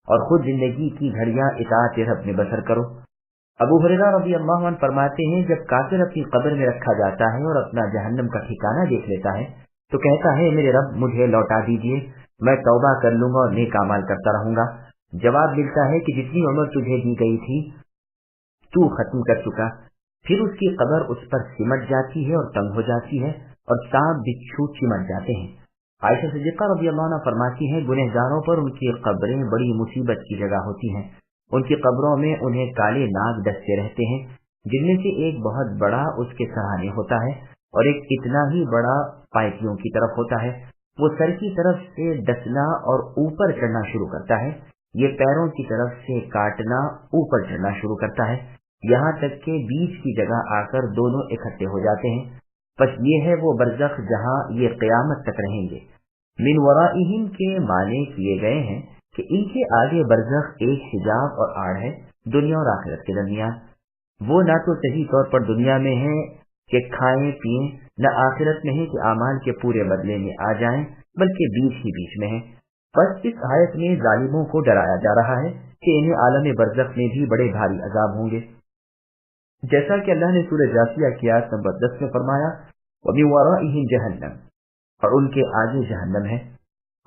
Speaker 1: اور خود زندگی کی گھڑیاں اطاعت رب میں بسر کرو۔ ابو ہریرہ رضی اللہ عنہ فرماتے ہیں جب کافر اپنی قبر میں رکھا جاتا ہے اور اپنا جہنم کا ٹھکانہ دیکھ لیتا ہے تو کہتا ہے میرے رب مجھے لوٹا دیجیے، میں توبہ کر لوں گا اور نیک اعمال کرتا رہوں گا۔ جواب ملتا ہے کہ جتنی عمر تجھے دی گئی تھی تو ختم کر چکا۔ پھر اس کی قبر اس پر سمٹ جاتی ہے اور تنگ ہو جاتی ہے اور سانپ بچھو چمٹ جاتے ہیں۔ عائشہ صدیقہ رضی اللہ عنہ فرماتی ہیں گنہگاروں پر ان کی قبریں بڑی مصیبت کی جگہ ہوتی ہیں۔ ان کی قبروں میں انہیں کالے ناگ ڈستے رہتے ہیں، جن میں سے ایک بہت بڑا اس کے سہانے ہوتا ہے اور ایک اتنا ہی بڑا پائپیوں کی طرف ہوتا ہے۔ وہ سر کی طرف سے ڈسنا اور اوپر چڑھنا شروع کرتا ہے، یہ پیروں کی طرف سے کاٹنا اوپر چڑھنا شروع کرتا ہے، یہاں تک کہ بیچ کی جگہ آ کر دونوں اکٹھے ہو جاتے ہیں۔ پس یہ ہے وہ برزخ جہاں یہ قیامت تک رہیں گے۔ من ورائہم کے معنی کیے گئے ہیں کہ ان کے آگے برزخ ایک حجاب اور آڑ ہے دنیا اور آخرت کے درمیان۔ وہ نہ تو صحیح طور پر دنیا میں ہے کہ کھائیں پیئیں، نہ آخرت میں ہے کہ اعمال کے پورے بدلے میں آ جائیں، بلکہ بیچ ہی بیچ میں ہے۔ بس اس آیت میں ظالموں کو ڈرایا جا رہا ہے کہ انہیں عالم برزخ میں بھی بڑے بھاری عذاب ہوں گے، جیسا کہ اللہ نے سورہ جاثیہ کی آیت نمبر 10 میں فرمایا وَمِن وَرَائِهِمْ جَهَنَّمْ، اور ان کے آگے جہنم ہے،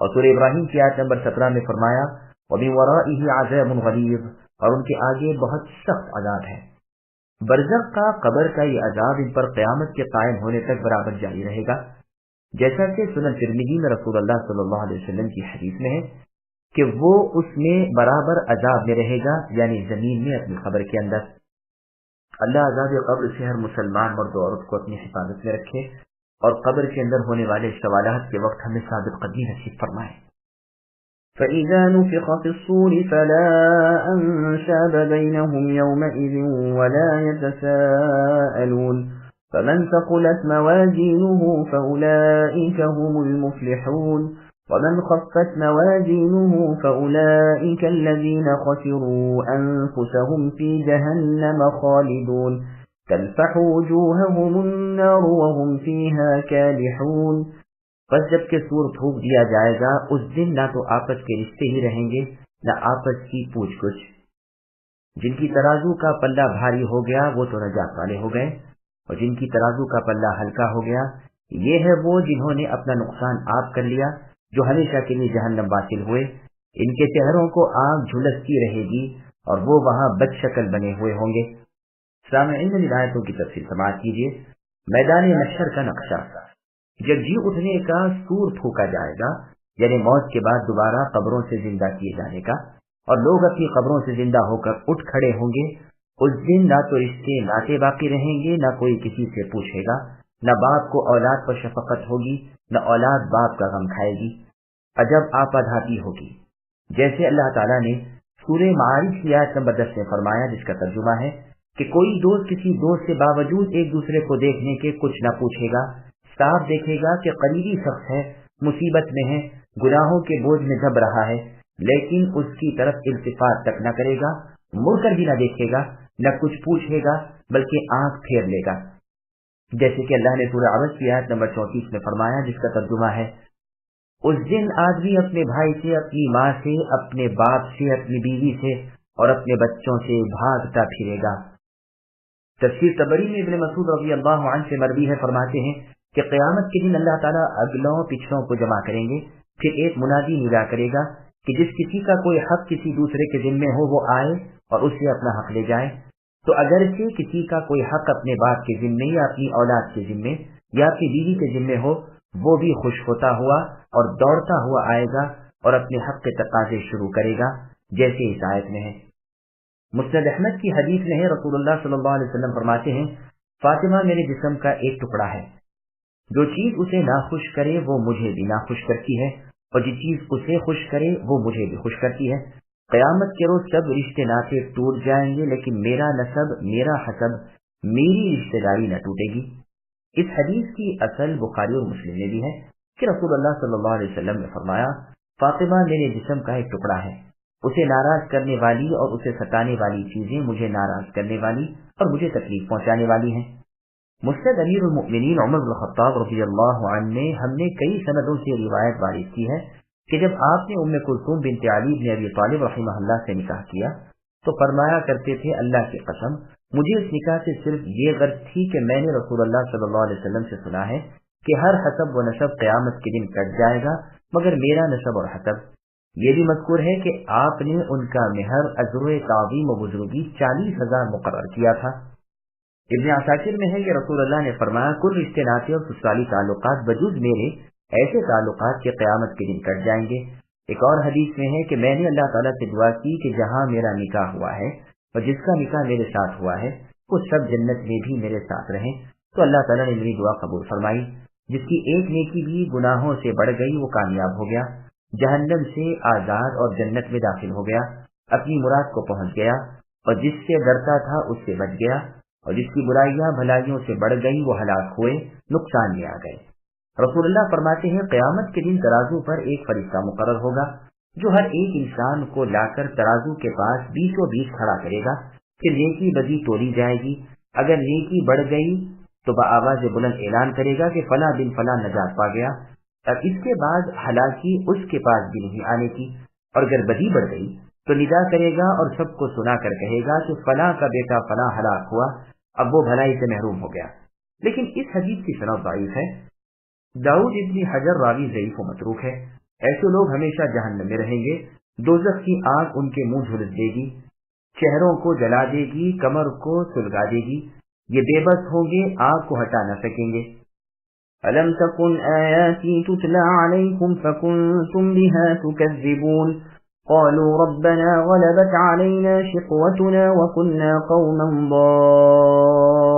Speaker 1: اور سورہ ابراہیم کی آیت نمبر 17 میں فرمایا وَمِن وَرَائِهِ عَذَابٌ غَلِيظٌ، اور ان کے آگے بہت سخت عذاب ہے۔ برزخ کا قبر کا یہ عذاب ان پر قیامت کے قائم ہونے تک برابر جاری رہے گا، جیسا کہ سنن ترمذی میں رسول اللہ صلی اللہ علیہ وسلم کی حدیث میں ہے کہ وہ اس میں برابر عذاب میں رہے گا، یعنی زمین میں اپنی قبر کے اندر۔ اللہ عذاب قبر سے ہر مسلمان مرد و عورت کو اپنی حفاظت میں رکھے اور قبر کے اندر ہونے والے سوالات کے وقت ہمیں ثابت قدمی نصیب فرمائے۔
Speaker 2: فَإِذَا نُفِخَ فِي الصُّورِ فَلَا أَنْسَابَ بَيْنَهُمْ يَوْمَئِذٍ وَلَا يَتَسَاءَلُونَ فَمَنْ ثَقُلَتْ مَوَازِينُهُ فَأُولَئِكَ هُمُ الْمُفْلِحُونَ وَمَنْ خَفَّتْ مَوَازِينُهُ فَأُولَئِكَ الَّذِينَ خَسِرُوا أَنفُسَهُمْ فِي جَهَنَّمَ خَالِدُونَ تَلْفَحُ وُجُوهَهُمُ النَّارُ وَهُمْ فِيهَا كَالِحُونَ۔ بس جب کہ سور پھونک دیا جائے گا اس دن نہ تو آپس کے رشتے ہی رہیں گے نہ آپس کی پوچھ گچھ۔ جن کی ترازو کا پلہ بھاری ہو گیا وہ تو نجات والے ہو گئے، اور جن کی ترازو کا پلہ ہلکا ہو گیا یہ ہے وہ جنہوں نے اپنا نقصان آپ کر لیا، جو ہمیشہ کے لیے جہنم واصل ہوئے۔ ان کے چہروں کو آگ جھلستی رہے گی اور وہ وہاں بد شکل بنے ہوئے ہوں گے۔ سامعین ان آیتوں کی تفصیل سماعت کیجیے۔ میدان محشر کا نقشہ، جب جی اٹھنے کا سور پھونکا جائے گا، یعنی موت کے بعد دوبارہ قبروں سے زندہ کیے جانے کا، اور لوگ اپنی قبروں سے زندہ ہو کر اٹھ کھڑے ہوں گے، اس دن نہ تو رشتے ناطے باقی رہیں گے، نہ کوئی کسی سے پوچھے گا، نہ باپ کو اولاد پر شفقت ہوگی، نہ اولاد باپ کا غم کھائے گی۔ عجب آپادھاتی ہوگی، جیسے اللہ تعالیٰ نے سورہ معارج کی آیت نمبر 10 میں فرمایا، جس کا ترجمہ ہے کہ کوئی دوست کسی دوست سے باوجود ایک دوسرے کو دیکھنے کے کچھ نہ پوچھے گا، صاف دیکھے گا کہ قریبی شخص ہے، مصیبت میں ہے، گناہوں کے بوجھ میں دب رہا ہے، لیکن اس کی طرف التفات تک نہ کرے گا، مڑ کر بھی نہ دیکھے گا، نہ کچھ پوچھے گا، بلکہ آنکھ پھیر لے گا، جیسے کہ اللہ نے سورہ عبس کی آیت نمبر 34 میں فرمایا، جس کا ترجمہ ہے اس دن آدمی اپنے بھائی سے، اپنی ماں سے، اپنے باپ سے، اپنی بیوی سے اور اپنے بچوں سے بھاگتا پھرے گا۔ تفسیر طبری میں ابن مسعود رضی اللہ عنہ سے مروی ہے، فرماتے ہیں کہ قیامت کے دن اللہ تعالیٰ اگلوں پچھلوں کو جمع کریں گے، پھر ایک منادی ندا کرے گا کہ جس کسی کا کوئی حق کسی دوسرے کے ذمے ہو وہ آئے اور اس سے اپنا حق لے جائے۔ تو اگرچہ کسی کا کوئی حق اپنے باپ کے ذمے یا اپنی اولاد کے ذمے یا اپنی بیوی کے ذمے ہو، وہ بھی خوش ہوتا ہوا اور دوڑتا ہوا آئے گا اور اپنے حق کے تقاضے شروع کرے گا، جیسے اس آیت میں ہے۔ مسند احمد کی حدیث میں ہے، رسول اللہ صلی اللہ علیہ وسلم فرماتے ہیں فاطمہ میرے جسم کا ایک ٹکڑا ہے،
Speaker 1: جو چیز اسے ناخوش کرے وہ مجھے بھی ناخوش کرتی ہے، اور جو چیز اسے خوش کرے وہ مجھے بھی خوش کرتی ہے۔ قیامت کے روز سب رشتے ناطے ٹوٹ جائیں گے، لیکن میرا نسب، میرا حسب، میری رشتہ داری نہ ٹوٹے گی۔ اس حدیث کی اصل بخاری اور مسلم میں بھی ہے کہ رسول اللہ صلی اللہ علیہ وسلم نے فرمایا، فاطمہ میرے جسم کا ایک ٹکڑا ہے، اسے ناراض کرنے والی اور اسے ستانے والی چیزیں مجھے ناراض کرنے والی اور مجھے تکلیف پہنچانے والی ہیں۔ مسند امیر المؤمنین عمر بن الخطاب رضی اللہ عنہ نے ہم نے کئی سندوں سے روایت وارد کی ہے کہ جب آپ نے ام کلثوم بنت علی بن ابی طالب رحمہ اللہ سے نکاح کیا تو فرمایا کرتے تھے، اللہ کی قسم مجھے اس نکاح سے صرف یہ غرض تھی کہ میں نے رسول اللہ صلی اللہ علیہ وسلم سے سنا ہے کہ ہر حسب و نسب قیامت کے دن کٹ جائے گا مگر میرا نسب اور حسب۔ یہ بھی مذکور ہے کہ آپ نے ان کا مہر اجر تعظیم و بزرگی 40,000 مقرر کیا تھا۔ ابن عساکر میں ہے کہ رسول اللہ نے فرمایا، کل رشتے ناطے اور سسرالی تعلقات بجز میرے ایسے تعلقات کے قیامت کے دن کٹ جائیں گے۔ ایک اور حدیث میں ہے کہ میں نے اللہ تعالیٰ سے دعا کی کہ جہاں میرا نکاح ہوا ہے اور جس کا نکاح میرے ساتھ ہوا ہے وہ سب جنت میں بھی میرے ساتھ رہیں، تو اللہ تعالیٰ نے میری دعا قبول فرمائی۔ جس کی ایک نیکی بھی گناہوں سے بڑھ گئی وہ کامیاب ہو گیا، جہنم سے آزاد اور جنت میں داخل ہو گیا، اپنی مراد کو پہنچ گیا، اور جس سے ڈرتا تھا اس سے بچ گیا، اور جس کی برائیاں بھلائیوں سے بڑھ گئی وہ ہلاک ہوئے، نقصان میں آ گئے۔ رسول اللہ فرماتے ہیں، قیامت کے دن ترازو پر ایک فرشتہ مقرر ہوگا جو ہر ایک انسان کو لا کر ترازو کے پاس بیچوں بیچ کھڑا کرے گا، پھر نیکی بدی تولی جائے گی۔ اگر نیکی بڑھ گئی تو بآواز بلند اعلان کرے گا کہ فلاں دن فلاں نجات پا گیا، اب اس کے بعد ہلاکی اس کے پاس بھی نہیں آنے کی۔ اور اگر بدی بڑھ گئی تو ندا کرے گا اور سب کو سنا کر کہے گا کہ فلاں کا بیٹا فلاں ہلاک ہوا، اب وہ بھلائی سے محروم ہو گیا۔ لیکن اس حدیث کی سند ضعیف ہے۔ داؤد ابن حجر راوی ضعیف و متروک ہے۔ ایسے لوگ ہمیشہ جہنم میں رہیں گے، دوزخ کی آگ ان کے منہ جھلس دے گی، چہروں کو جلا دے گی، کمر کو سلگا دے گی، یہ بے بس ہوں گے، آگ کو ہٹا نہ سکیں گے۔ أَلَمْ تَكُنْ آيَاتِي تُتْلَى عَلَيْكُمْ فَكُنْتُمْ بِهَا تُكَذِّبُونَ قَالُوا رَبَّنَا غَلَبَتْ عَلَيْنَا شِقْوَتُنَا وَكُنَّا قَوْمًا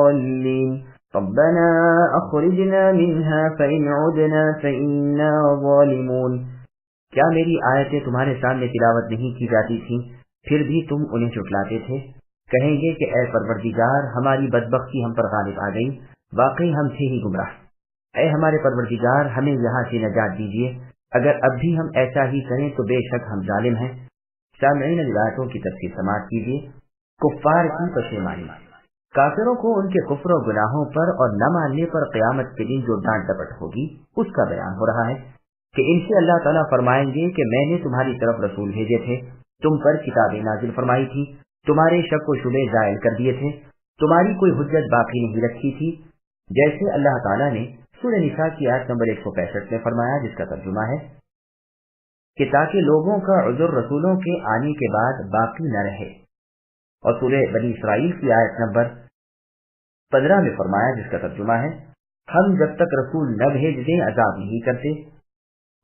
Speaker 1: ضَالِّينَ رَبَّنَا أَخْرِجْنَا مِنْهَا فَإِنْ عُدْنَا فَإِنَّا ظَالِمُونَ کیا میری آیتیں تمہارے سامنے تلاوت نہیں کی جاتی تھیں پھر بھی تم انہیں جھٹلاتے تھے؟ کہیں گے کہ اے پروردگار ہماری بدبختی ہم پر غالب آ گئی، واقعی ہم تھے ہی گمراہ۔ اے ہمارے پروردگار ہمیں یہاں سے نجات دیجیے، اگر اب بھی ہم ایسا ہی کریں تو بے شک ہم ظالم ہیں۔ سامعین روایتوں کی تفصیل سماعت کیجیے۔ کفار کی پشیمانی، کافروں کو ان کے کفر و گناہوں پر اور نہ ماننے پر قیامت کے دن جو ڈانٹ ڈپٹ ہوگی اس کا بیان ہو رہا ہے کہ ان سے اللہ تعالیٰ فرمائیں گے کہ میں نے تمہاری طرف رسول بھیجے تھے، تم پر کتابیں نازل فرمائی تھی، تمہارے شک و شبے زائل کر دیے تھے، تمہاری کوئی حجت باقی نہیں رکھی تھی، جیسے اللہ تعالیٰ نے سورہ نساء کی آیت نمبر 165 میں فرمایا، جس کا ترجمہ ہے کہ تاکہ لوگوں کا عذر رسولوں کے آنے کے بعد باقی نہ رہے، اور سورہ بنی اسرائیل کی آیت نمبر 15 میں فرمایا، جس کا ترجمہ ہے ہم جب تک رسول نہ بھیج دیں عذاب نہیں کرتے،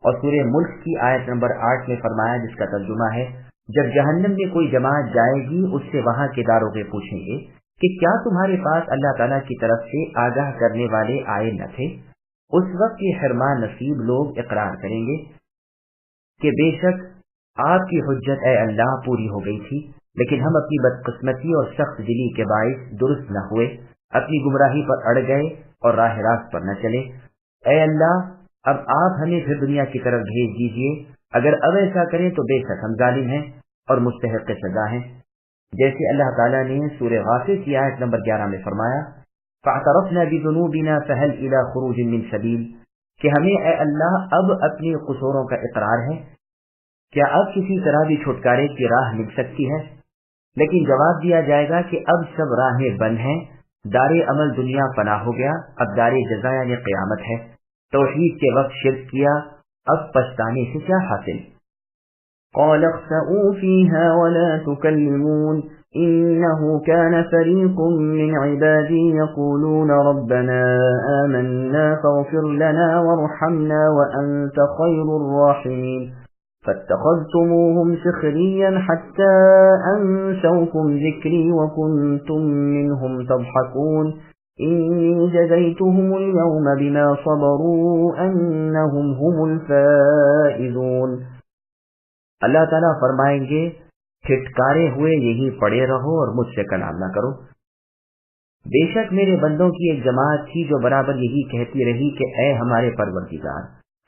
Speaker 1: اور سورہ ملک کی آیت نمبر 8 میں فرمایا، جس کا ترجمہ ہے جب جہنم میں کوئی جماعت جائے گی اس سے وہاں کے داروغے پوچھیں گے کہ کیا تمہارے پاس اللہ تعالیٰ کی طرف سے آگاہ کرنے والے آئے نہ تھے؟ اس وقت یہ حرمان نصیب لوگ اقرار کریں گے کہ بے شک آپ کی حجت اے اللہ پوری ہو گئی تھی، لیکن ہم اپنی بدقسمتی اور سخت دلی کے باعث درست نہ ہوئے، اپنی گمراہی پر اڑ گئے اور راہ راست پر نہ چلے۔ اے اللہ اب آپ ہمیں پھر دنیا کی طرف بھیج دیجیے، اگر اب ایسا کریں تو بے شک ہم ظالم ہیں اور مستحق سزا ہیں۔ جیسے اللہ تعالیٰ نے سورہ غافر کی آیت نمبر 11 میں فرمایا، فَاعْتَرَفْنَا بِذُنُوبِنَا فَهَلْ إِلَى خُرُوجٍ مِّن سَبِيلٍ کہ ہمیں اے اللہ اب اپنی قصوروں کا اقرار ہے، کیا اب کسی طرح بھی چھٹکارے کی راہ مل سکتی ہے؟ لیکن جواب دیا جائے گا کہ اب سب راہیں بند ہیں، دار عمل دنیا فنا ہو گیا، اب دار جزا یعنی قیامت ہے۔ توحید کے وقت شرک کیا، اب پچھتانے سے کیا حاصل؟
Speaker 2: قال اخسئوا فيها ولا تكلمون إنه كان فريق من عبادي يقولون ربنا آمنا فاغفر لنا وارحمنا وأنت خير الراحمين فاتخذتموهم سخريا حتى أنسوكم ذكري وكنتم منهم تضحكون إني جزيتهم اليوم بما صبروا أنهم هم الفائزون۔
Speaker 1: اللہ تعالیٰ فرمائیں گے پھٹکارے ہوئے یہی پڑے رہو اور مجھ سے کلام نہ کرو۔ بے شک میرے بندوں کی ایک جماعت تھی جو برابر یہی کہتی رہی کہ اے ہمارے پروردگار،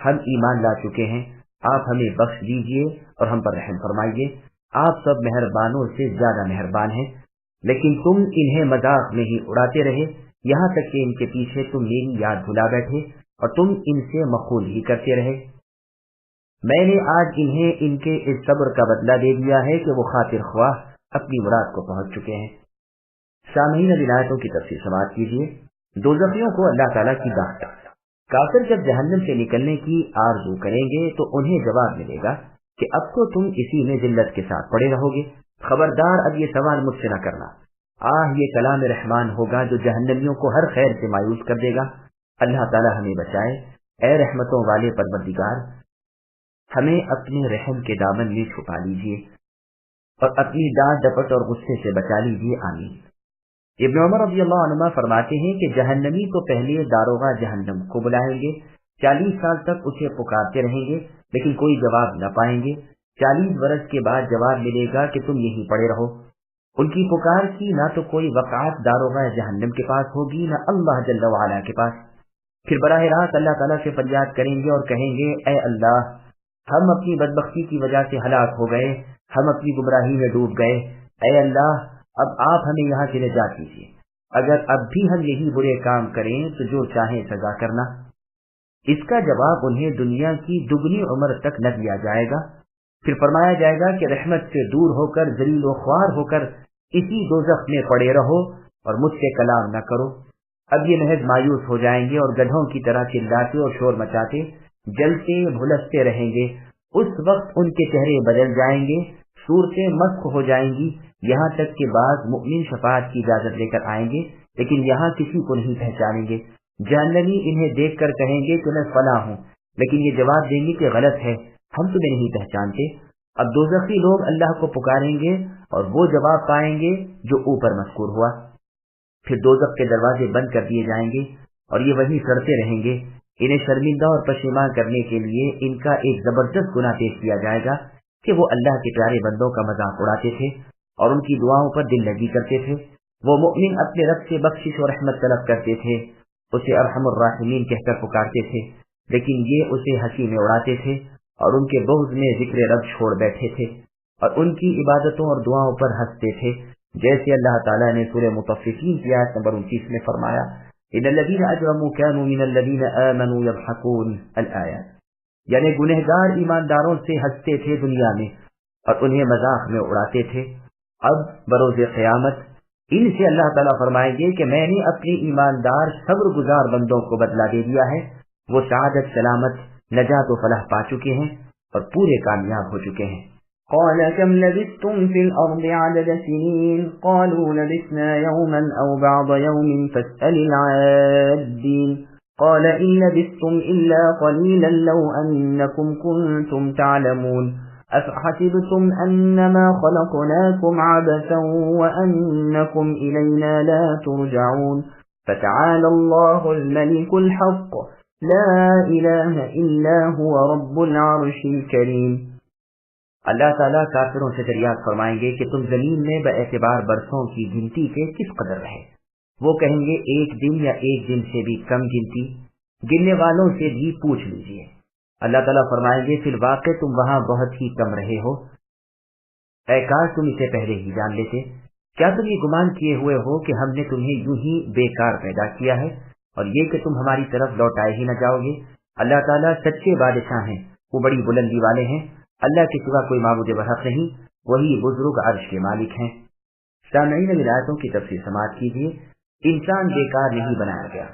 Speaker 1: ہم ایمان لا چکے ہیں، آپ ہمیں بخش دیجئے اور ہم پر رحم فرمائیے، آپ سب مہربانوں سے زیادہ مہربان ہیں۔ لیکن تم انہیں مذاق میں ہی اڑاتے رہے، یہاں تک کہ ان کے پیچھے تم میری یاد بھلا بیٹھے اور تم ان سے مخول ہی کرتے رہے۔ میں نے آج انہیں ان کے اس صبر کا بدلہ دے دیا ہے کہ وہ خاطر خواہ اپنی مراد کو پہنچ چکے ہیں۔ سامعین، اب آیتوں کی تفسیر سماعت کیجیے۔ دوزخیوں کو اللہ تعالیٰ کی دعوت۔ کافر جب جہنم سے نکلنے کی آرزو کریں گے تو انہیں جواب ملے گا کہ اب تو تم اسی میں ذلت کے ساتھ پڑے رہو گے، خبردار اب یہ سوال مجھ سے نہ کرنا۔ یہ کلام رحمان ہوگا جو جہنمیوں کو ہر خیر سے مایوس کر دے گا۔ اللہ تعالیٰ ہمیں بچائے۔ اے رحمتوں والے پروردگار، ہمیں اپنے رحم کے دامن میں چھپا لیجیے اور اپنی ڈانٹ ڈپٹ اور غصے سے بچا لیجیے، آمین۔ ابن عمر رضی اللہ عنہ فرماتے ہیں کہ جہنمی تو پہلے داروغہ جہنم کو بلائیں گے، 40 سال تک اسے پکارتے رہیں گے لیکن کوئی جواب نہ پائیں گے۔ 40 برس کے بعد جواب ملے گا کہ تم یہیں پڑے رہو۔ ان کی پکار کی نہ تو کوئی وقعت داروغہ جہنم کے پاس ہوگی نہ اللہ جل وعلا کے پاس۔ پھر براہ راست اللہ تعالیٰ سے فریاد کریں گے اور کہیں گے، اے اللہ، ہم اپنی بدبختی کی وجہ سے ہلاک ہو گئے، ہم اپنی گمراہی میں ڈوب گئے، اے اللہ اب آپ ہمیں یہاں سے نجات دیجیے۔ اگر اب بھی ہم یہی برے کام کریں تو جو چاہیں سزا کرنا۔ اس کا جواب انہیں دنیا کی دگنی عمر تک نہ دیا جائے گا۔ پھر فرمایا جائے گا کہ رحمت سے دور ہو کر ذلیل و خوار ہو کر اسی دوزخ میں پڑے رہو اور مجھ سے کلام نہ کرو۔ اب یہ محض مایوس ہو جائیں گے اور گدھوں کی طرح چلاتے اور شور مچاتے جلتے بھلستے رہیں گے۔ اس وقت ان کے چہرے بدل جائیں گے، صورتیں مسخ ہو جائیں گی، یہاں تک کہ بعض مؤمن شفاعت کی اجازت لے کر آئیں گے لیکن یہاں کسی کو نہیں پہچانیں گے۔ جہنمی انہیں دیکھ کر کہیں گے کہ میں فلاں ہوں، لیکن یہ جواب دیں گے کہ غلط ہے، ہم تمہیں نہیں پہچانتے۔ اب دوزخی لوگ اللہ کو پکاریں گے اور وہ جواب پائیں گے جو اوپر مذکور ہوا۔ پھر دوزخ کے دروازے بند کر دیے جائیں گے اور یہ وہیں سڑتے رہیں گے۔ انہیں شرمندہ اور پشیمان کرنے کے لیے ان کا ایک زبردست گناہ پیش کیا جائے گا کہ وہ اللہ کے پیارے بندوں کا مذاق اڑاتے تھے اور ان کی دعاؤں پر دل لگی کرتے تھے۔ وہ مؤمن اپنے رب سے بخشش اور رحمت طلب کرتے تھے، اسے ارحم الراحمین کہہ کر پکارتے تھے، لیکن یہ اسے ہنسی میں اڑاتے تھے اور ان کے بغض میں ذکر رب چھوڑ بیٹھے تھے اور ان کی عبادتوں اور دعاؤں پر ہنستے تھے، جیسے اللہ تعالیٰ نے سورہ مطففین کی آیت نمبر 29 میں فرمایا، ان الذین اجرموا كانوا من الذین آمنوا يضحكون الآیات، یعنی گنہگار ایمانداروں سے ہنستے تھے دنیا میں اور انہیں مذاق میں اڑاتے تھے۔ اب بروز قیامت ان سے اللہ تعالیٰ فرمائیں گے کہ میں نے اپنے ایماندار صبر گزار بندوں کو بدلہ دے دیا ہے، وہ سعادت، سلامت، نجات و فلاح پا چکے ہیں اور پورے کامیاب ہو چکے ہیں۔
Speaker 2: قال كم لبثتم في الأرض عدد سنين قالوا لبثنا يوما أو بعض يوم فاسأل العادين قال إن لبثتم إلا قليلا لو أنكم كنتم تعلمون أفحسبتم أنما خلقناكم عبثا وأنكم إلينا لا ترجعون فتعالى الله الملك الحق لا إله إلا هو رب العرش الكريم۔
Speaker 1: اللہ تعالیٰ کافروں سے دریافت فرمائیں گے کہ تم زمین میں باعتبار برسوں کی گنتی کے کس قدر رہے؟ وہ کہیں گے ایک دن یا ایک دن سے بھی کم گنتی، گننے والوں سے بھی پوچھ لیجئے۔ اللہ تعالیٰ فرمائیں گے فی الواقع تم وہاں بہت ہی کم رہے ہو، اے کاش تم اسے پہلے ہی جان لیتے۔ کیا تم یہ گمان کیے ہوئے ہو کہ ہم نے تمہیں یوں ہی بیکار پیدا کیا ہے اور یہ کہ تم ہماری طرف لوٹائے ہی نہ جاؤ گے؟ اللہ تعالیٰ سچے بادشاہ ہیں، وہ بڑی بلندی والے ہیں، اللہ کے سوا کوئی معبود برحق نہیں، وہی بزرگ عرش کے مالک ہیں۔ سامعین، ولایتوں کی تفسیر سماعت کیجیے۔ انسان بیکار نہیں بنایا گیا۔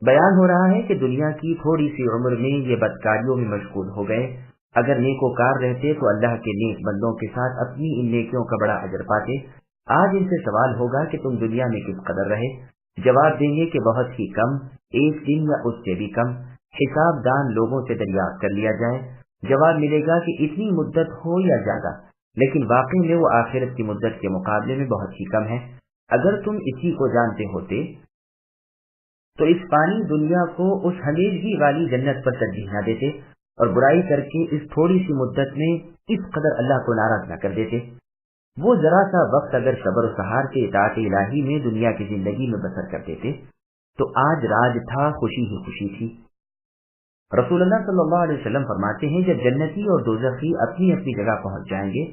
Speaker 1: بیان ہو رہا ہے کہ دنیا کی تھوڑی سی عمر میں یہ بدکاریوں میں مشغول ہو گئے، اگر نیکوکار رہتے تو اللہ کے نیک بندوں کے ساتھ اپنی ان نیکیوں کا بڑا اجر پاتے۔ آج ان سے سوال ہوگا کہ تم دنیا میں کس قدر رہے؟ جواب دیں گے کہ بہت ہی کم، ایک دن یا اس سے بھی کم۔ حساب دان لوگوں سے دریافت کر لیا جائے، جواب ملے گا کہ اتنی مدت ہو یا زیادہ، لیکن واقعی میں وہ آخرت کی مدت کے مقابلے میں بہت ہی کم ہے۔ اگر تم اسی کو جانتے ہوتے تو اس فانی دنیا کو اس ہمیشگی والی جنت پر ترجیح نہ دیتے اور برائی کر کے اس تھوڑی سی مدت میں اس قدر اللہ کو ناراض نہ کر دیتے۔ وہ ذرا سا وقت اگر صبر و سہار کے اطاعت الہی میں دنیا کی زندگی میں بسر کر دیتے تو آج راج تھا، خوشی ہی خوشی تھی۔ رسول اللہ صلی اللہ علیہ وسلم فرماتے ہیں جب جنتی اور دوزخی اپنی اپنی جگہ پہنچ جائیں گے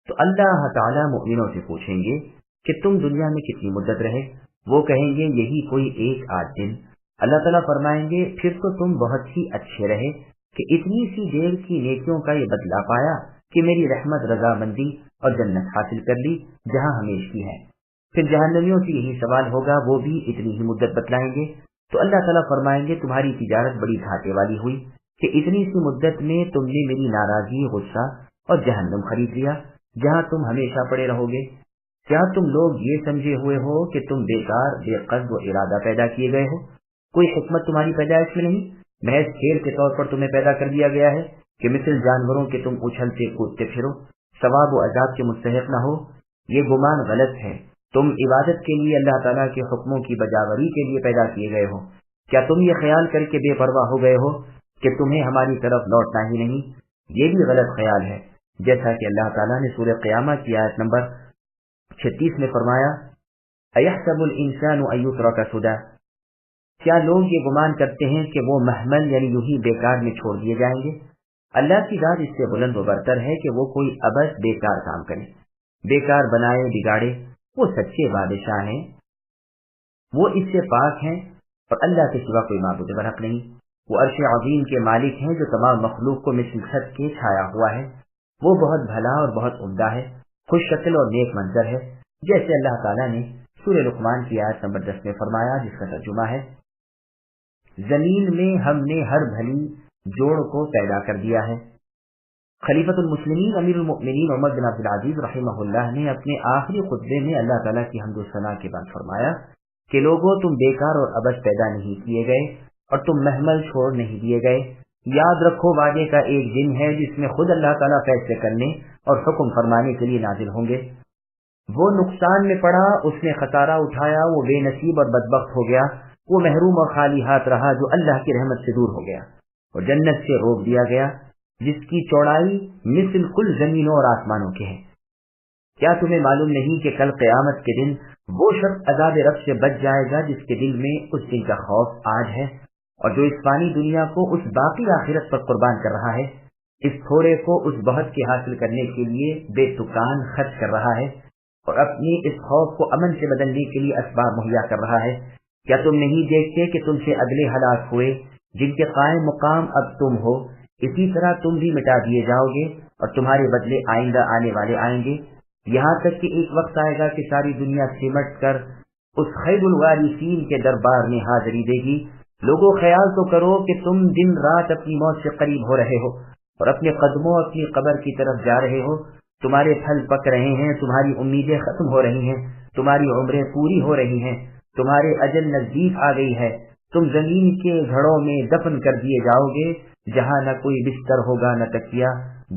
Speaker 1: تو اللہ تعالیٰ مؤمنوں سے پوچھیں گے کہ تم دنیا میں کتنی مدت رہے؟ وہ کہیں گے یہی کوئی 1-8 دن۔ اللہ تعالیٰ فرمائیں گے پھر تو تم بہت ہی اچھے رہے کہ اتنی سی دیر کی نیکیوں کا یہ بدلہ پایا کہ میری رحمت، رضامندی اور جنت حاصل کر لی جہاں ہمیشگی ہے۔ پھر جہنمیوں سے یہی سوال ہوگا، وہ بھی اتنی ہی مدت بتلائیں گے تو اللہ تعالیٰ فرمائیں گے تمہاری تجارت بڑی گھاٹے والی ہوئی کہ اتنی سی مدت میں تم نے میری ناراضی، غصہ اور جہنم خرید لیا جہاں تم ہمیشہ پڑے رہو گے۔ کیا تم لوگ یہ سمجھے ہوئے ہو کہ تم بیکار، بے قصد و ارادہ پیدا کیے گئے ہو؟ کوئی حکمت تمہاری پیدائش میں نہیں، محض کھیل کے طور پر تمہیں پیدا کر دیا گیا ہے کہ مثل جانوروں کے تم اچھلتے کودتے پھرو، ثواب و عذاب کے مستحق نہ ہو۔ یہ گمان غلط ہے۔ تم عبادت کے لیے، اللہ تعالیٰ کے حکموں کی بجاوری کے لیے پیدا کیے گئے ہو۔ کیا تم یہ خیال کر کے بے پرواہ ہو گئے ہو کہ تمہیں ہماری طرف لوٹنا ہی نہیں؟ یہ بھی غلط خیال ہے، جیسا کہ اللہ تعالیٰ نے سورہ قیامہ کی آیت نمبر 36 میں فرمایا، اَيَحْسَبُ الْإِنسَانُ أَن يُتْرَكَ سُدًى، کیا لوگ یہ گمان کرتے ہیں کہ وہ محمل یعنی یوں ہی بیکار میں چھوڑ دیے جائیں گے؟ اللہ کی ذات اس سے بلند و برتر ہے کہ وہ کوئی عبث بیکار کام کرے، بیکار بنائے بگاڑے۔ وہ سچے بادشاہ ہیں، وہ اس سے پاک ہیں اور اللہ کے سوا کوئی معبود برحق نہیں۔ وہ عرش عظیم کے مالک ہیں جو تمام مخلوق کو مثل چھت کے چھایا ہوا ہے۔ وہ بہت بھلا اور بہت عمدہ ہے، خوش شکل اور نیک منظر ہے، جیسے اللہ تعالیٰ نے سورہ لقمان کی آیت نمبر 10 میں فرمایا، جس کا ترجمہ ہے، زمین میں ہم نے ہر بھلی جوڑ کو پیدا کر دیا ہے۔ خلیفۃ المسلمین امیر المؤمنین عمر بن عبد العزیز رحمہ اللہ نے اپنے آخری خطبے میں اللہ تعالیٰ کی حمد و ثنا کے بعد فرمایا کہ لوگوں تم بیکار اور عبث پیدا نہیں کیے گئے اور تم محمل چھوڑ نہیں دیے گئے۔ یاد رکھو وعدے کا ایک دن ہے جس میں خود اللہ تعالیٰ فیصلے کرنے اور حکم فرمانے کے لیے نازل ہوں گے۔ وہ نقصان میں پڑا، اس نے خسارہ اٹھایا، وہ بے نصیب اور بدبخت ہو گیا، وہ محروم اور خالی ہاتھ رہا جو اللہ کی رحمت سے دور ہو گیا اور جنت سے روک دیا گیا جس کی چوڑائی مثل کل زمینوں اور آسمانوں کے ہے۔ کیا تمہیں معلوم نہیں کہ کل قیامت کے دن وہ شخص عذاب رب سے بچ جائے گا جس کے دل میں اس دن کا خوف آج ہے اور جو اس فانی دنیا کو اس باقی آخرت پر قربان کر رہا ہے، اس تھوڑے کو اس بہت کے حاصل کرنے کے لیے بے تکان خرچ کر رہا ہے اور اپنی اس خوف کو امن سے بدلنے کے لیے اسباب مہیا کر رہا ہے۔ کیا تم نہیں دیکھتے کہ تم سے اگلے ہلاک ہوئے جن کے قائم مقام اب تم ہو، اسی طرح تم بھی مٹا دیے جاؤ گے اور تمہارے بدلے آئندہ آنے والے آئیں گے، یہاں تک کہ ایک وقت آئے گا کہ ساری دنیا سمٹ کر اس خیر الوارثین کے دربار میں حاضری دے گی۔ لوگوں خیال تو کرو کہ تم دن رات اپنی موت سے قریب ہو رہے ہو اور اپنے قدموں اپنی قبر کی طرف جا رہے ہو۔ تمہارے پھل پک رہے ہیں، تمہاری امیدیں ختم ہو رہی ہیں، تمہاری عمریں پوری ہو رہی ہیں، تمہارے اجل نزدیک آ گئی ہے۔ تم زمین کے گھڑوں میں دفن کر دیے جاؤ گے جہاں نہ کوئی بستر ہوگا نہ تکیہ،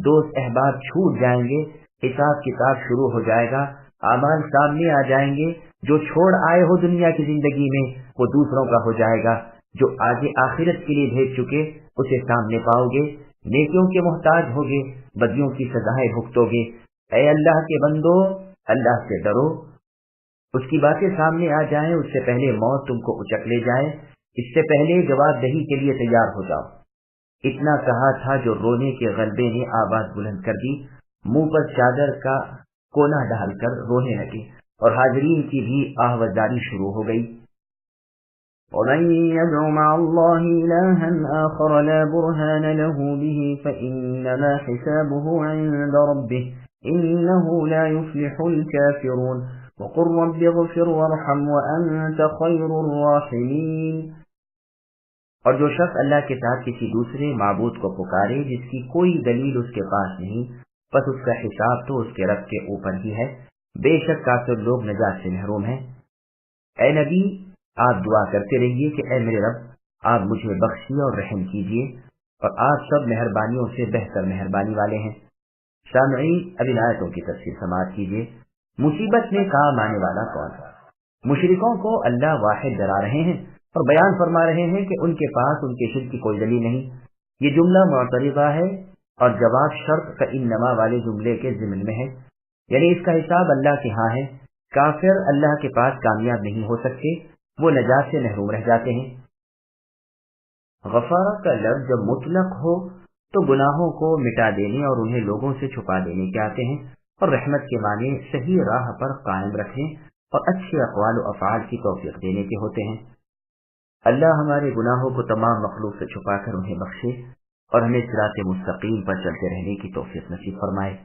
Speaker 1: دوست احباب چھوٹ جائیں گے، حساب کتاب شروع ہو جائے گا، اعمال سامنے آ جائیں گے۔ جو چھوڑ آئے ہو دنیا کی زندگی میں وہ دوسروں کا ہو جائے گا، جو آگے آخرت کے لیے بھیج چکے اسے سامنے پاؤ گے۔ نیکیوں کے محتاج ہوگے، بدیوں کی سزائیں بھگتو گے۔ اے اللہ کے بندو، اللہ سے ڈرو، اس کی باتیں سامنے آ جائیں، اس سے پہلے موت تم کو اچک لے جائے، اس سے پہلے جواب دہی کے لیے تیار ہو جاؤ۔ اتنا کہا تھا جو رونے کے غلبے نے آواز بلند کر دی، منہ پر چادر کا کونا ڈال کر رونے لگے اور حاضرین کی بھی آہوازداری شروع ہو گئی۔
Speaker 2: ومن يدع مع الله إلها آخر لا برهان له به فإنما حسابه عند ربه إنه لا يفلح الكافرون وقل رب اغفر وارحم وأنت خير الراحمين۔
Speaker 1: اور جو شخص اللہ کے ساتھ کسی دوسرے معبود کو پکارے جس کی کوئی دلیل اس کے پاس نہیں، بس اس کا حساب تو اس کے رب کے اوپر ہی ہے، بے شک کافر لوگ نجات سے محروم ہیں۔ اے نبی، آپ دعا کرتے رہیے کہ اے میرے رب، آپ مجھے بخشیے اور رحم کیجیے، اور آپ سب مہربانیوں سے بہتر مہربانی والے ہیں۔ سامعین، اب ان آیتوں کی تفسیر سماعت کیجیے۔ مصیبت میں کام آنے والا کون؟ مشرکوں کو اللہ واحد ڈرا رہے ہیں اور بیان فرما رہے ہیں کہ ان کے پاس ان کے شرک کی کوئی دلیل نہیں۔ یہ جملہ معترضہ ہے اور جواب شرط کا انما والے جملے کے ضمن میں ہے، یعنی اس کا حساب اللہ کے ہاں ہے۔ کافر اللہ کے پاس کامیاب نہیں ہو سکتے، وہ نجات سے محروم رہ جاتے ہیں۔ غفارہ کا لفظ جب مطلق ہو تو گناہوں کو مٹا دینے اور انہیں لوگوں سے چھپا دینے کے آتے ہیں، اور رحمت کے معنی صحیح راہ پر قائم رکھنے اور اچھے اقوال و افعال کی توفیق دینے کے ہوتے ہیں۔ اللہ ہمارے گناہوں کو تمام مخلوق سے چھپا کر انہیں بخشے اور ہمیں صراط مستقیم پر چلتے رہنے کی توفیق نصیب فرمائے۔